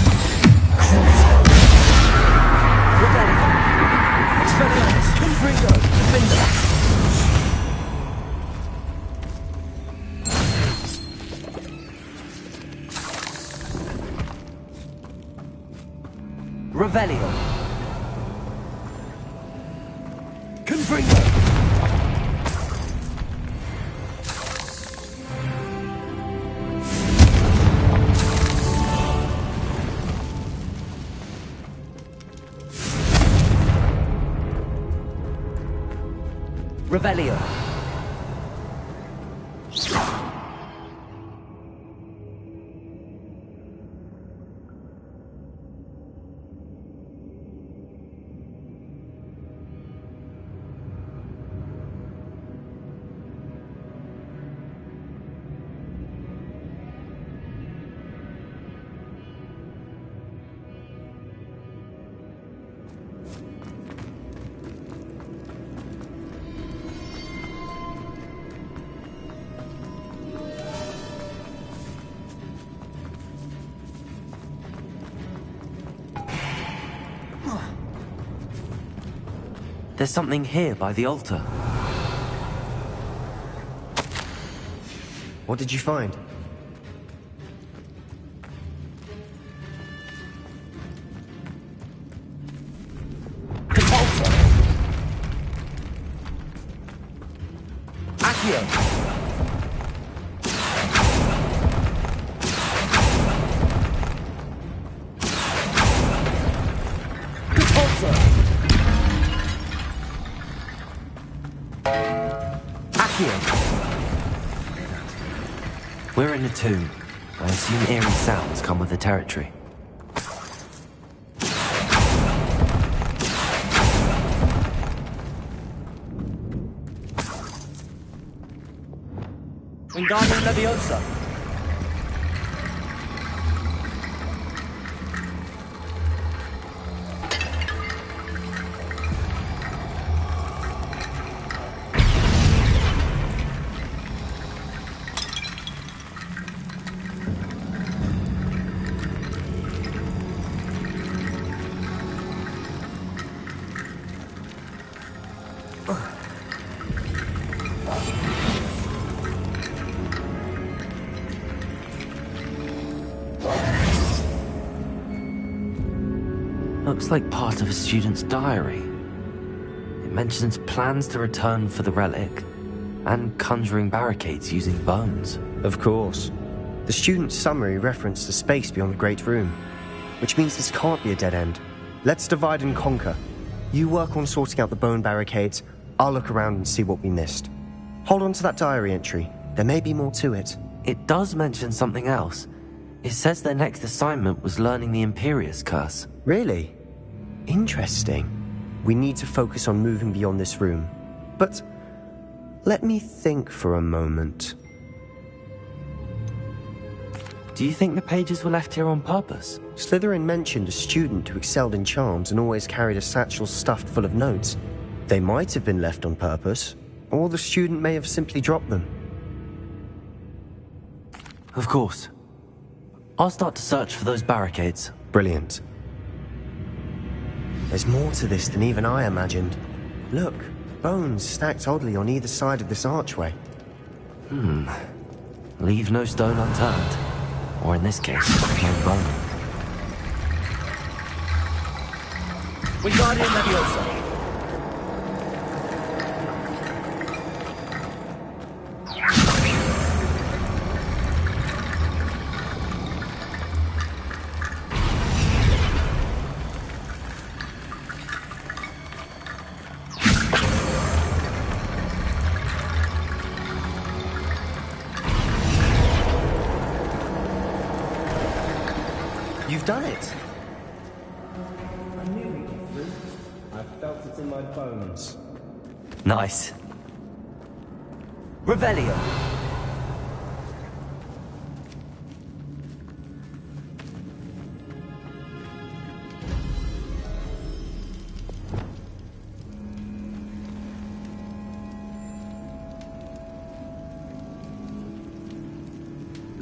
Rebellion! Expelliarmus! Confringo! Defender! Revelio! Confringo! Revelio. There's something here by the altar. What did you find? Repulsor! Accio! Repulsor! We're in a tomb. I assume eerie sounds come with the territory. Wingardium Leviosa! Looks like part of a student's diary. It mentions plans to return for the relic, and conjuring barricades using bones. Of course. The student's summary referenced the space beyond the Great Room, which means this can't be a dead end. Let's divide and conquer. You work on sorting out the bone barricades, I'll look around and see what we missed. Hold on to that diary entry. There may be more to it. It does mention something else. It says their next assignment was learning the Imperius Curse. Really? Interesting. We need to focus on moving beyond this room. But let me think for a moment. Do you think the pages were left here on purpose? Slytherin mentioned a student who excelled in charms and always carried a satchel stuffed full of notes. They might have been left on purpose, or the student may have simply dropped them. Of course. I'll start to search for those barricades. Brilliant. There's more to this than even I imagined. Look, bones stacked oddly on either side of this archway. Leave no stone unturned. Or in this case, no bone. Wingardium Leviosa! You've done it! I knew we'd get through. I felt it in my bones. Nice. Revelio!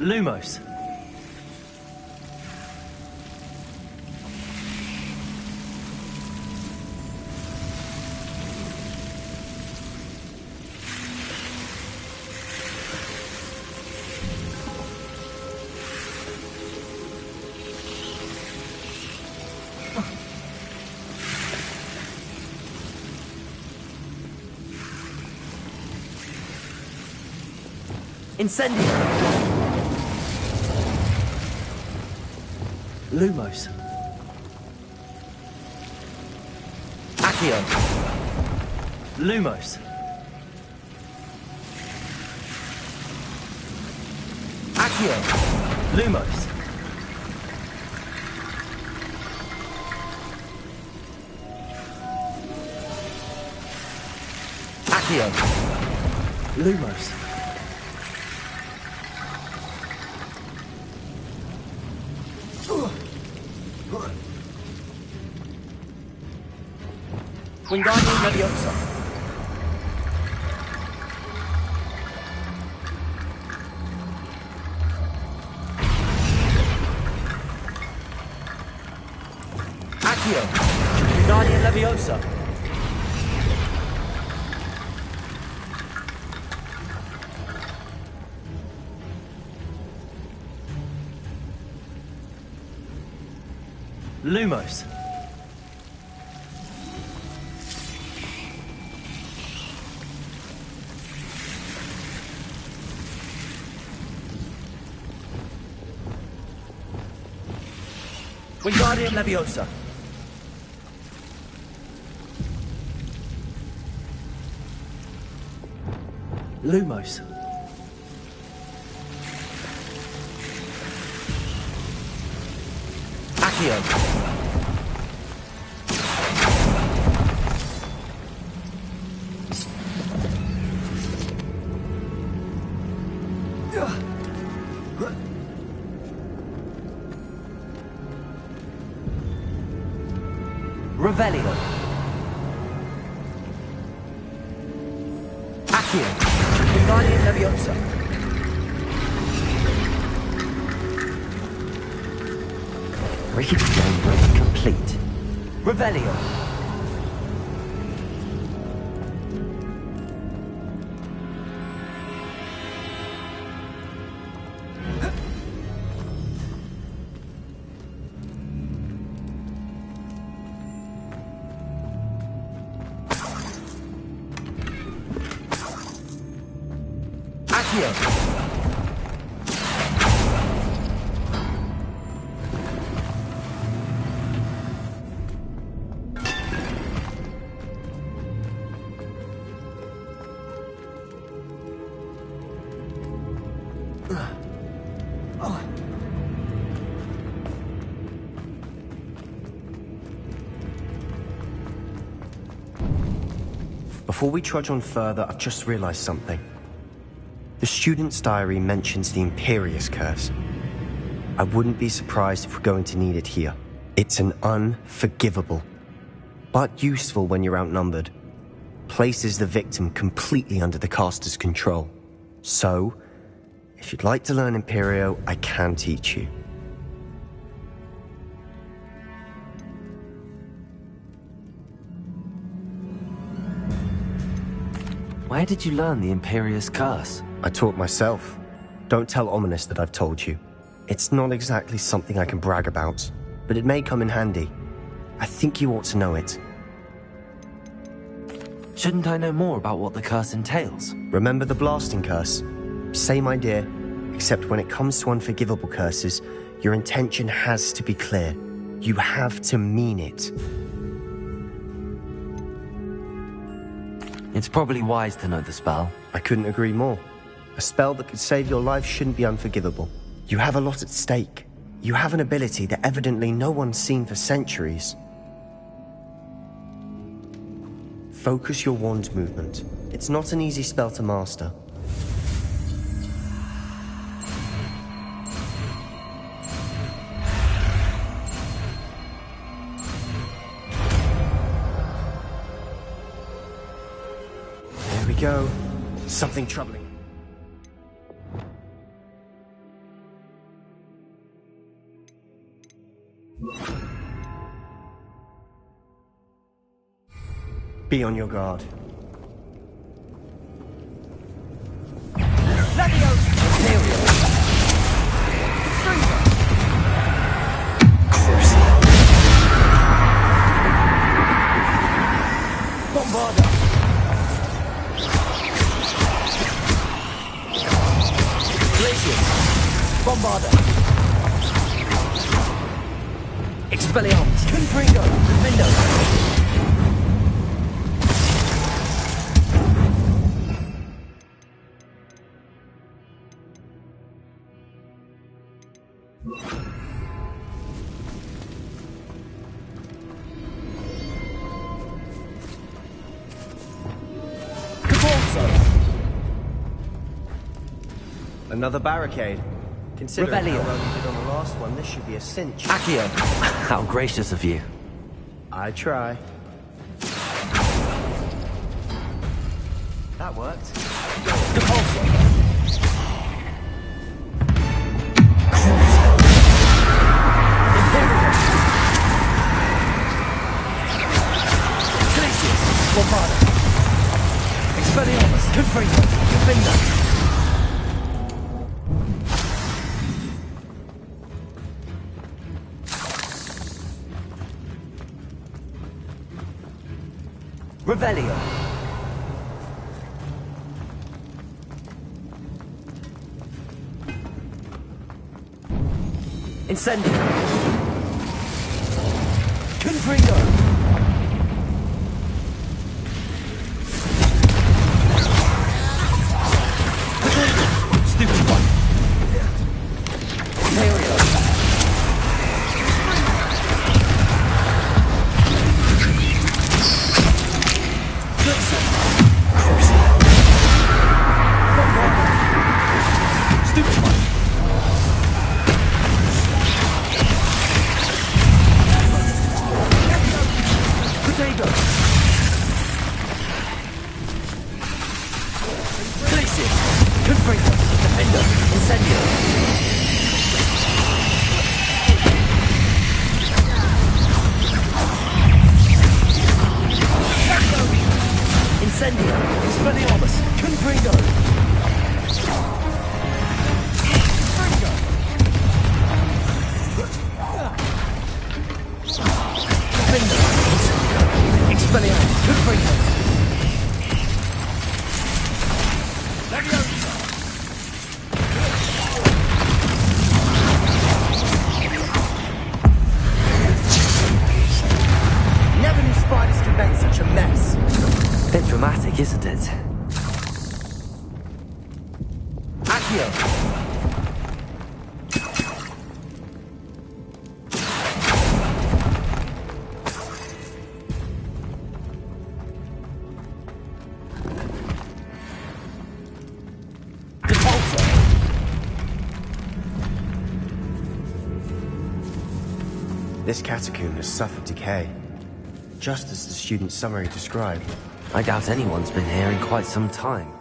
Lumos. Incendio! Lumos. Accio. Lumos. Accio. Lumos. Accio. Lumos. Wingardium Leviosa. Accio. Wingardium Leviosa. Lumos. Wingardium Leviosa. Lumos. Accio. Revelio. Accio. Wingardium Leviosa. Regain complete. Revelio. Accio. Before we trudge on further, I've just realized something. The student's diary mentions the Imperious Curse. I wouldn't be surprised if we're going to need it here. It's an unforgivable, but useful when you're outnumbered. Places the victim completely under the caster's control. So, if you'd like to learn Imperio, I can teach you. Where did you learn the Imperious Curse? I taught myself. Don't tell Ominous that I've told you. It's not exactly something I can brag about, but it may come in handy. I think you ought to know it. Shouldn't I know more about what the curse entails? Remember the blasting curse? Same idea, except when it comes to unforgivable curses, your intention has to be clear. You have to mean it. It's probably wise to know the spell. I couldn't agree more. A spell that could save your life shouldn't be unforgivable. You have a lot at stake. You have an ability that evidently no one's seen for centuries. Focus your wand movement. It's not an easy spell to master. There we go. Something troubling. Be on your guard. Bombarder! Expelliarmus! Confringo! Defendo! Another barricade. Considering Revelio. how well you did on the last one, this should be a cinch. Accio! How gracious of you. I try. That worked. Depulso! Imperial! Glacius! Bombarda! Expelliarmus! Confringo! Defender! Revelio. Incendio. Confringo. Stupid one. Imperial. Stupid one. Potato. Glacius. Confringo. Defender. Incendio. Incendio. Expelliarmus. Confringo. Expelliarmus. Confringo. Never knew spiders could make such a mess. Bit dramatic, isn't it? Accio! Depulso! This catacomb has suffered decay, just as the student's summary described. I doubt anyone's been here in quite some time.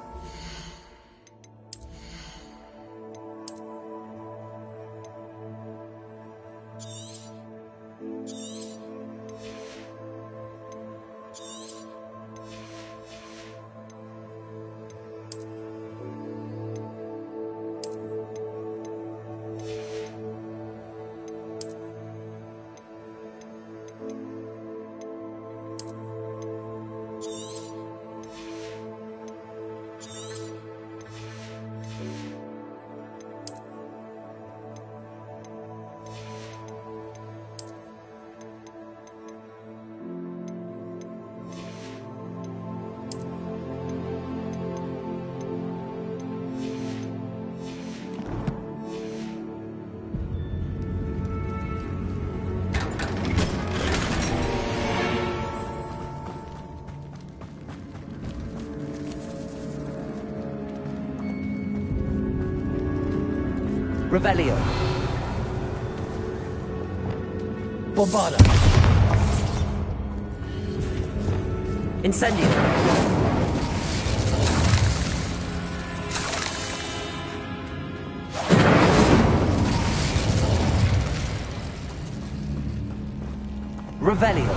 Revelio. Bombarda. Incendio. Revelio.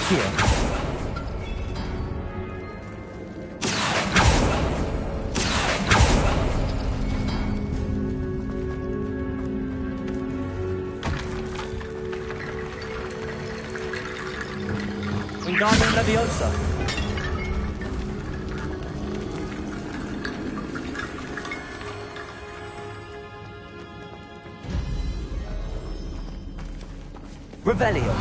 Accio. Wingardium Leviosa. Revelio.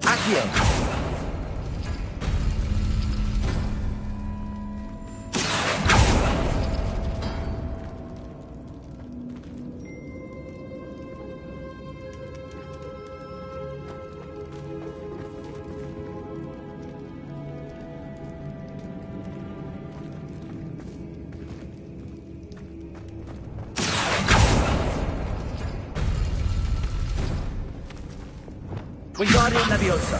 Accio. Wingardium Leviosa.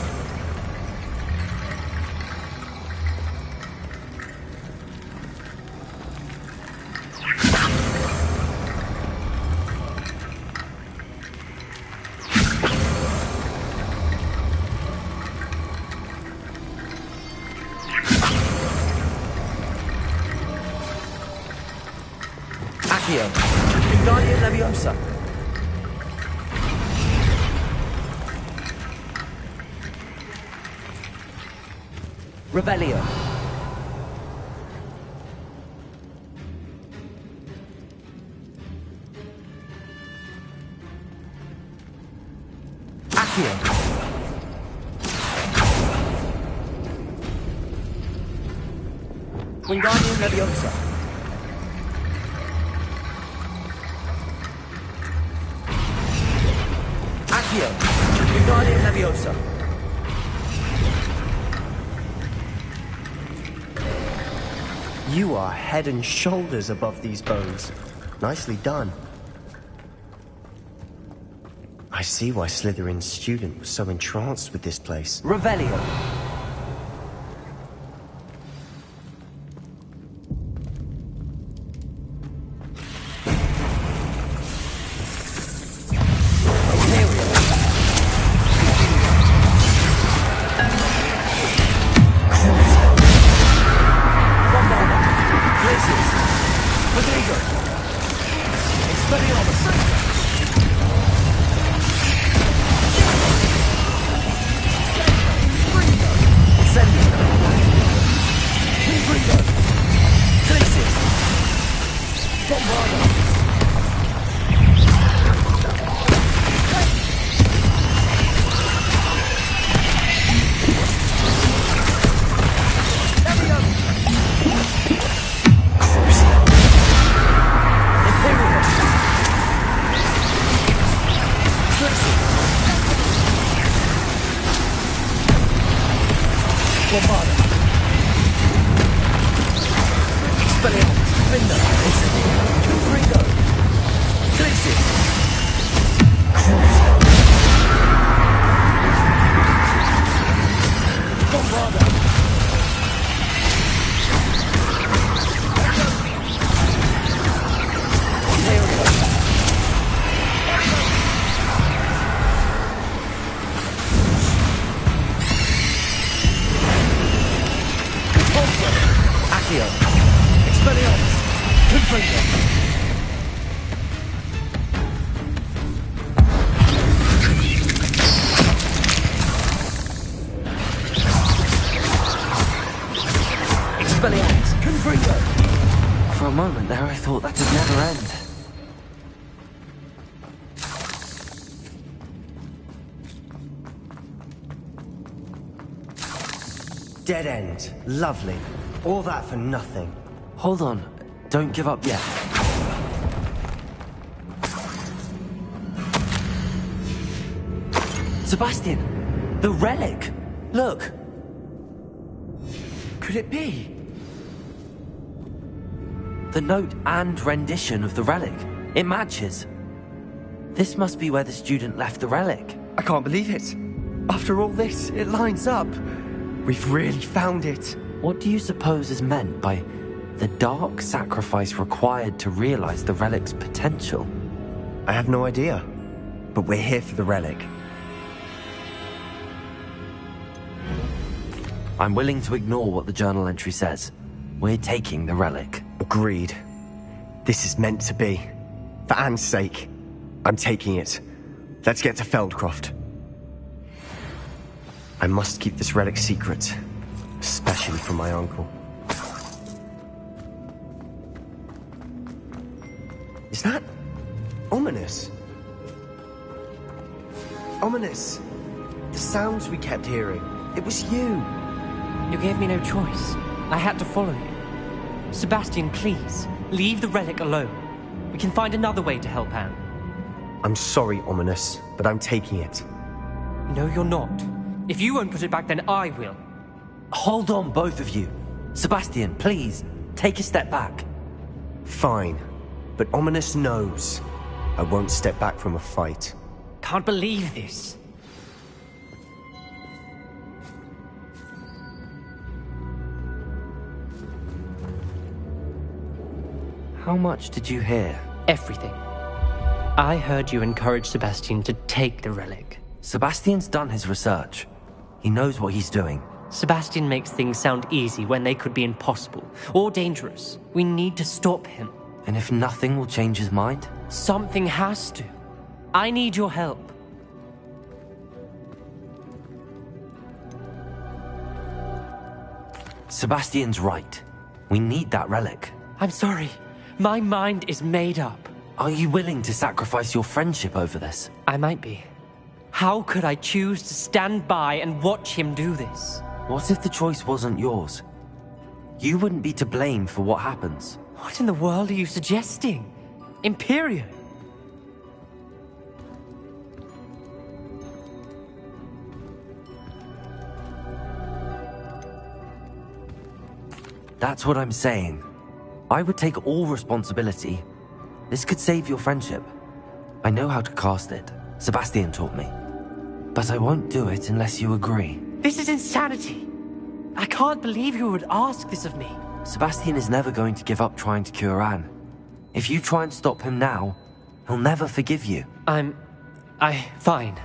Accio. Wingardium Leviosa. Revelio. Accio. Wingardium Leviosa. Accio. Wingardium Leviosa. You are head and shoulders above these bones. Nicely done. I see why Slytherin's student was so entranced with this place. Revelio. For a moment there, I thought that would never end. Dead end. Lovely. All that for nothing. Hold on. Don't give up yet. Sebastian! The relic! Look! Could it be? The note and rendition of the relic. It matches. This must be where the student left the relic. I can't believe it. After all this, it lines up. We've really found it. What do you suppose is meant by The dark sacrifice required to realize the relic's potential. I have no idea, but we're here for the relic. I'm willing to ignore what the journal entry says. We're taking the relic. Agreed. This is meant to be. For Anne's sake, I'm taking it. Let's get to Feldcroft. I must keep this relic secret, especially from my uncle. Is that ominous? Ominous! The sounds we kept hearing. It was you! You gave me no choice. I had to follow you. Sebastian, please, leave the relic alone. We can find another way to help Anne. I'm sorry, Ominous, but I'm taking it. No, you're not. If you won't put it back, then I will. Hold on, both of you. Sebastian, please, take a step back. Fine, but Ominous knows I won't step back from a fight. Can't believe this. How much did you hear? Everything. I heard you encourage Sebastian to take the relic. Sebastian's done his research. He knows what he's doing. Sebastian makes things sound easy when they could be impossible or dangerous. We need to stop him. And if nothing will change his mind? Something has to. I need your help. Sebastian's right. We need that relic. I'm sorry. My mind is made up. Are you willing to sacrifice your friendship over this? I might be. How could I choose to stand by and watch him do this? What if the choice wasn't yours? You wouldn't be to blame for what happens. What in the world are you suggesting? Imperio? That's what I'm saying. I would take all responsibility. This could save your friendship. I know how to cast it. Sebastian taught me. But I won't do it unless you agree. This is insanity. I can't believe you would ask this of me. Sebastian is never going to give up trying to cure Anne. If you try and stop him now, he'll never forgive you. Fine.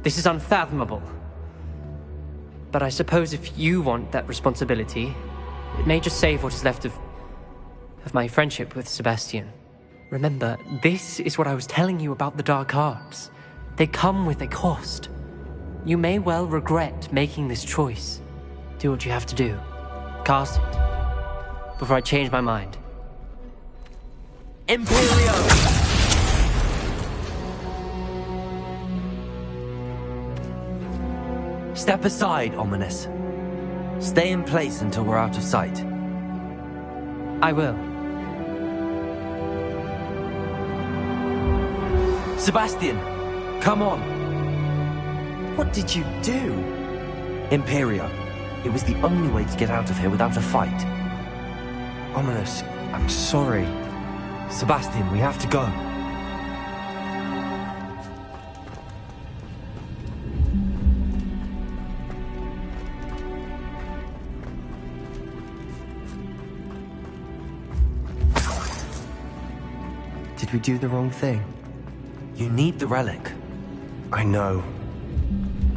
This is unfathomable. But I suppose if you want that responsibility, it may just save what is left of my friendship with Sebastian. Remember, this is what I was telling you about the dark arts. They come with a cost. You may well regret making this choice. Do what you have to do. Cast it. Before I change my mind. Imperio! Step aside, Ominous. Stay in place until we're out of sight. I will. Sebastian, come on. What did you do? Imperio. It was the only way to get out of here without a fight. Ominous, I'm sorry. Sebastian, we have to go. Did we do the wrong thing? You need the relic. I know.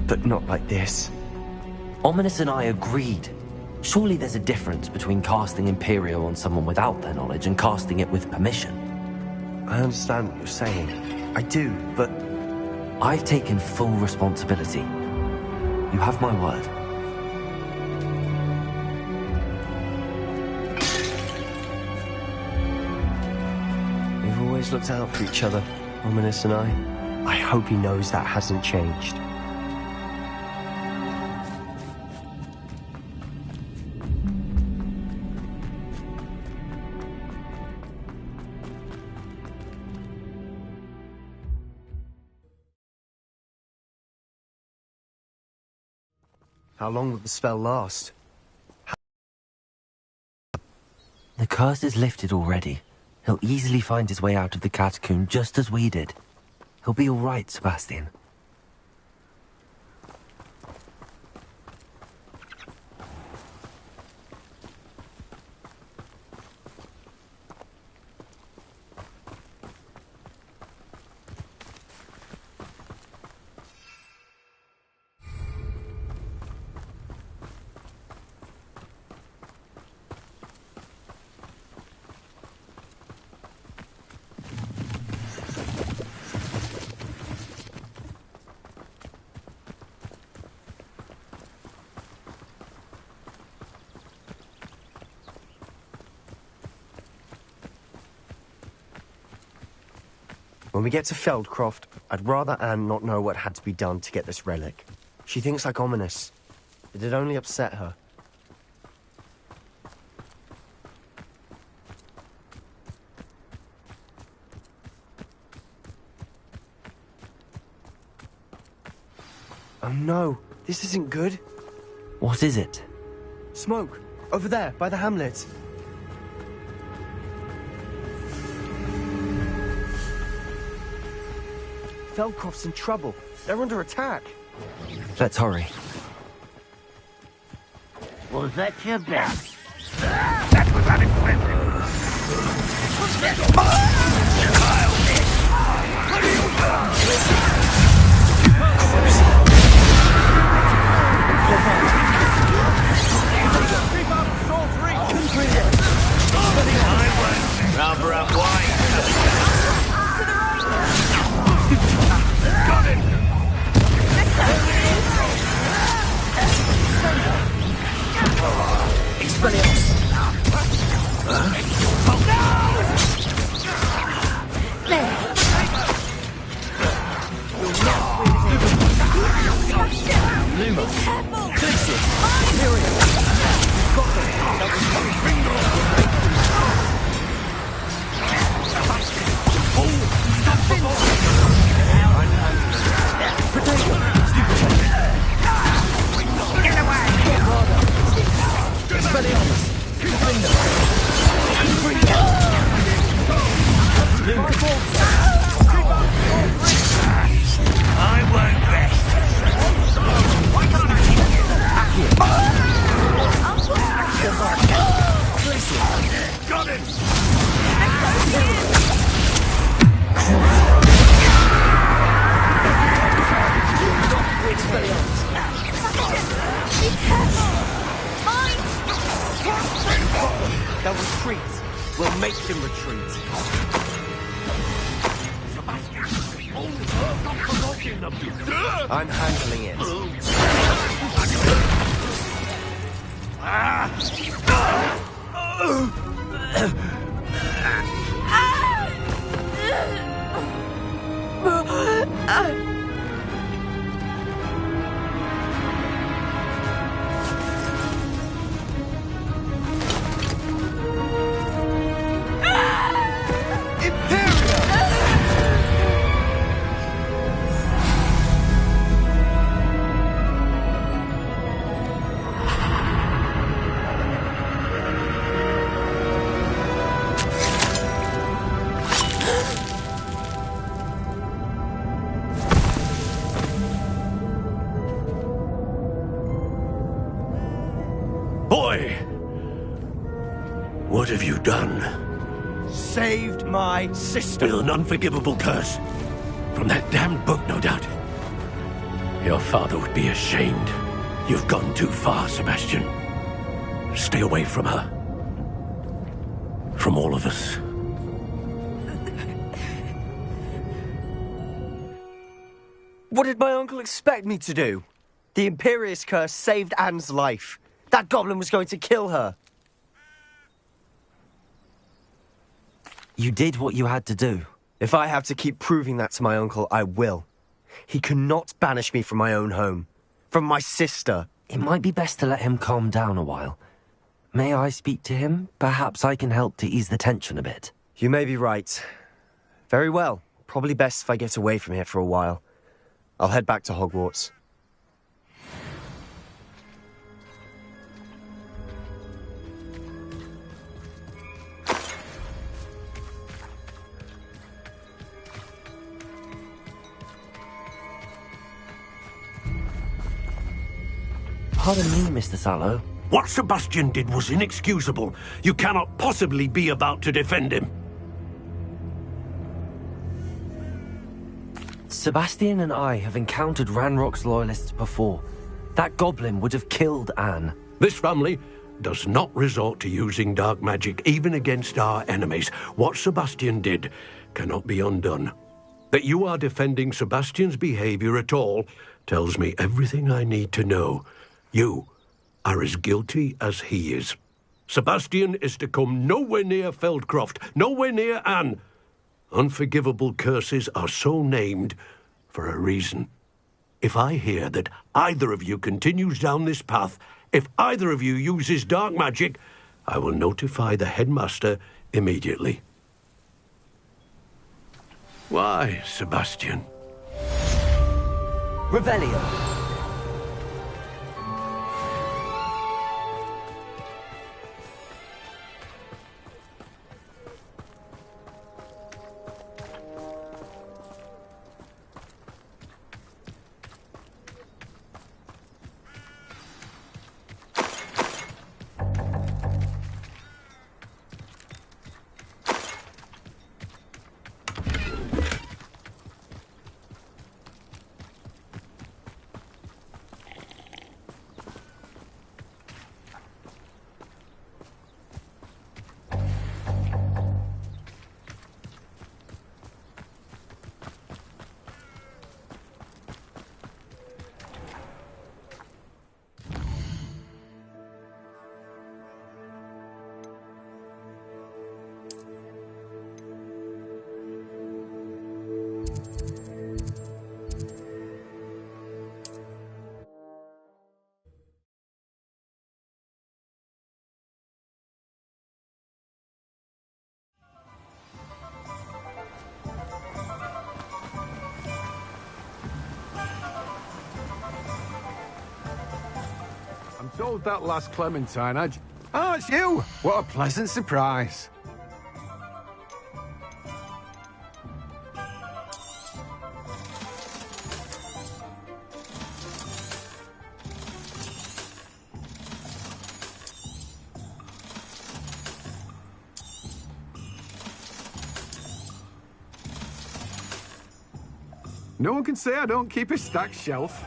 But not like this. Ominous and I agreed. Surely there's a difference between casting Imperio on someone without their knowledge and casting it with permission. I understand what you're saying. I do, but... I've taken full responsibility. You have my word. We've always looked out for each other, Ominous and I. I hope he knows that hasn't changed. How long will the spell last? The curse is lifted already. He'll easily find his way out of the catacomb just as we did. He'll be all right, Sebastian. When we get to Feldcroft, I'd rather Anne not know what had to be done to get this relic. She thinks like ominous. It'd only upset her. Oh no, this isn't good. What is it? Smoke, over there, by the hamlet. Feldcroft's in trouble. They're under attack. Let's hurry. Was that your best? That was unimpressive. Rubber up wide. Got it! Expelliarmus. Luma. Clixis. Miriam. I won't rest. Got it! They'll retreat. We'll make them retreat. I'm handling it. Boy! What have you done? Saved my sister. With an unforgivable curse. From that damned book, no doubt. Your father would be ashamed. You've gone too far, Sebastian. Stay away from her. From all of us. What did my uncle expect me to do? The Imperious curse saved Anne's life. That goblin was going to kill her. You did what you had to do. If I have to keep proving that to my uncle, I will. He cannot banish me from my own home. From my sister. It might be best to let him calm down a while. May I speak to him? Perhaps I can help to ease the tension a bit. You may be right. Very well. Probably best if I get away from here for a while. I'll head back to Hogwarts. Pardon me, Mr. Sallow. What Sebastian did was inexcusable. You cannot possibly be about to defend him. Sebastian and I have encountered Ranrock's loyalists before. That goblin would have killed Anne. This family does not resort to using dark magic even against our enemies. What Sebastian did cannot be undone. That you are defending Sebastian's behavior at all tells me everything I need to know. You are as guilty as he is. Sebastian is to come nowhere near Feldcroft, nowhere near Anne. Unforgivable curses are so named for a reason. If I hear that either of you continues down this path, if either of you uses dark magic, I will notify the headmaster immediately. Why, Sebastian? Revelio. I'm told that last Clementine had... Oh, it's you! What a pleasant surprise. No one can say I don't keep a stacked shelf.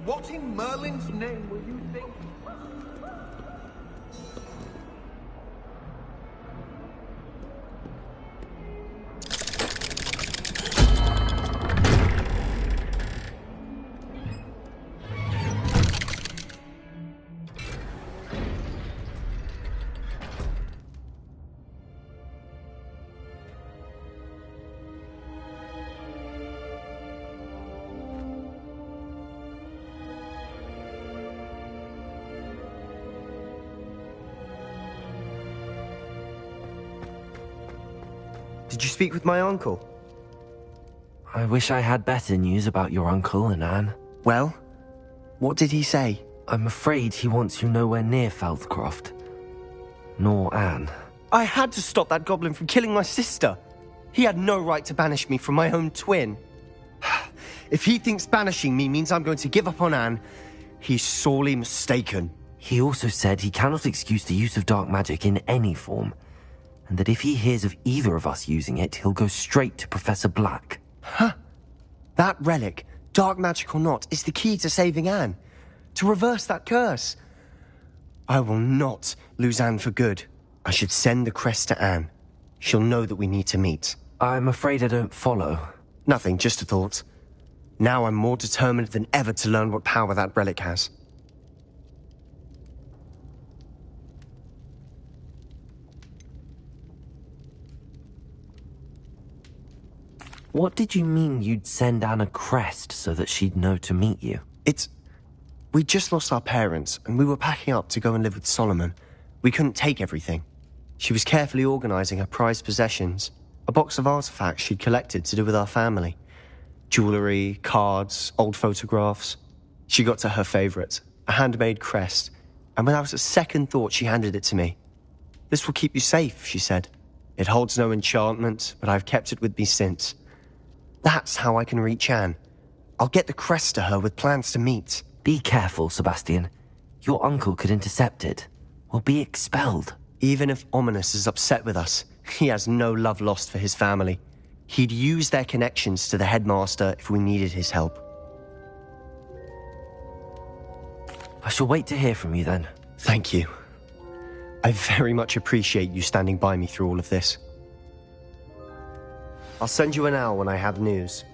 What in Merlin's name were you thinking? Did you speak with my uncle? I wish I had better news about your uncle and Anne. Well, what did he say? I'm afraid he wants you nowhere near Feldcroft. Nor Anne. I had to stop that goblin from killing my sister. He had no right to banish me from my own twin. If he thinks banishing me means I'm going to give up on Anne, he's sorely mistaken. He also said he cannot excuse the use of dark magic in any form, and that if he hears of either of us using it, he'll go straight to Professor Black. Huh? That relic, dark magic or not, is the key to saving Anne. To reverse that curse. I will not lose Anne for good. I should send the crest to Anne. She'll know that we need to meet. I'm afraid I don't follow. Nothing, just a thought. Now I'm more determined than ever to learn what power that relic has. What did you mean you'd send Anne a crest so that she'd know to meet you? We just lost our parents, and we were packing up to go and live with Solomon. We couldn't take everything. She was carefully organising her prized possessions, a box of artifacts she'd collected to do with our family. Jewellery, cards, old photographs. She got to her favourite, a handmade crest, and without a second thought she handed it to me. This will keep you safe, she said. It holds no enchantment, but I've kept it with me since. That's how I can reach Anne. I'll get the crest to her with plans to meet. Be careful, Sebastian. Your uncle could intercept it. We'll be expelled. Even if Ominous is upset with us, he has no love lost for his family. He'd use their connections to the headmaster if we needed his help. I shall wait to hear from you then. Thank you. I very much appreciate you standing by me through all of this. I'll send you an owl when I have news.